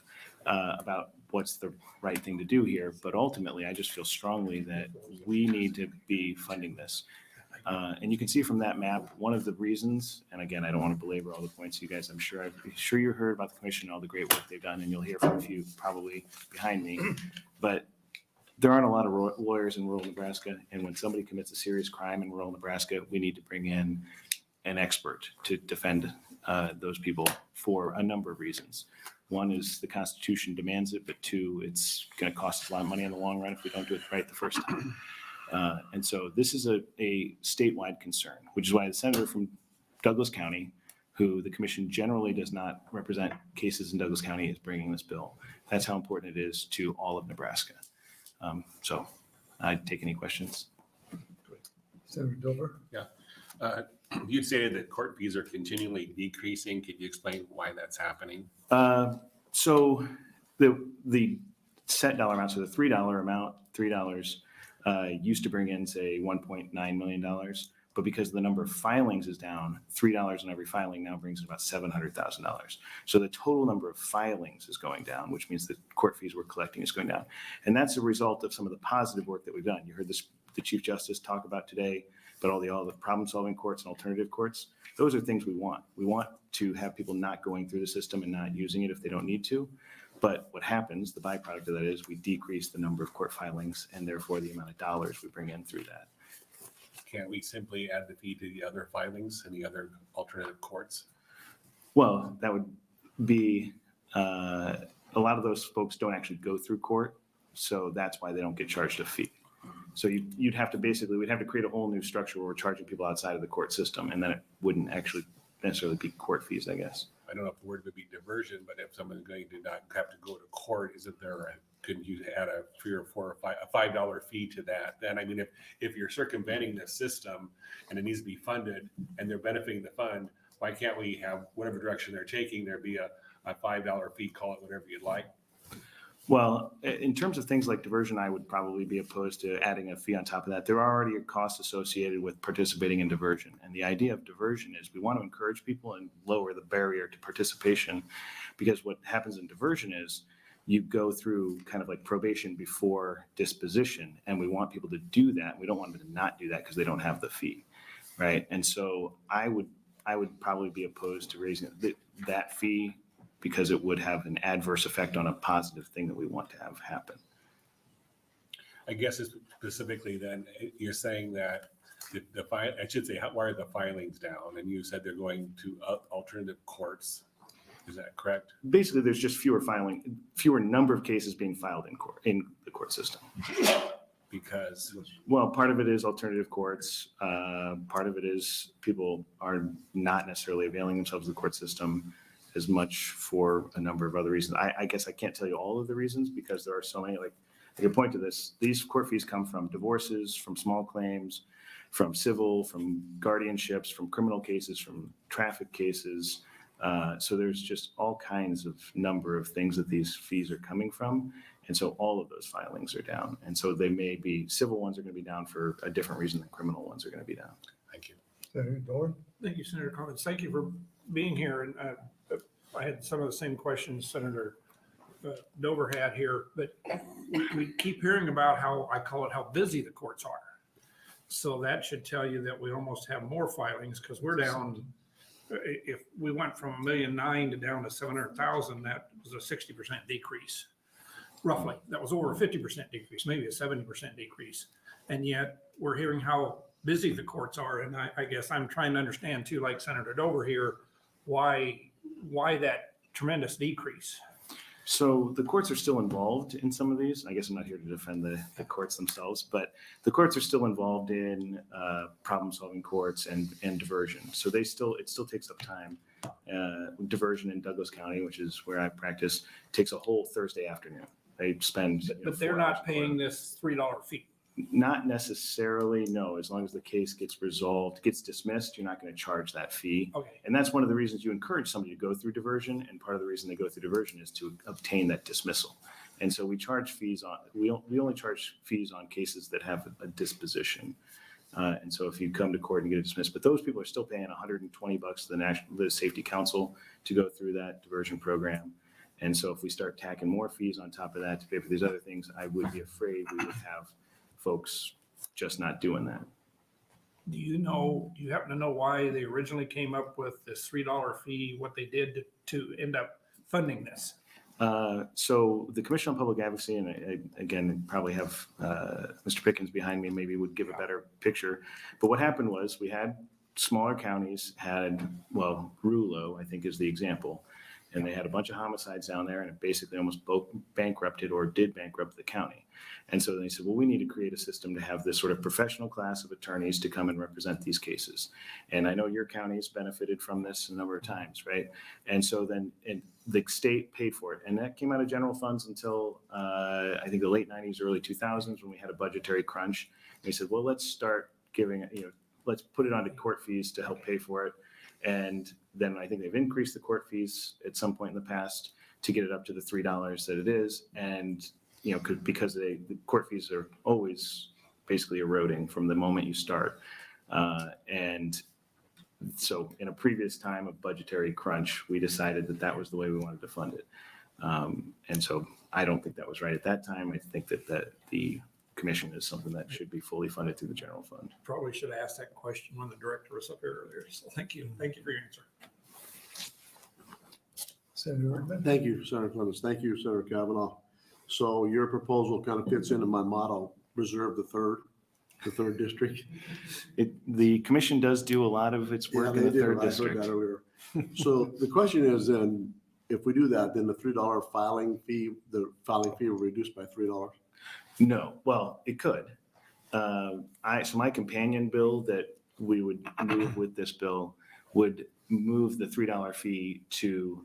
about what's the right thing to do here. But ultimately, I just feel strongly that we need to be funding this. And you can see from that map, one of the reasons, and again, I don't want to belabor all the points, you guys, I'm sure you heard about the commission and all the great work they've done, and you'll hear from a few probably behind me. But there aren't a lot of lawyers in rural Nebraska, and when somebody commits a serious crime in rural Nebraska, we need to bring in an expert to defend those people for a number of reasons. One is the Constitution demands it, but two, it's going to cost us a lot of money in the long run if we don't do it right the first time. And so this is a statewide concern, which is why the senator from Douglas County, who the commission generally does not represent cases in Douglas County, is bringing this bill. That's how important it is to all of Nebraska. So I'd take any questions. Senator Dover? Yeah. You stated that court fees are continually decreasing. Could you explain why that's happening? So the set dollar amount, so the $3 amount, $3 used to bring in, say, $1.9 million. But because the number of filings is down, $3 on every filing now brings in about $700,000. So the total number of filings is going down, which means the court fees we're collecting is going down. And that's a result of some of the positive work that we've done. You heard the Chief Justice talk about today, but all the problem-solving courts and alternative courts. Those are things we want. We want to have people not going through the system and not using it if they don't need to. But what happens, the byproduct of that is we decrease the number of court filings and therefore the amount of dollars we bring in through that. Can't we simply add the fee to the other filings and the other alternative courts? Well, that would be, a lot of those folks don't actually go through court. So that's why they don't get charged a fee. So we'd have to create a whole new structure where we're charging people outside of the court system, and then it wouldn't actually necessarily be court fees, I guess. I don't know if the word would be diversion, but if someone's going to not have to go to court, couldn't you add a $3 or $4 or $5 fee to that? Then, I mean, if you're circumventing the system and it needs to be funded and they're benefiting the fund, why can't we have whatever direction they're taking, there be a $5 fee, call it whatever you'd like? Well, in terms of things like diversion, I would probably be opposed to adding a fee on top of that. There are already costs associated with participating in diversion. And the idea of diversion is we want to encourage people and lower the barrier to participation, because what happens in diversion is you go through kind of like probation before disposition, and we want people to do that. We don't want them to not do that because they don't have the fee, right? And so I would probably be opposed to raising that fee, because it would have an adverse effect on a positive thing that we want to have happen. I guess specifically then, you're saying that why are the filings down? And you said they're going to alternative courts. Is that correct? Basically, there's just fewer number of cases being filed in the court system. Because? Well, part of it is alternative courts. Part of it is people are not necessarily availing themselves of the court system as much for a number of other reasons. I guess I can't tell you all of the reasons because there are so many. Like, I can point to this. These court fees come from divorces, from small claims, from civil, from guardianships, from criminal cases, from traffic cases. So there's just all kinds of number of things that these fees are coming from. And so all of those filings are down. And so they may be, civil ones are going to be down for a different reason than criminal ones are going to be down. Thank you. Senator Dorn? Thank you, Senator Collins. Thank you for being here. And I had some of the same questions Senator Dover had here, but we keep hearing about how busy the courts are. So that should tell you that we almost have more filings because we're down. If we went from 1.9 million to down to 700,000, that was a 60% decrease, roughly. That was over a 50% decrease, maybe a 70% decrease. And yet we're hearing how busy the courts are. And I guess I'm trying to understand too, like Senator Dover here, why that tremendous decrease? So the courts are still involved in some of these. I guess I'm not here to defend the courts themselves, but the courts are still involved in problem-solving courts and diversion. So it still takes up time. Diversion in Douglas County, which is where I practice, takes a whole Thursday afternoon. They spend. But they're not paying this $3 fee. Not necessarily, no. As long as the case gets resolved, gets dismissed, you're not going to charge that fee. Okay. And that's one of the reasons you encourage somebody to go through diversion. And part of the reason they go through diversion is to obtain that dismissal. And so we charge fees we only charge fees on cases that have a disposition. And so if you come to court and get it dismissed, but those people are still paying $120 to the Safety Council to go through that diversion program. And so if we start tacking more fees on top of that to pay for these other things, I would be afraid we would have folks just not doing that. Do you happen to know why they originally came up with this $3 fee, what they did to end up funding this? So the Commission on Public Advocacy, and again, probably have Mr. Pickens behind me, maybe would give a better picture. But what happened was we had smaller counties well, Rulo, I think is the example. And they had a bunch of homicides down there and it basically almost bankrupted or did bankrupt the county. And so they said, well, we need to create a system to have this sort of professional class of attorneys to come and represent these cases. And I know your county's benefited from this a number of times, right? And so then the state paid for it. And that came out of general funds until I think the late 90s, early 2000s when we had a budgetary crunch. And we said, well, let's start giving, let's put it onto court fees to help pay for it. And then I think they've increased the court fees at some point in the past to get it up to the $3 that it is. And, because the court fees are always basically eroding from the moment you start. And so in a previous time of budgetary crunch, we decided that was the way we wanted to fund it. And so I don't think that was right at that time. I think that the commission is something that should be fully funded through the general fund. Probably should have asked that question when the director was up here earlier. So thank you. Thank you for your answer. Senator Erdman? Thank you, Senator Clemens. Thank you, Senator Cavanaugh. So your proposal kind of fits into my motto, reserve the third district. The commission does do a lot of its work in the third district. I heard that earlier. So the question is then, if we do that, then the $3 filing fee will reduce by $3? No, well, it could. So my companion bill that we would move with this bill would move the $3 fee to,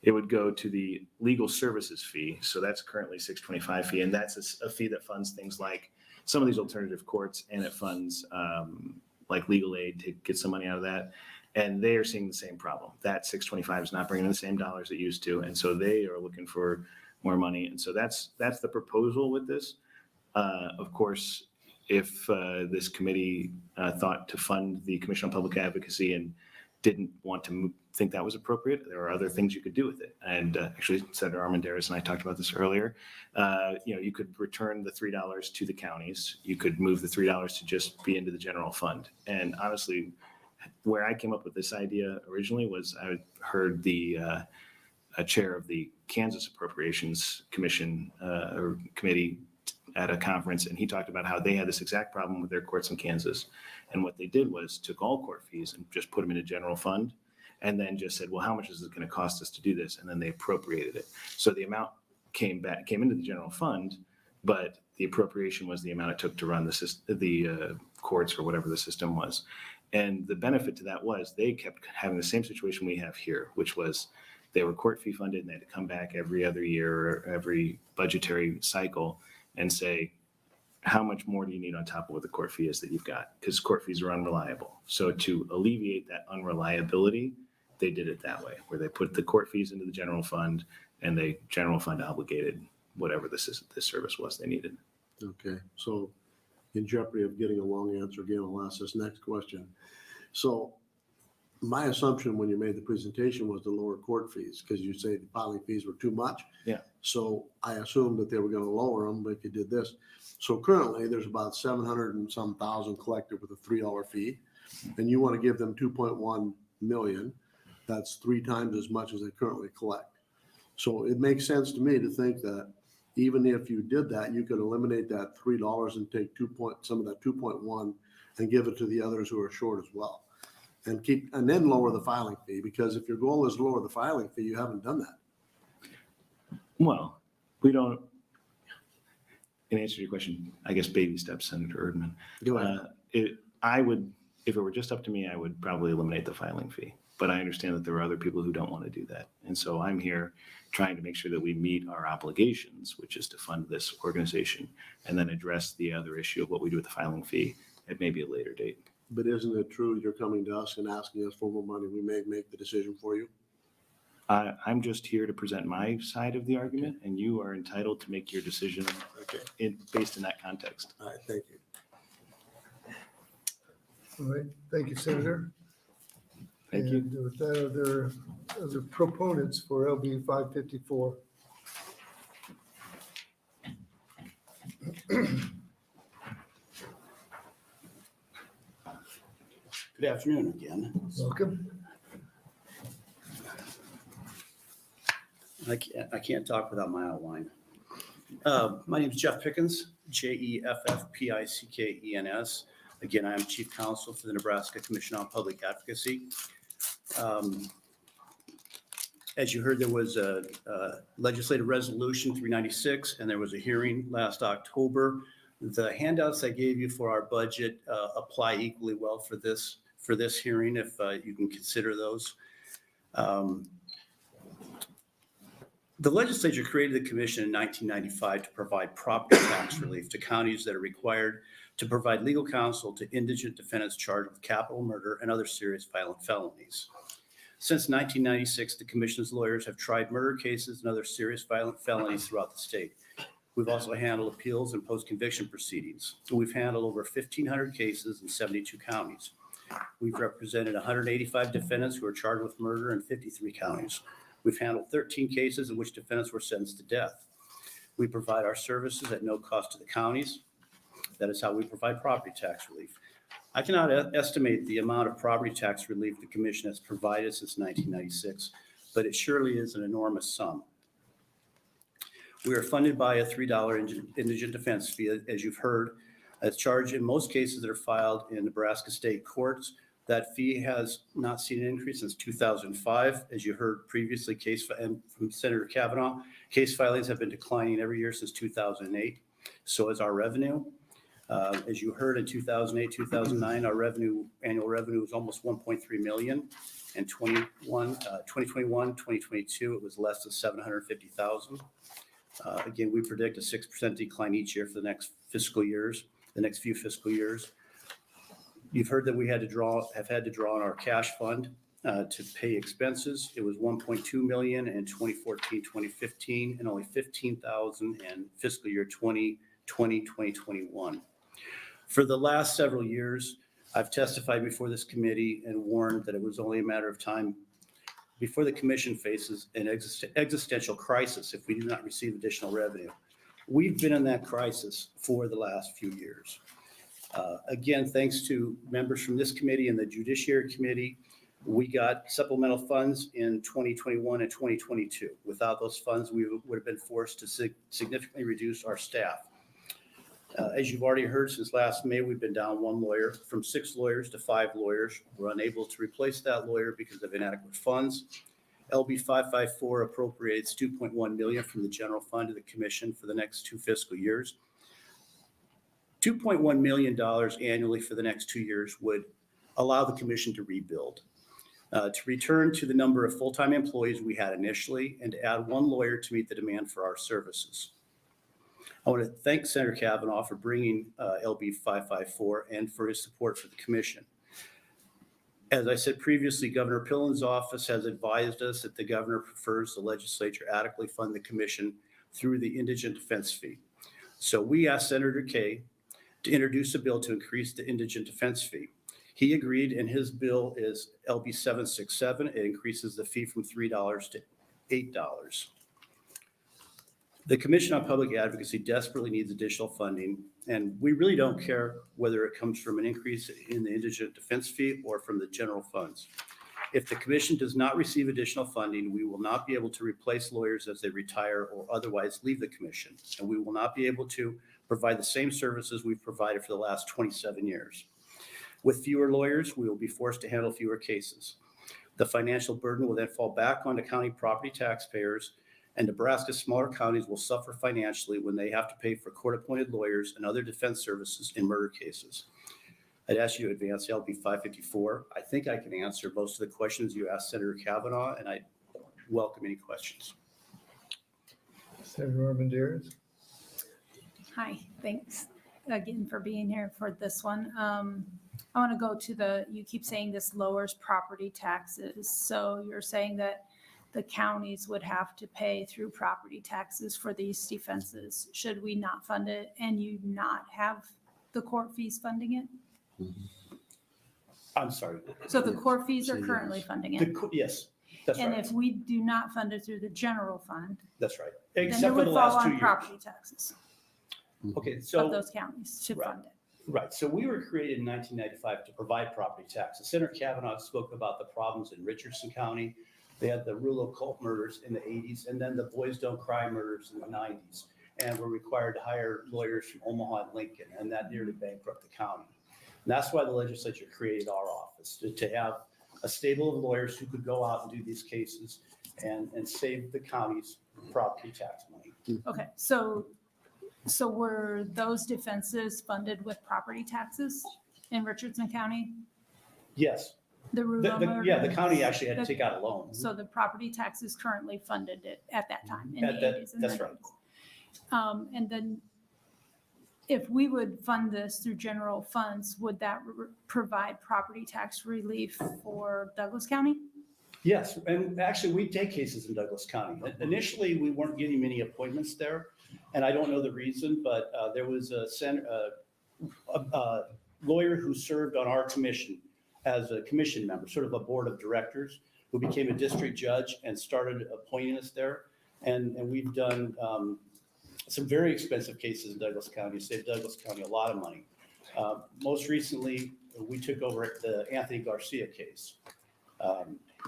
it would go to the legal services fee. So that's currently $6.25 fee. And that's a fee that funds things like some of these alternative courts, and it funds like legal aid to get some money out of that. And they are seeing the same problem. That $6.25 is not bringing in the same dollars it used to. And so they are looking for more money. And so that's the proposal with this. Of course, if this committee thought to fund the Commission on Public Advocacy and didn't want to think that was appropriate, there are other things you could do with it. And actually, Senator Armendariz and I talked about this earlier. You could return the $3 to the counties. You could move the $3 to just be into the general fund. And honestly, where I came up with this idea originally was I heard the chair of the Kansas Appropriations Commission or committee at a conference, and he talked about how they had this exact problem with their courts in Kansas. And what they did was took all court fees and just put them in a general fund, and then just said, well, how much is it going to cost us to do this? And then they appropriated it. So the amount came into the general fund, but the appropriation was the amount it took to run the courts or whatever the system was. And the benefit to that was they kept having the same situation we have here, which was they were court fee funded and they had to come back every other year or every budgetary cycle and say, how much more do you need on top of what the court fee is that you've got? Because court fees are unreliable. So to alleviate that unreliability, they did it that way, where they put the court fees into the general fund and the general fund obligated whatever this service was they needed. Okay, so in jeopardy of getting a long answer again, I'll ask this next question. So my assumption when you made the presentation was the lower court fees, because you say the filing fees were too much. Yeah. So I assumed that they were going to lower them, but if you did this. So currently there's about 700 and some thousand collected with a $3 fee, and you want to give them 2.1 million. That's 3 times as much as they currently collect. So it makes sense to me to think that even if you did that, you could eliminate that $3 and take some of that 2.1 and give it to the others who are short as well. And then lower the filing fee, because if your goal is lower the filing fee, you haven't done that. Well, we don't, in answer to your question, I guess baby steps, Senator Erdman. Go ahead. If it were just up to me, I would probably eliminate the filing fee. But I understand that there are other people who don't want to do that. And so I'm here trying to make sure that we meet our obligations, which is to fund this organization, and then address the other issue of what we do with the filing fee at maybe a later date. But isn't it true you're coming to us and asking us for more money? We may make the decision for you. I'm just here to present my side of the argument, and you are entitled to make your decision based in that context. All right, thank you. All right, thank you, Senator. Thank you. And with that, are there other proponents for LB 554? Good afternoon again. Welcome. I can't talk without my outline. My name is Jeff Pickens, Jeffpickens. Again, I am Chief Counsel for the Nebraska Commission on Public Advocacy. As you heard, there was a legislative resolution 396, and there was a hearing last October. The handouts I gave you for our budget apply equally well for this hearing, if you can consider those. The legislature created the commission in 1995 to provide property tax relief to counties that are required to provide legal counsel to indigent defendants charged with capital murder and other serious violent felonies. Since 1996, the commission's lawyers have tried murder cases and other serious violent felonies throughout the state. We've also handled appeals and post-conviction proceedings. We've handled over 1,500 cases in 72 counties. We've represented 185 defendants who are charged with murder in 53 counties. We've handled 13 cases in which defendants were sentenced to death. We provide our services at no cost to the counties. That is how we provide property tax relief. I cannot estimate the amount of property tax relief the commission has provided since 1996, but it surely is an enormous sum. We are funded by a $3 indigent defense fee, as you've heard. It's charged in most cases that are filed in Nebraska state courts. That fee has not seen an increase since 2005. As you heard previously, from Senator Cavanaugh, case filings have been declining every year since 2008. So is our revenue. As you heard in 2008, 2009, our annual revenue was almost 1.3 million. In 2021, 2022, it was less than 750,000. Again, we predict a 6% decline each year for the next few fiscal years. You've heard that we have had to draw on our cash fund to pay expenses. It was 1.2 million in 2014, 2015, and only 15,000 in fiscal year 2020, 2021. For the last several years, I've testified before this committee and warned that it was only a matter of time before the commission faces an existential crisis if we do not receive additional revenue. We've been in that crisis for the last few years. Again, thanks to members from this committee and the Judiciary Committee, we got supplemental funds in 2021 and 2022. Without those funds, we would have been forced to significantly reduce our staff. As you've already heard, since last May, we've been down one lawyer, from 6 lawyers to 5 lawyers. We're unable to replace that lawyer because of inadequate funds. LB 554 appropriates $2.1 million from the general fund to the commission for the next 2 fiscal years. $2.1 million annually for the next 2 years would allow the commission to rebuild, to return to the number of full-time employees we had initially, and to add 1 lawyer to meet the demand for our services. I want to thank Senator Cavanaugh for bringing LB 554 and for his support for the commission. As I said previously, Governor Pillen's office has advised us that the governor prefers the legislature adequately fund the commission through the indigent defense fee. So we asked Senator Kaye to introduce a bill to increase the indigent defense fee. He agreed, and his bill is LB 767. It increases the fee from $3 to $8. The Commission on Public Advocacy desperately needs additional funding, and we really don't care whether it comes from an increase in the indigent defense fee or from the general funds. If the commission does not receive additional funding, we will not be able to replace lawyers as they retire or otherwise leave the commission, and we will not be able to provide the same services we've provided for the last 27 years. With fewer lawyers, we will be forced to handle fewer cases. The financial burden will then fall back onto county property taxpayers, and Nebraska's smaller counties will suffer financially when they have to pay for court-appointed lawyers and other defense services in murder cases. I'd ask you to advance LB 554. I think I can answer most of the questions you asked Senator Cavanaugh, and I welcome any questions. Senator Armendariz. Hi, thanks again for being here for this one. I want to go to you keep saying this lowers property taxes. So you're saying that the counties would have to pay through property taxes for these defenses. Should we not fund it and you not have the court fees funding it? I'm sorry. So the court fees are currently funding it? Yes, that's And right. if we do not fund it through the general fund, That's right. then it Except for would the fall last 2 on years. property taxes Okay, of so those counties to fund it. Right, so we were created in 1995 to provide property taxes. Senator Cavanaugh spoke about the problems in Richardson County. They had the Rulo cult murders in the 80s, and then the Boys Don't Cry murders in the 90s. And were required to hire lawyers from Omaha and Lincoln, and that nearly bankrupted the county. And that's why the legislature created our office, to have a stable of lawyers who could go out and do these cases and save the county's property tax money. Okay, so were those defenses funded with property taxes in Richardson County? Yes. The Rulo murder? Yeah, the county actually had to take out a loan. So the property taxes currently funded it at that time in the At that- 80s and that's 90s. right. And then if we would fund this through general funds, would that provide property tax relief for Douglas County? Yes, and actually, we take cases in Douglas County. Initially, we weren't getting many appointments there, and I don't know the reason, but there was a lawyer who served on our commission as a commission member, sort of a board of directors, who became a district judge and started appointing us there. And we've done some very expensive cases in Douglas County, saved Douglas County a lot of money. Most recently, we took over the Anthony Garcia case.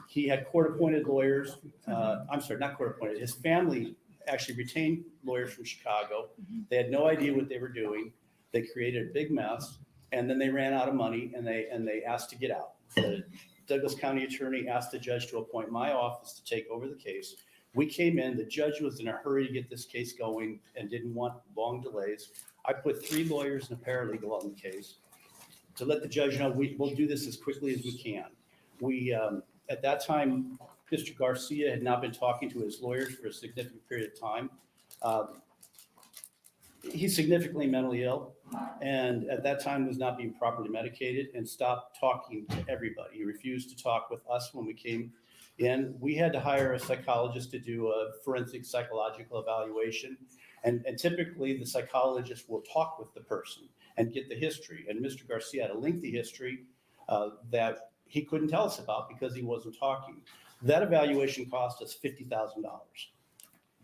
He had court-appointed lawyers. I'm sorry, not court-appointed. His family actually retained lawyers from Chicago. They had no idea what they were doing. They created a big mess, and then they ran out of money, and they asked to get out. The Douglas County attorney asked the judge to appoint my office to take over the case. We came in. The judge was in a hurry to get this case going and didn't want long delays. I put 3 lawyers and a paralegal on the case to let the judge know we'll do this as quickly as we can. We at that time, Mr. Garcia had not been talking to his lawyers for a significant period of time. He's significantly mentally ill, and at that time was not being properly medicated and stopped talking to everybody. He refused to talk with us when we came in. We had to hire a psychologist to do a forensic psychological evaluation, and typically the psychologist will talk with the person and get the history. And Mr. Garcia had a lengthy history that he couldn't tell us about because he wasn't talking. That evaluation cost us $50,000.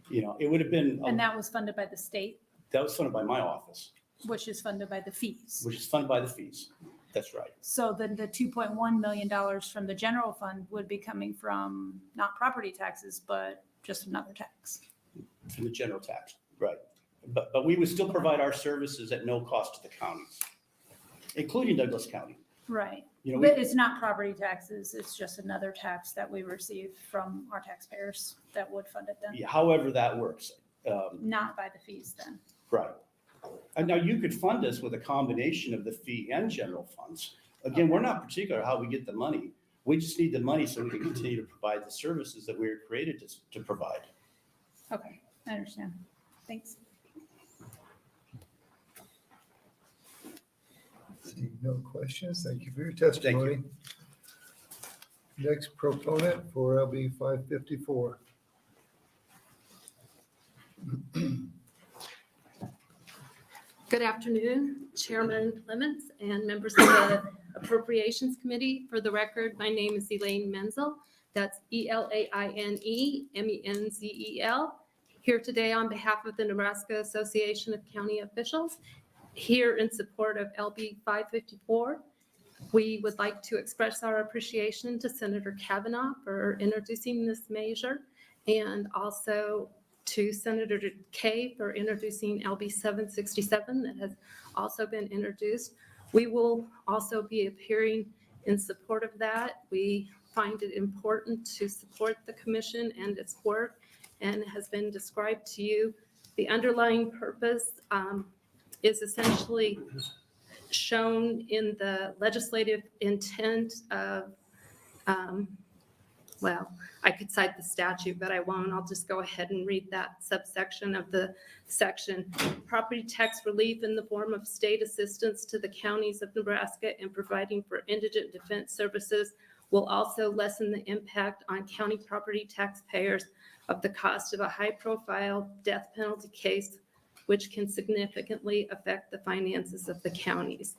You know, it would have been. And that was funded by the state, That was funded by my office, which is funded by the fees. which is funded by the fees. That's right. So then the $2.1 million from the general fund would be coming from not property taxes, but just another tax. From the general tax, right. But we would still provide our services at no cost to the counties, including Douglas County. Right. You know, But it's not property taxes, it's just another tax that we receive from our taxpayers that would fund it then. Yeah, however that works. Not by the fees then. Right. And now you could fund us with a combination of the fee and general funds. Again, we're not particular how we get the money. We just need the money so we can continue to provide the services that we were created to provide. Okay, I understand. Thanks. Seeing no questions, thank you for your testimony. Next proponent for LB 554. Good afternoon, Chairman Clements and members of the Appropriations Committee. For the record, my name is Elaine Menzel. That's ELAINE-MENZEL. Here today on behalf of the Nebraska Association of County Officials, here in support of LB 554. We would like to express our appreciation to Senator Cavanaugh for introducing this measure, and also to Senator Kay for introducing LB 767 that has also been introduced. We will also be appearing in support of that. We find it important to support the commission and its work, and has been described to you. The underlying purpose is essentially shown in the legislative intent of, well, I could cite the statute, but I won't. I'll just go ahead and read that subsection of the section. Property tax relief in the form of state assistance to the counties of Nebraska and providing for indigent defense services will also lessen the impact on county property taxpayers of the cost of a high-profile death penalty case, which can significantly affect the finances of the counties.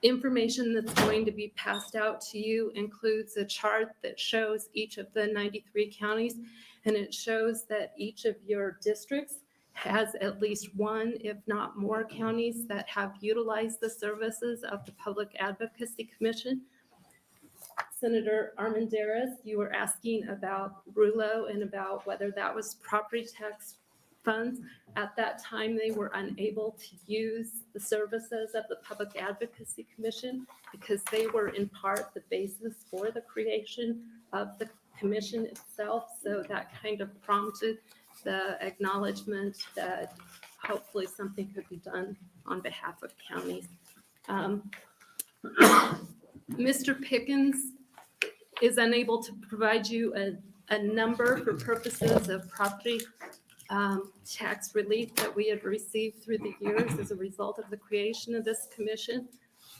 Information that's going to be passed out to you includes a chart that shows each of the 93 counties, and it shows that each of your districts has at least one, if not more, counties that have utilized the services of the Public Advocacy Commission. Senator Armendariz, you were asking about RULO and about whether that was property tax funds. At that time, they were unable to use the services of the Public Advocacy Commission because they were in part the basis for the creation of the commission itself. So that kind of prompted the acknowledgement that hopefully something could be done on behalf of counties. Mr. Pickens is unable to provide you a number for purposes of property tax relief that we have received through the years as a result of the creation of this commission.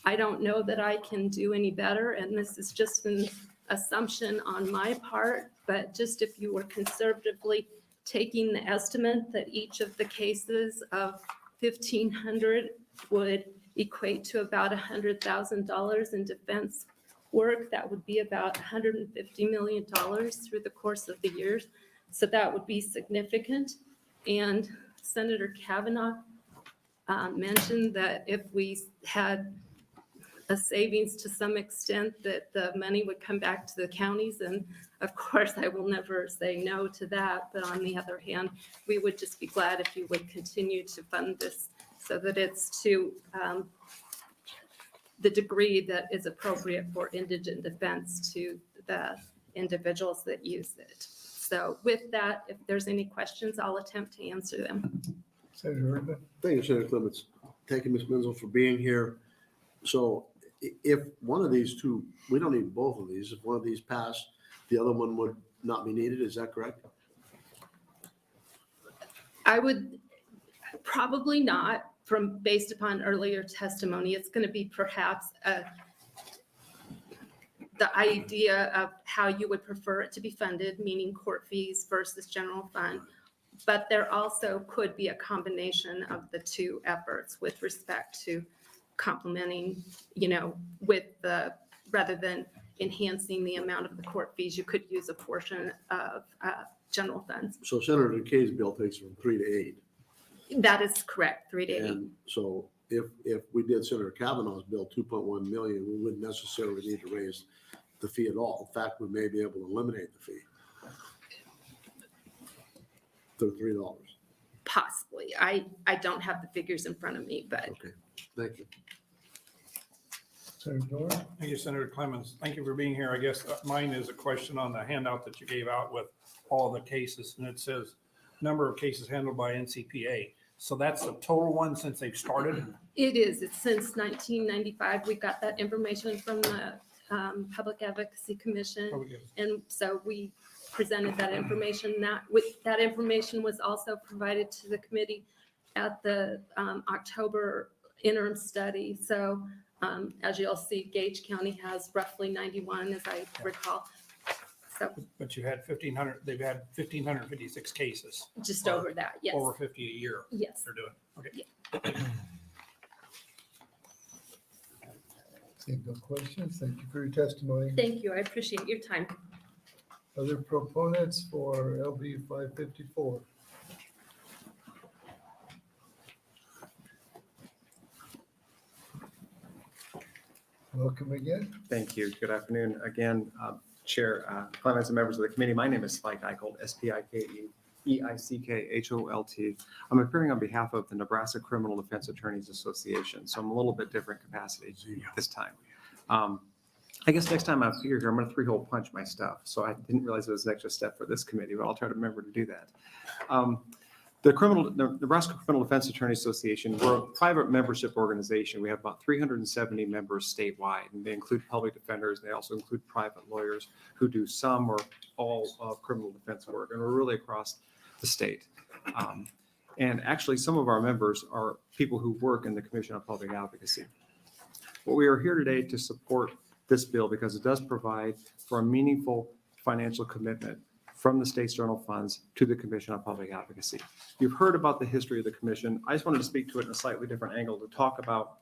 I don't know that I can do any better, and this is just an assumption on my part, but just if you were conservatively taking the estimate that each of the cases of 1,500 would equate to about $100,000 in defense work, that would be about $150 million through the course of the years. So that would be significant. And Senator Cavanaugh mentioned that if we had a savings to some extent, that the money would come back to the counties. And of course, I will never say no to that. But on the other hand, we would just be glad if you would continue to fund this so that it's to the degree that is appropriate for indigent defense to the individuals that use it. So with that, if there's any questions, I'll attempt to answer them. Senator Raybould. Thank you, Senator Clements. Thank you, Ms. Menzel, for being here. So if one of these two, we don't need both of these. If one of these passed, the other one would not be needed. Is that correct? I would probably not, from based upon earlier testimony. It's going to be perhaps the idea of how you would prefer it to be funded, meaning court fees versus general fund. But there also could be a combination of the two efforts with respect to complementing, with the, rather than enhancing the amount of the court fees, you could use a portion of general funds. So Senator Kay's bill takes from 3 to 8. That is correct, 3 to 8. And so if we did Senator Cavanaugh's bill, 2.1 million, we wouldn't necessarily need to raise the fee at all. In fact, we may be able to eliminate the fee to $3. Possibly. I don't have the figures in front of me, but. Okay, thank you. Senator Dorr. Thank you, Senator Clemens. Thank you for being here. I guess mine is a question on the handout that you gave out with all the cases, and it says number of cases handled by NCPA. So that's the total one since they've started? It is. It's since 1995. We got that information from the Public Advocacy Commission. And so we presented that information. That information was also provided to the committee at the October interim study. So as you'll see, Gage County has roughly 91, as I recall. So But you had 1,500, they've had 1,556 cases. just over that, yes. Over 50 a year. Yes. They're doing, okay. Seeing no questions, thank you for your testimony. Thank you. I appreciate your time. Other proponents for LB 554? Welcome again. Thank you. Good afternoon. Again, Chair Clements and members of the committee. My name is Spike Eicholt, S-P-I-K-E-E-I-C-K-H-O-L-T. I'm appearing on behalf of the Nebraska Criminal Defense Attorneys Association, so I'm a little bit different capacity this time. I guess next time I appear here, I'm going to 3-hole punch my stuff. So I didn't realize it was an extra step for this committee, but I'll try to remember to do that. The Nebraska Criminal Defense Attorney Association, we're a private membership organization. We have about 370 members statewide, and they include public defenders. They also include private lawyers who do some or all of criminal defense work, and we're really across the state. And actually, some of our members are people who work in the Commission on Public Advocacy. But we are here today to support this bill because it does provide for a meaningful financial commitment from the state's general funds to the Commission on Public Advocacy. You've heard about the history of the commission. I just wanted to speak to it in a slightly different angle to talk about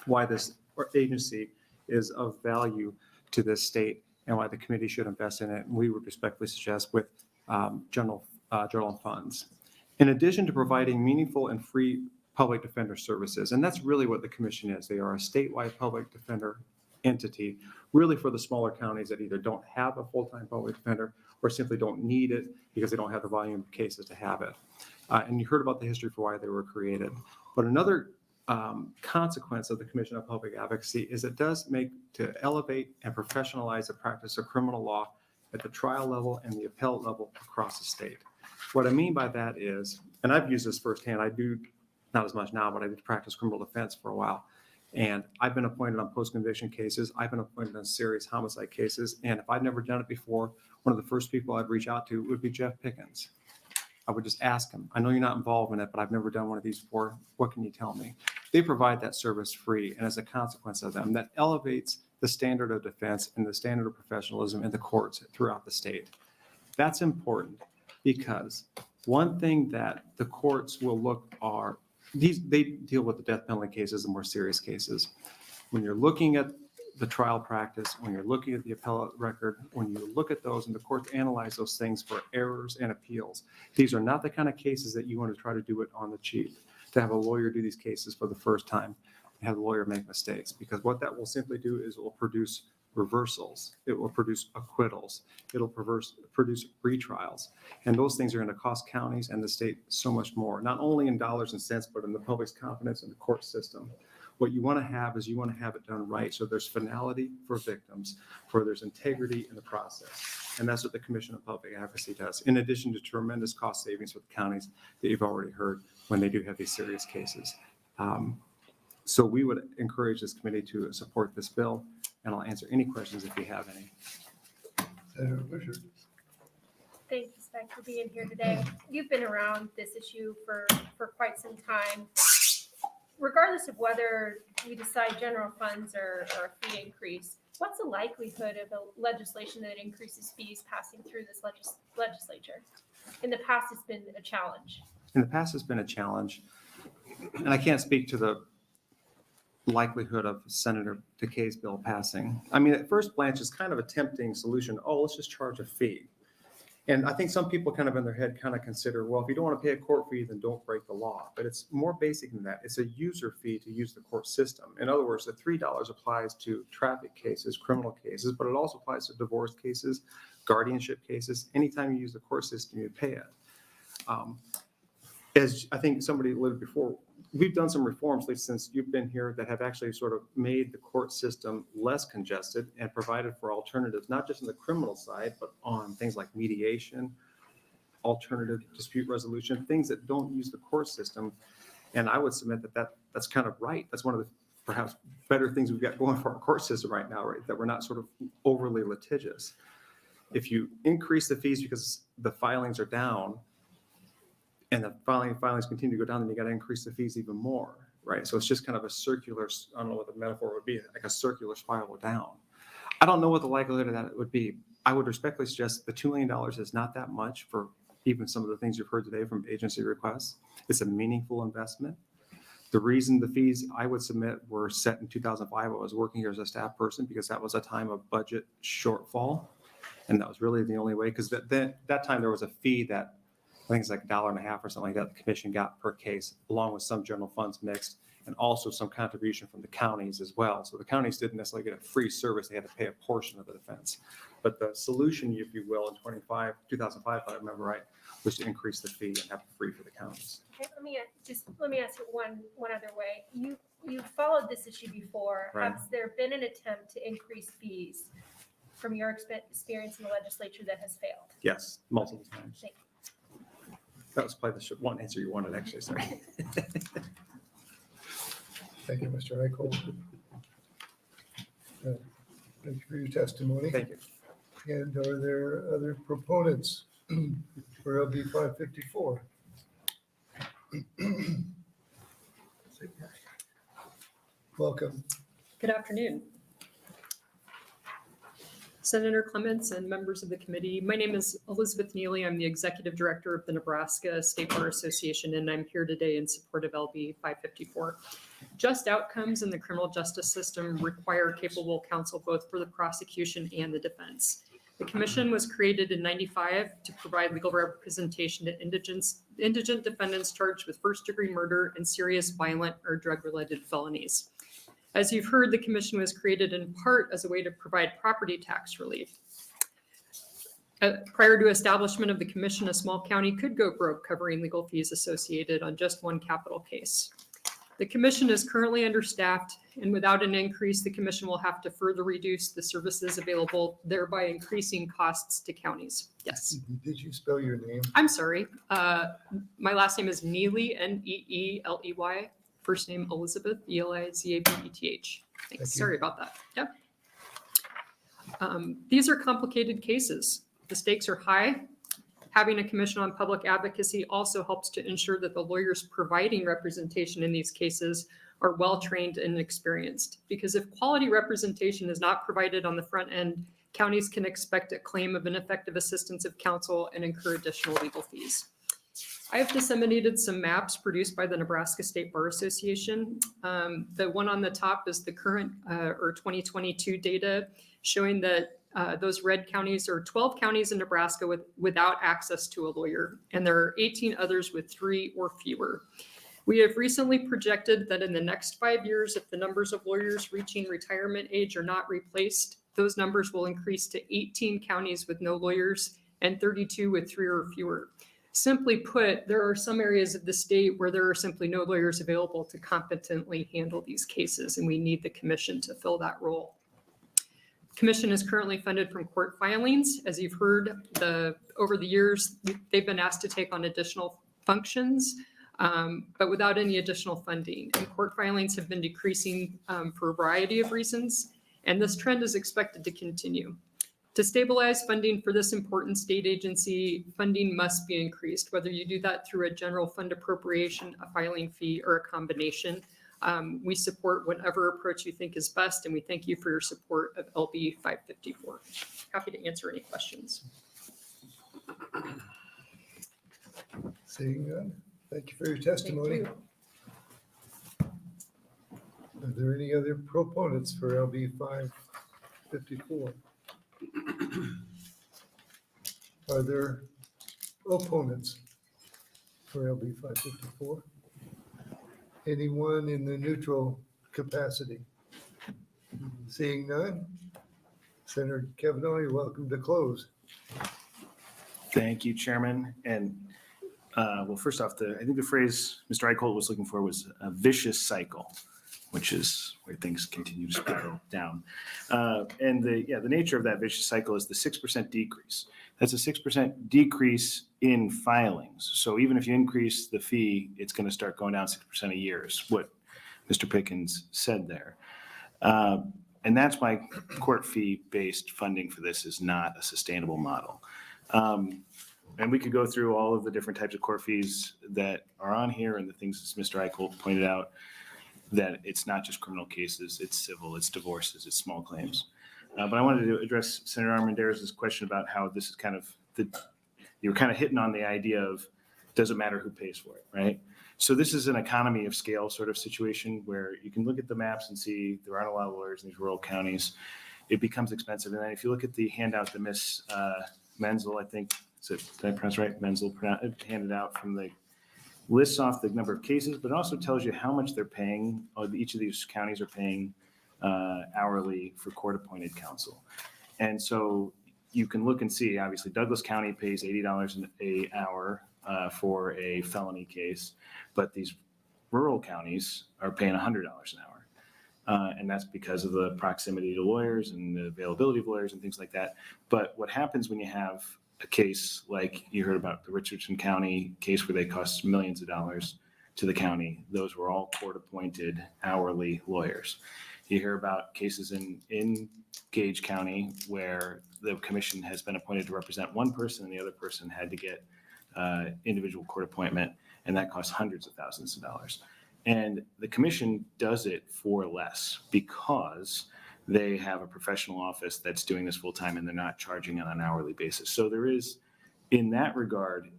why this agency is of value to this state and why the committee should invest in it. And we would respectfully suggest with general funds. In addition to providing meaningful and free public defender services, and that's really what the commission is. They are a statewide public defender entity, really for the smaller counties that either don't have a full-time public defender or simply don't need it because they don't have the volume of cases to have it. And you heard about the history for why they were created. But another consequence of the Commission on Public Advocacy is it does make to elevate and professionalize the practice of criminal law at the trial level and the appellate level across the state. What I mean by that is, and I've used this firsthand, I do not as much now, but I did practice criminal defense for a while. And I've been appointed on post-conviction cases. I've been appointed on serious homicide cases. And if I'd never done it before, one of the first people I'd reach out to would be Jeff Pickens. I would just ask him, I know you're not involved in it, but I've never done one of these before. What can you tell me? They provide that service free. And as a consequence of them, that elevates the standard of defense and the standard of professionalism in the courts throughout the state. That's important because one thing that the courts will look are, they deal with the death penalty cases and more serious cases. When you're looking at the trial practice, when you're looking at the appellate record, when you look at those and the courts analyze those things for errors and appeals, these are not the kind of cases that you want to try to do it on the cheap, to have a lawyer do these cases for the first time and have the lawyer make mistakes, because what that will simply do is it will produce reversals. It will produce acquittals. It'll produce retrials. And those things are going to cost counties and the state so much more, not only in dollars and cents, but in the public's confidence in the court system. What you want to have is you want to have it done right. So there's finality for victims, for there's integrity in the process. And that's what the Commission on Public Advocacy does, in addition to tremendous cost savings for the counties that you've already heard when they do have these serious cases. So we would encourage this committee to support this bill, and I'll answer any questions if you have any. Senator Busher. Thank you, Spike, for being here today. You've been around this issue for quite some time. Regardless of whether we decide general funds or a fee increase, what's the likelihood of a legislation that increases fees passing through this legislature? In the past, it's been a challenge. In the past, it's been a challenge, and I can't speak to the likelihood of Senator Takei's bill passing. I mean, at first glance, it's kind of a tempting solution. Oh, let's just charge a fee. And I think some people kind of in their head kind of consider, well, if you don't want to pay a court fee, then don't break the law. But it's more basic than that. It's a user fee to use the court system. In other words, the $3 applies to traffic cases, criminal cases, but it also applies to divorce cases, guardianship cases. Anytime you use the court system, you pay it. As I think somebody alluded before, we've done some reforms, at least since you've been here, that have actually sort of made the court system less congested and provided for alternatives, not just on the criminal side, but on things like mediation, alternative dispute resolution, things that don't use the court system. And I would submit that that's kind of right. That's one of the perhaps better things we've got going for our court system right now, right? That we're not sort of overly litigious. If you increase the fees because the filings are down, and the filings continue to go down, then you got to increase the fees even more, right? So it's just kind of a circular, I don't know what the metaphor would be, like a circular spiral down. I don't know what the likelihood of that would be. I would respectfully suggest the $2 million is not that much for even some of the things you've heard today from agency requests. It's a meaningful investment. The reason the fees I would submit were set in 2005, I was working here as a staff person because that was a time of budget shortfall. And that was really the only way, because that time there was a fee that I think it's like $1.50 or something like that the commission got per case, along with some general funds mixed, and also some contribution from the counties as well. So the counties didn't necessarily get a free service. They had to pay a portion of the defense. But the solution, if you will, in 2005, if I remember right, was to increase the fee and have it free for the counties. Okay, let me ask it one other way. You followed this issue before. Right. Has there been an attempt to increase fees from your experience in the legislature that has failed? Yes, multiple times. Thank you. That was probably the one answer you wanted, actually, sorry. Thank you, Mr. Eichel. Thank you for your testimony. Thank you. And are there other proponents for LB 554? Welcome. Good afternoon. Senator Clements and members of the committee. My name is Elizabeth Neely. I'm the Executive Director of the Nebraska State Bar Association, and I'm here today in support of LB 554. Just outcomes in the criminal justice system require capable counsel both for the prosecution and the defense. The commission was created in 95 to provide legal representation to indigent defendants charged with first-degree murder and serious violent or drug-related felonies. As you've heard, the commission was created in part as a way to provide property tax relief. Prior to establishment of the commission, a small county could go broke covering legal fees associated on just one capital case. The commission is currently understaffed, and without an increase, the commission will have to further reduce the services available, thereby increasing costs to counties. Yes. Did you spell your name? I'm sorry. My last name is Neely, Neeley. First name Elizabeth, Elizabeth. Thanks. Sorry about that. Yep. These are complicated cases. The stakes are high. Having a commission on public advocacy also helps to ensure that the lawyers providing representation in these cases are well-trained and experienced. Because if quality representation is not provided on the front end, counties can expect a claim of ineffective assistance of counsel and incur additional legal fees. I have disseminated some maps produced by the Nebraska State Bar Association. The one on the top is the current or 2022 data showing that those red counties are 12 counties in Nebraska without access to a lawyer, and there are 18 others with 3 or fewer. We have recently projected that in the next 5 years, if the numbers of lawyers reaching retirement age are not replaced, those numbers will increase to 18 counties with no lawyers and 32 with 3 or fewer. Simply put, there are some areas of the state where there are simply no lawyers available to competently handle these cases, and we need the commission to fill that role. Commission is currently funded from court filings. As you've heard, over the years, they've been asked to take on additional functions, but without any additional funding. And court filings have been decreasing for a variety of reasons, and this trend is expected to continue. To stabilize funding for this important state agency, funding must be increased, whether you do that through a general fund appropriation, a filing fee, or a combination. We support whatever approach you think is best, and we thank you for your support of LB 554. Happy to answer any questions. Seeing none, thank you for your testimony. Are there any other proponents for LB 554? Are there opponents for LB 554? Anyone in the neutral capacity? Seeing none, Senator Cavanaugh, you're welcome to close. Thank you, Chairman. And well, first off, I think the phrase Mr. Eichholt was looking for was a vicious cycle, which is where things continue to spiral down. And the nature of that vicious cycle is the 6% decrease. That's a 6% decrease in filings. So even if you increase the fee, it's going to start going down 6% a year is what Mr. Pickens said there. And that's why court fee-based funding for this is not a sustainable model. And we could go through all of the different types of court fees that are on here and the things that Mr. Eichholt pointed out, that it's not just criminal cases, it's civil, it's divorces, it's small claims. But I wanted to address Senator Armendariz' question about how this is kind of, you were kind of hitting on the idea of, does it matter who pays for it, right? So this is an economy of scale sort of situation where you can look at the maps and see there aren't a lot of lawyers in these rural counties. It becomes expensive. And then if you look at the handout that Ms. Menzel, I think, did I pronounce right? Menzel handed out from the lists off the number of cases, but it also tells you how much they're paying, or each of these counties are paying hourly for court-appointed counsel. And so you can look and see, obviously, Douglas County pays $80 an hour for a felony case, but these rural counties are paying $100 an hour. And that's because of the proximity to lawyers and the availability of lawyers and things like that. But what happens when you have a case like you heard about the Richardson County case where they cost millions of dollars to the county, those were all court-appointed hourly lawyers. You hear about cases in Gage County where the commission has been appointed to represent one person and the other person had to get individual court appointment, and that costs hundreds of thousands of dollars. And the commission does it for less because they have a professional office that's doing this full time and they're not charging on an hourly basis. So there is, in that regard,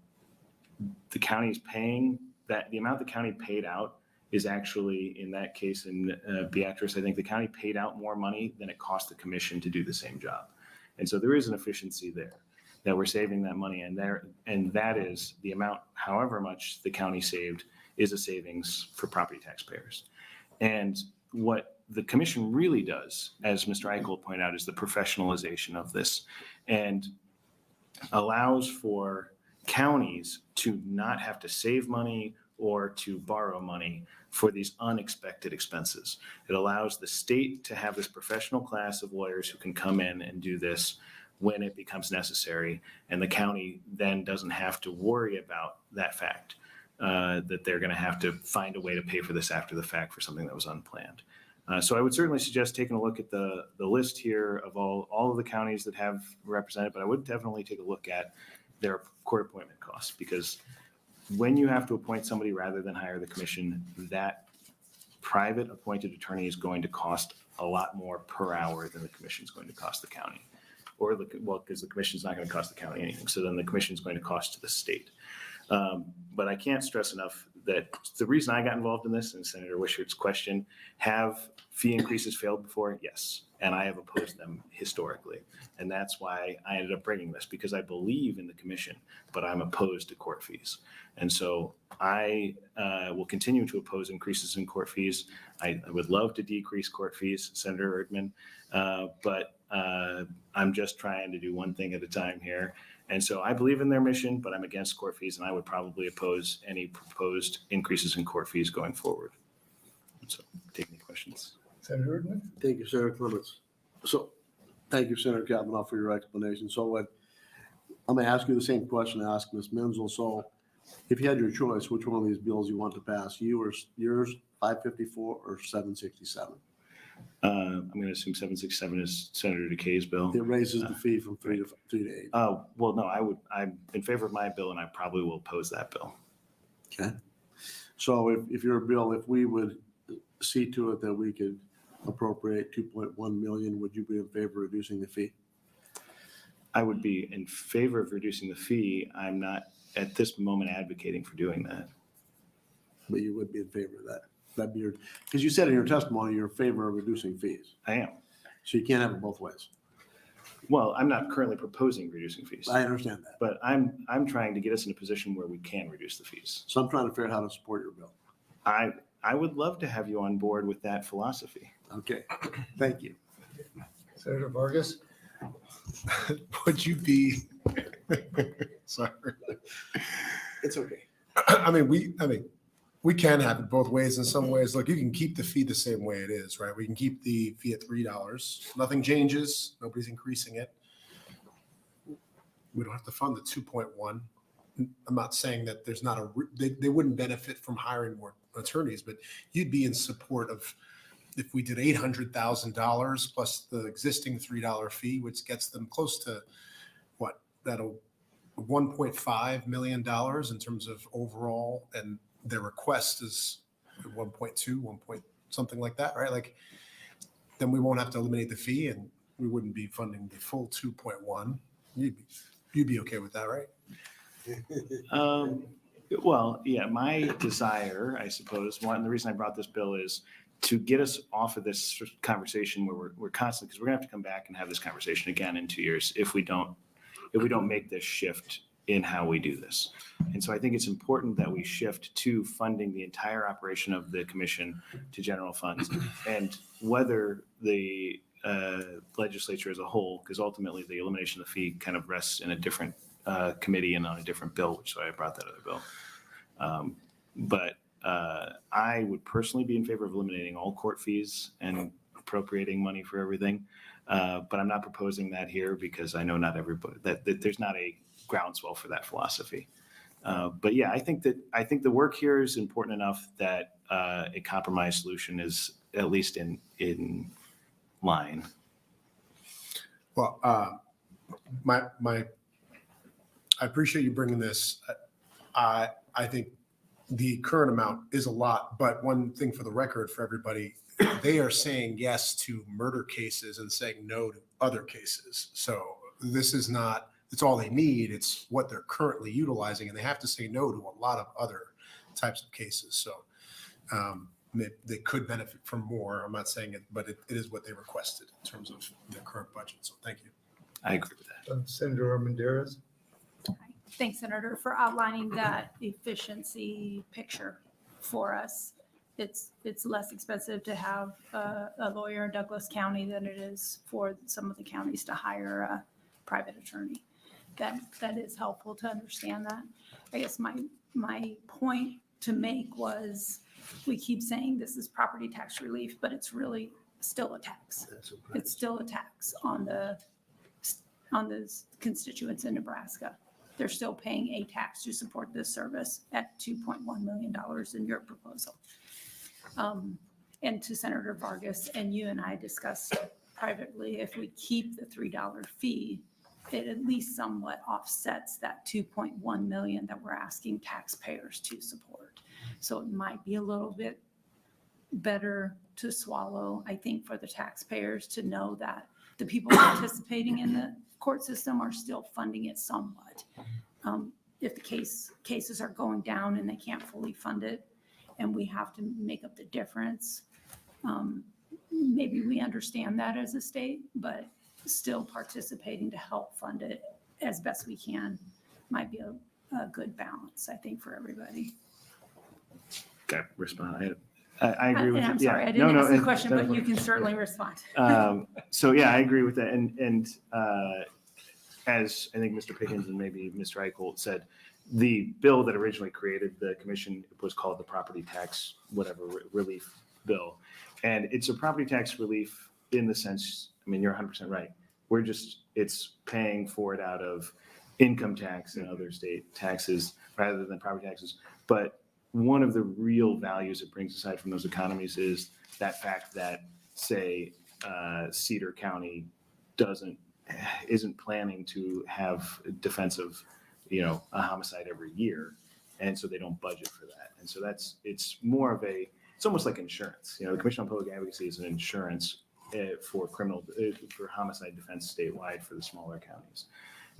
the county is paying that, the amount the county paid out is actually, in that case, in Beatrice, I think the county paid out more money than it cost the commission to do the same job. And so there is an efficiency there, that we're saving that money, and that is the amount, however much the county saved is a savings for property taxpayers. And what the commission really does, as Mr. Eichel pointed out, is the professionalization of this, and allows for counties to not have to save money or to borrow money for these unexpected expenses. It allows the state to have this professional class of lawyers who can come in and do this when it becomes necessary, and the county then doesn't have to worry about that fact, that they're going to have to find a way to pay for this after the fact for something that was unplanned. So I would certainly suggest taking a look at the list here of all of the counties that have represented, but I would definitely take a look at their court appointment costs, because when you have to appoint somebody rather than hire the commission, that private appointed attorney is going to cost a lot more per hour than the commission is going to cost the county. Because the commission is not going to cost the county anything. So then the commission is going to cost to the state. But I can't stress enough that the reason I got involved in this, and Senator Wishart's question, have fee increases failed before? Yes. And I have opposed them historically. And that's why I ended up bringing this, because I believe in the commission, but I'm opposed to court fees. And so I will continue to oppose increases in court fees. I would love to decrease court fees, Senator Erdman, but I'm just trying to do one thing at a time here. And so I believe in their mission, but I'm against court fees, and I would probably oppose any proposed increases in court fees going forward. So take any questions. Senator Erdman? Thank you, Senator Clements. So, thank you, Senator Cavanaugh, for your explanation. So I'm going to ask you the same question I asked Ms. Menzel. So if you had your choice, which one of these bills you want to pass, yours, 554 or 767? I'm going to assume 767 is Senator Decay's bill. It raises the fee from 3 to 8. Well, no, I'm in favor of my bill, and I probably will oppose that bill. Okay. So if your bill, if we would see to it that we could appropriate 2.1 million, would you be in favor of reducing the fee? I would be in favor of reducing the fee. I'm not at this moment advocating for doing that. But you would be in favor of that. That'd be because you said in your testimony you're in favor of reducing fees. I am. So you can't have it both ways. Well, I'm not currently proposing reducing fees. I understand that. But I'm trying to get us in a position where we can reduce the fees. So I'm trying to figure out how to support your bill. I would love to have you on board with that philosophy. Okay, thank you. Senator Vargas? Would you be, sorry. It's okay. I mean, we can have it both ways in some ways. Look, you can keep the fee the same way it is, right? We can keep the fee at $3. Nothing changes. Nobody's increasing it. We don't have to fund the 2.1. I'm not saying that there's not they wouldn't benefit from hiring more attorneys, but you'd be in support of if we did $800,000 plus the existing $3 fee, which gets them close to what, that'll $1.5 million in terms of overall, and their request is 1.2, 1 point something like that, right? Like, then we won't have to eliminate the fee, and we wouldn't be funding the full 2.1. You'd be okay with that, right? Well, yeah, my desire, I suppose, the reason I brought this bill is to get us off of this conversation where we're constantly, because we're gonna have to come back and have this conversation again in 2 years if we don't make this shift in how we do this. And so I think it's important that we shift to funding the entire operation of the commission to general funds, and whether the legislature as a whole, because ultimately the elimination of the fee kind of rests in a different committee and on a different bill, which is why I brought that other bill. But I would personally be in favor of eliminating all court fees and appropriating money for everything. But I'm not proposing that here because I know not everybody, that there's not a groundswell for that philosophy. But yeah, I think the work here is important enough that a compromise solution is at least in line. Well, I appreciate you bringing this. I think the current amount is a lot, but one thing for the record for everybody, they are saying yes to murder cases and saying no to other cases. So this is not, it's all they need. It's what they're currently utilizing, and they have to say no to a lot of other types of cases. So they could benefit from more. I'm not saying it, but it is what they requested in terms of their current budget. So thank you. I agree with that. Senator Armendariz. Thanks, Senator, for outlining that efficiency picture for us. It's less expensive to have a lawyer in Douglas County than it is for some of the counties to hire a private attorney. That is helpful to understand that. I guess my point to make was, we keep saying this is property tax relief, but it's really still a tax. It's still a tax on the constituents in Nebraska. They're still paying a tax to support this service at $2.1 million in your proposal. And to Senator Vargas, and you and I discussed privately, if we keep the $3 fee, it at least somewhat offsets that 2.1 million that we're asking taxpayers to support. So it might be a little bit better to swallow, I think, for the taxpayers to know that the people participating in the court system are still funding it somewhat. If the cases are going down and they can't fully fund it, and we have to make up the difference, maybe we understand that as a state, but still participating to help fund it as best we can might be a good balance, I think, for everybody. Okay, respond. I agree with And you. I'm sorry, Yeah. I didn't No, ask the and question, but you definitely. can certainly respond. So yeah, I agree with that. And as I think Mr. Pickens and maybe Mr. Eichholt said, the bill that originally created the commission was called the property tax, whatever, relief bill. And it's a property tax relief in the sense, I mean, you're 100% right. It's paying for it out of income tax and other state taxes rather than property taxes. But one of the real values it brings aside from those economies is that fact that, say, Cedar County isn't planning to have defensive, a homicide every year, and so they don't budget for that. And so it's almost like insurance. The Commission on Public Advocacy is an insurance for homicide defense statewide for the smaller counties.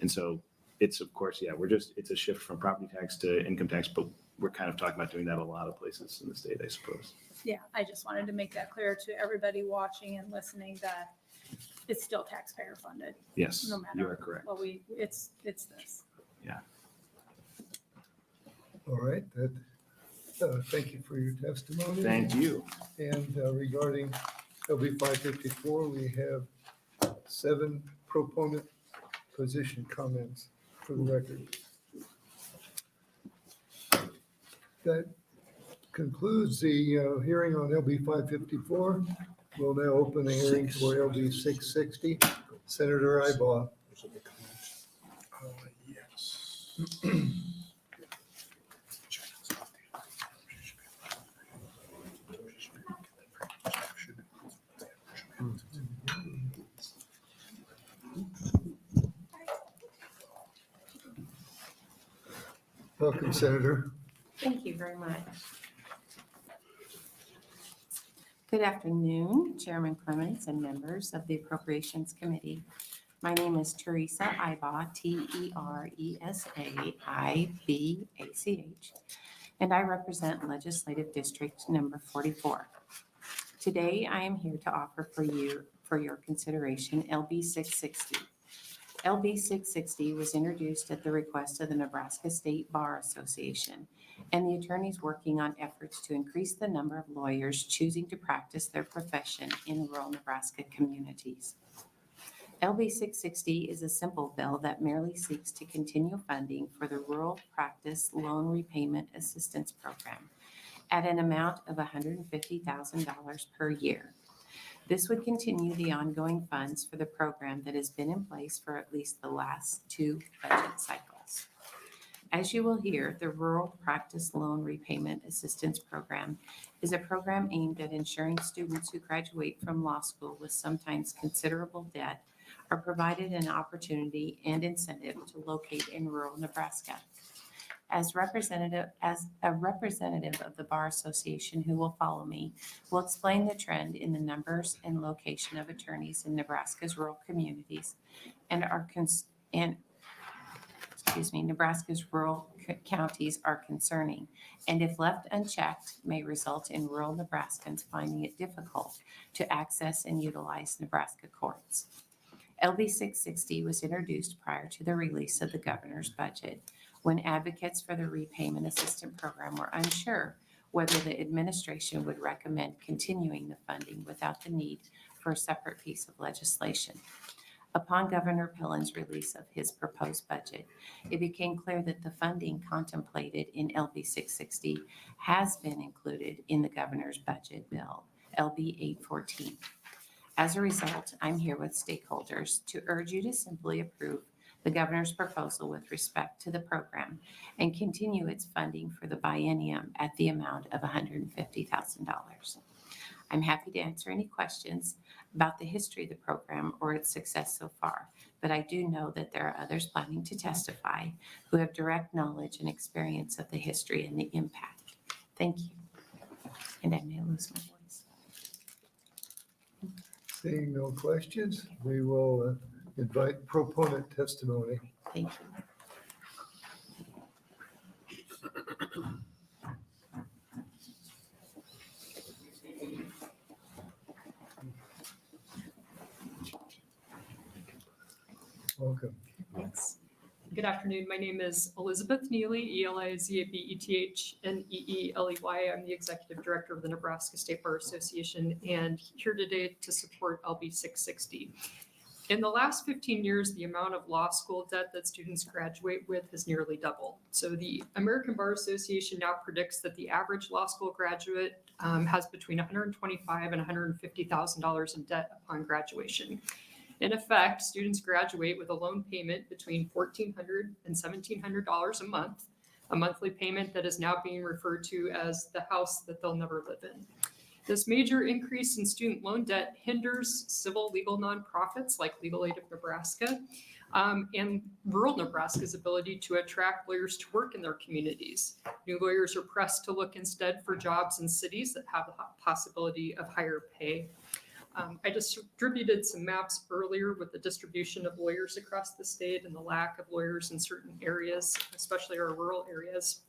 And so it's, of course, it's a shift from property tax to income tax, but we're kind of talking about doing that a lot of places in the state, I suppose. Yeah, I just wanted to make that clear to everybody watching and listening that it's still taxpayer funded. Yes, No matter you are correct. what it's this. Yeah. All right, thank you for your testimony. Thank you. And regarding LB 554, we have 7 proponent position comments for the record. That concludes the hearing on LB 554. We'll now open the hearing for LB 660. Senator Ibach. Yes. Welcome, Senator. Thank you very much. Good afternoon, Chairman Clements and members of the Appropriations Committee. My name is Teresa Ibach, T-E-R-E-S-A-I-B-A-C-H, and I represent Legislative District Number 44. Today, I am here to offer for your consideration LB 660. LB 660 was introduced at the request of the Nebraska State Bar Association and the attorneys working on efforts to increase the number of lawyers choosing to practice their profession in rural Nebraska communities. LB 660 is a simple bill that merely seeks to continue funding for the Rural Practice Loan Repayment Assistance Program at an amount of $150,000 per year. This would continue the ongoing funds for the program that has been in place for at least the last 2 budget cycles. As you will hear, the Rural Practice Loan Repayment Assistance Program is a program aimed at ensuring students who graduate from law school with sometimes considerable debt are provided an opportunity and incentive to locate in rural Nebraska. As a representative of the Bar Association who will follow me, will explain the trend in the numbers and location of attorneys in Nebraska's rural communities Nebraska's rural counties are concerning, and if left unchecked, may result in rural Nebraskans finding it difficult to access and utilize Nebraska courts. LB 660 was introduced prior to the release of the governor's budget, when advocates for the repayment assistance program were unsure whether the administration would recommend continuing the funding without the need for a separate piece of legislation. Upon Governor Pillen's release of his proposed budget, it became clear that the funding contemplated in LB 660 has been included in the governor's budget bill, LB 814. As a result, I'm here with stakeholders to urge you to simply approve the governor's proposal with respect to the program and continue its funding for the biennium at the amount of $150,000. I'm happy to answer any questions about the history of the program or its success so far, but I do know that there are others planning to testify who have direct knowledge and experience of the history and the impact. Thank you. And I may lose my voice. Seeing no questions, we will invite proponent testimony. Thank you. Welcome. Thanks. Good afternoon. My name is Elizabeth Neely, ELIZABETHNEELEY. I'm the Executive Director of the Nebraska State Bar Association and here today to support LB 660. In the last 15 years, the amount of law school debt that students graduate with has nearly doubled. So the American Bar Association now predicts that the average law school graduate has between $125,000 and $150,000 in debt upon graduation. In effect, students graduate with a loan payment between $1,400 and $1,700 a month, a monthly payment that is now being referred to as the house that they'll never live in. This major increase in student loan debt hinders civil legal nonprofits like Legal Aid of Nebraska and rural Nebraska's ability to attract lawyers to work in their communities. New lawyers are pressed to look instead for jobs in cities that have the possibility of higher pay. I distributed some maps earlier with the distribution of lawyers across the state and the lack of lawyers in certain areas, especially our rural areas.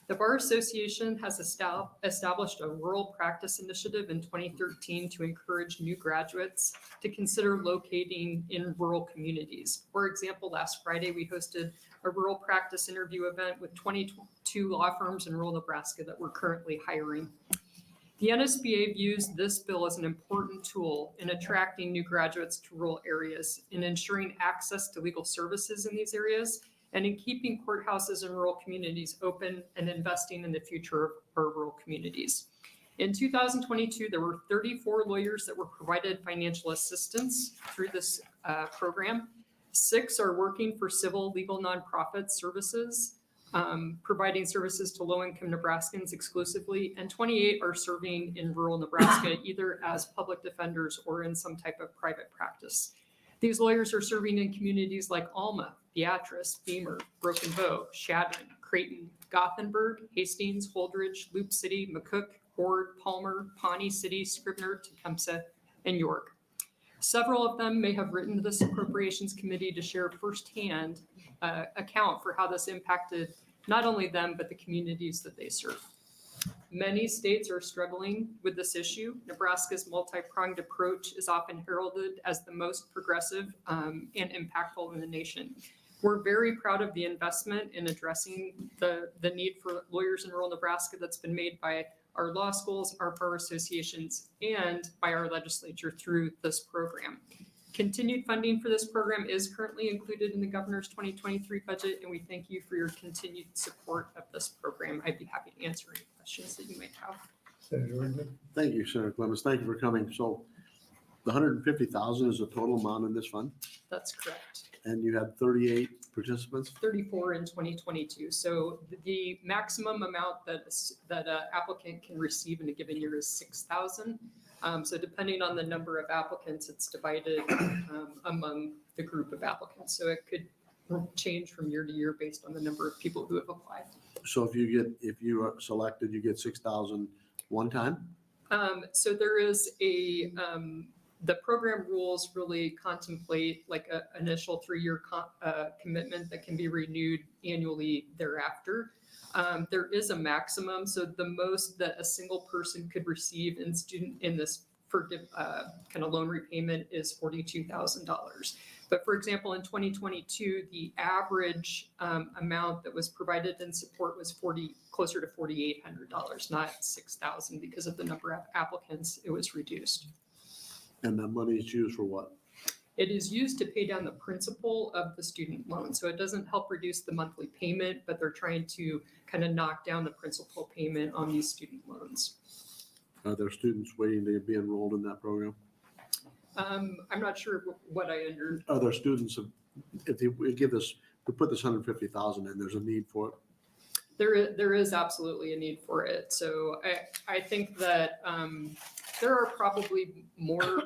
The Bar Association has established a rural practice initiative in 2013 to encourage new graduates to consider locating in rural communities. For example, last Friday, we hosted a rural practice interview event with 22 law firms in rural Nebraska that we're currently hiring. The NSBA views this bill as an important tool in attracting new graduates to rural areas, in ensuring access to legal services in these areas, and in keeping courthouses in rural communities open and investing in the future of our rural communities. In 2022, there were 34 lawyers that were provided financial assistance through this program. 6 are working for civil legal nonprofit services, providing services to low-income Nebraskans exclusively, and 28 are serving in rural Nebraska, either as public defenders or in some type of private practice. These lawyers are serving in communities like Alma, Beatrice, Beamer, Broken Bow, Shadron, Creighton, Gothenburg, Hastings, Holdridge, Loop City, McCook, Ord, Palmer, Pawnee City, Scribner, Tecumseh, and York. Several of them may have written to this Appropriations Committee to share firsthand account for how this impacted not only them, but the communities that they serve. Many states are struggling with this issue. Nebraska's multi-pronged approach is often heralded as the most progressive and impactful in the nation. We're very proud of the investment in addressing the need for lawyers in rural Nebraska that's been made by our law schools, our bar associations, and by our legislature through this program. Continued funding for this program is currently included in the governor's 2023 budget, and we thank you for your continued support of this program. I'd be happy to answer any questions that you might have. Senator Erdman. Thank you, Senator Clemens. Thank you for coming. So the 150,000 is the total amount in this fund, That's correct. and you had 38 participants? 34 in 2022. So the maximum amount that an applicant can receive in a given year is 6,000. So depending on the number of applicants, it's divided among the group of applicants. So it could change from year to year based on the number of people who have applied. So if you are selected, you get 6,000 one time? So there is the program rules really contemplate like an initial 3-year commitment that can be renewed annually thereafter. There is a maximum, so the most that a single person could receive in this kind of loan repayment is $42,000. But for example, in 2022, the average amount that was provided in support was closer to $4,800, not $6,000, because of the number of applicants. It was reduced. And that money is used for what? It is used to pay down the principal of the student loan. So it doesn't help reduce the monthly payment, but they're trying to kind of knock down the principal payment on these student loans. Are there students waiting to be enrolled in that program? I'm not sure what I under. Are there students, if we give this, we put this 150,000 in, there's a need for it? There is absolutely a need for it. So I think that there are probably more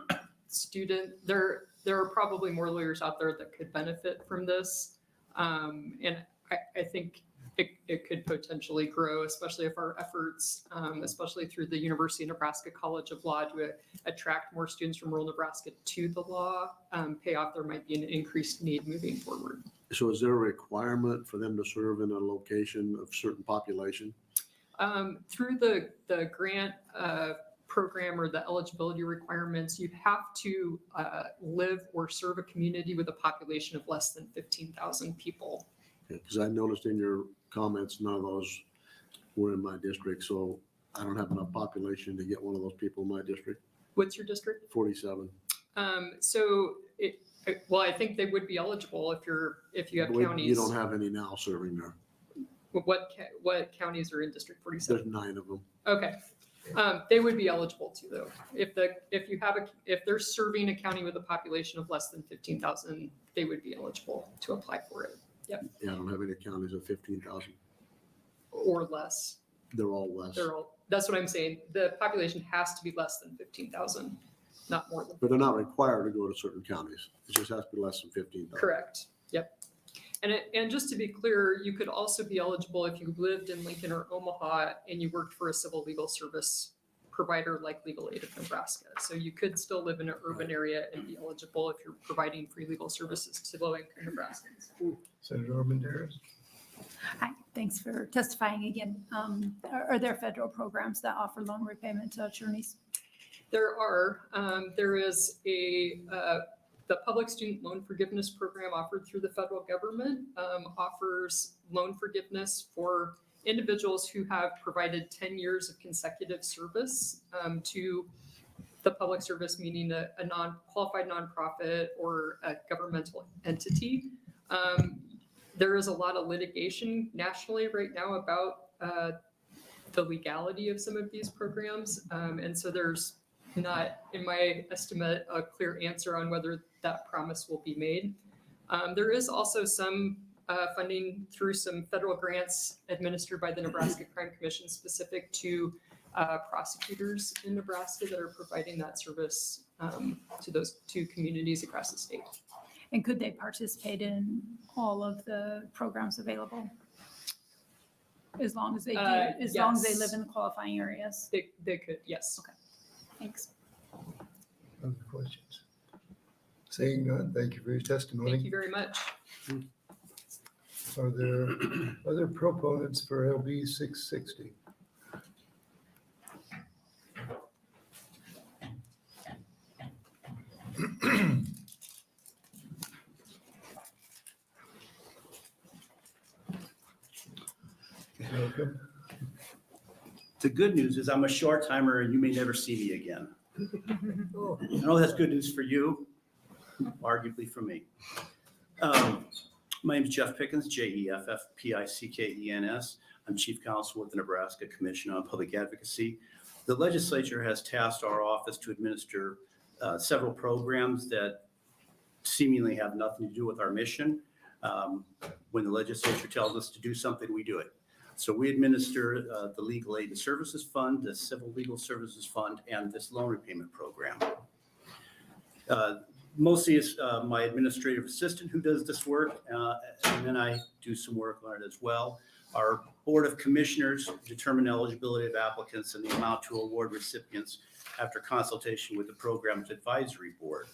there are probably more lawyers out there that could benefit from this. And I think it could potentially grow, especially if our efforts, especially through the University of Nebraska College of Law, to attract more students from rural Nebraska to the law pay off. There might be an increased need moving forward. So is there a requirement for them to serve in a location of certain population? Through the grant program or the eligibility requirements, you have to live or serve a community with a population of less than 15,000 people. Because I noticed in your comments, none of those were in my district, so I don't have enough population to get one of those people in my district. What's your district? 47. Well, I think they would be eligible if you have counties. You don't have any now serving there. What counties are in District 47? There's 9 of them. Okay. They would be eligible too, though. If they're serving a county with a population of less than 15,000, they would be eligible to apply for it. Yep. Yeah, I don't have any counties of 15,000. Or less. They're all less. That's what I'm saying. The population has to be less than 15,000, not more than. But they're not required to go to certain counties. It just has to be less than 15,000. Correct. Yep. And just to be clear, you could also be eligible if you lived in Lincoln or Omaha and you worked for a civil legal service provider like Legal Aid of Nebraska. So you could still live in an urban area and be eligible if you're providing free legal services to low-income Nebraskans. Senator Armendariz. Hi, thanks for testifying again. Are there federal programs that offer loan repayment to attorneys? There are. There is the Public Student Loan Forgiveness Program offered through the federal government offers loan forgiveness for individuals who have provided 10 years of consecutive service to the public service, meaning a qualified nonprofit or a governmental entity. There is a lot of litigation nationally right now about the legality of some of these programs. And so there's not, in my estimate, a clear answer on whether that promise will be made. There is also some funding through some federal grants administered by the Nebraska Crime Commission specific to prosecutors in Nebraska that are providing that service to those two communities across the state. And could they participate in all of the programs available? As long as they do, as long as they live in the qualifying areas? They could, yes. Okay, thanks. Other questions? Seeing none, thank you for your testimony. Thank you very much. Are there other proponents for LB 660? Welcome. The good news is I'm a short timer and you may never see me again. I know that's good news for you, arguably for me. My name is Jeff Pickens, Jeffpickens. I'm Chief Counsel with the Nebraska Commission on Public Advocacy. The legislature has tasked our office to administer several programs that seemingly have nothing to do with our mission. When the legislature tells us to do something, we do it. So we administer the Legal Aid and Services Fund, the Civil Legal Services Fund, and this loan repayment program. Mostly it's my administrative assistant who does this work, and then I do some work on it as well. Our Board of Commissioners determine eligibility of applicants and the amount to award recipients after consultation with the Program's Advisory Board.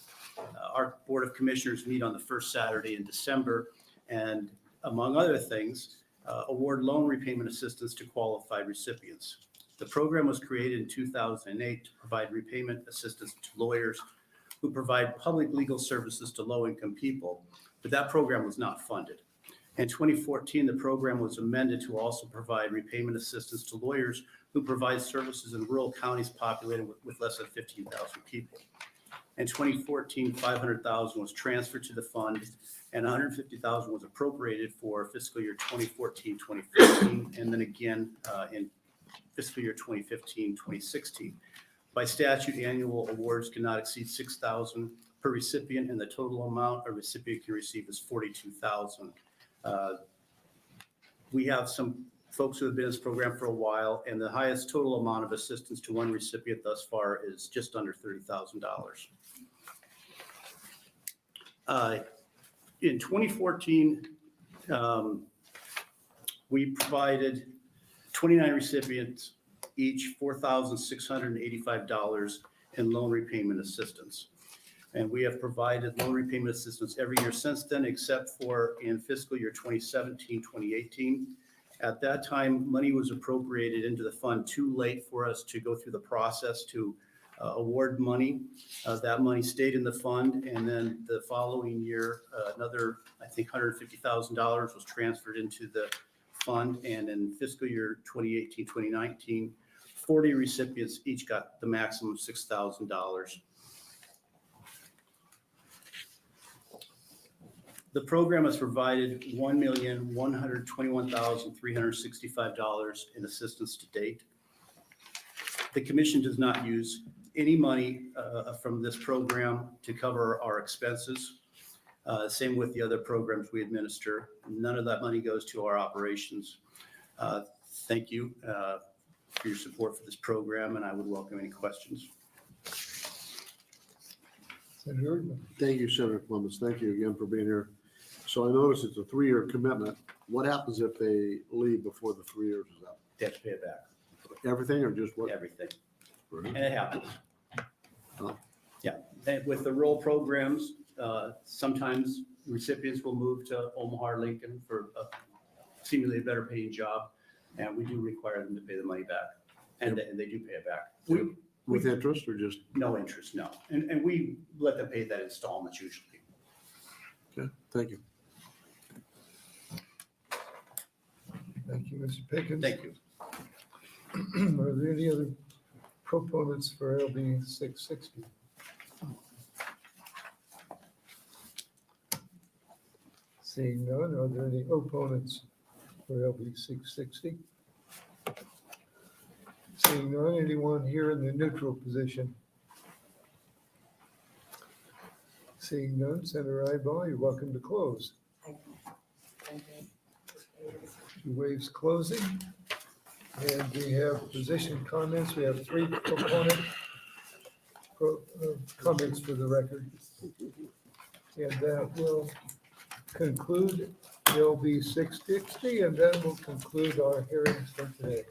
Our Board of Commissioners meet on the first Saturday in December, and among other things, award loan repayment assistance to qualified recipients. The program was created in 2008 to provide repayment assistance to lawyers who provide public legal services to low-income people, but that program was not funded. In 2014, the program was amended to also provide repayment assistance to lawyers who provide services in rural counties populated with less than 15,000 people. In 2014, $500,000 was transferred to the fund and $150,000 was appropriated for fiscal year 2014-2015, and then again in fiscal year 2015-2016. By statute, annual awards cannot exceed $6,000 per recipient, and the total amount a recipient can receive is $42,000. We have some folks who have been in this program for a while, and the highest total amount of assistance to one recipient thus far is just under $30,000. In 2014, we provided 29 recipients, each $4,685 in loan repayment assistance. And we have provided loan repayment assistance every year since then, except for in fiscal year 2017, 2018. At that time, money was appropriated into the fund too late for us to go through the process to award money. That money stayed in the fund, and then the following year, another, I think, $150,000 was transferred into the fund. And in fiscal year 2018, 2019, 40 recipients each got the maximum of $6,000. The program has provided $1,121,365 in assistance to date. The commission does not use any money from this program to cover our expenses. Same with the other programs we administer. None of that money goes to our operations. Thank you for your support for this program, and I would welcome any questions. Senator Erdman. Thank you, Senator Clements. Thank you again for being here. So I noticed it's a 3-year commitment. What happens if they leave before the 3 years is up? They have to pay it back. Everything or just what? Everything. Right. And it happens. Oh. Yeah, and with the rural programs, sometimes recipients will move to Omaha or Lincoln for a seemingly better paying job, and we do require them to pay the money back, and they do pay it back. With interest or just? No interest, no. And we let them pay that installments usually. Okay, thank you. Thank you, Mr. Pickens. Thank you. Are there any other proponents for LB 660? Seeing none, are there any opponents for LB 660? Seeing none, anyone here in the neutral position? Seeing none, Senator Ibach, you're welcome to close. She waives closing. And we have position comments. We have 3 proponent comments for the record. And that will conclude LB 660, and that will conclude our hearings for today.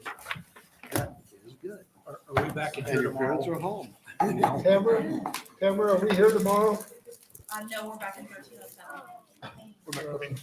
That is good. Are we back in And here your parents tomorrow? are home. Tamara, are we here tomorrow? No, we're back in 1307. We're back- okay.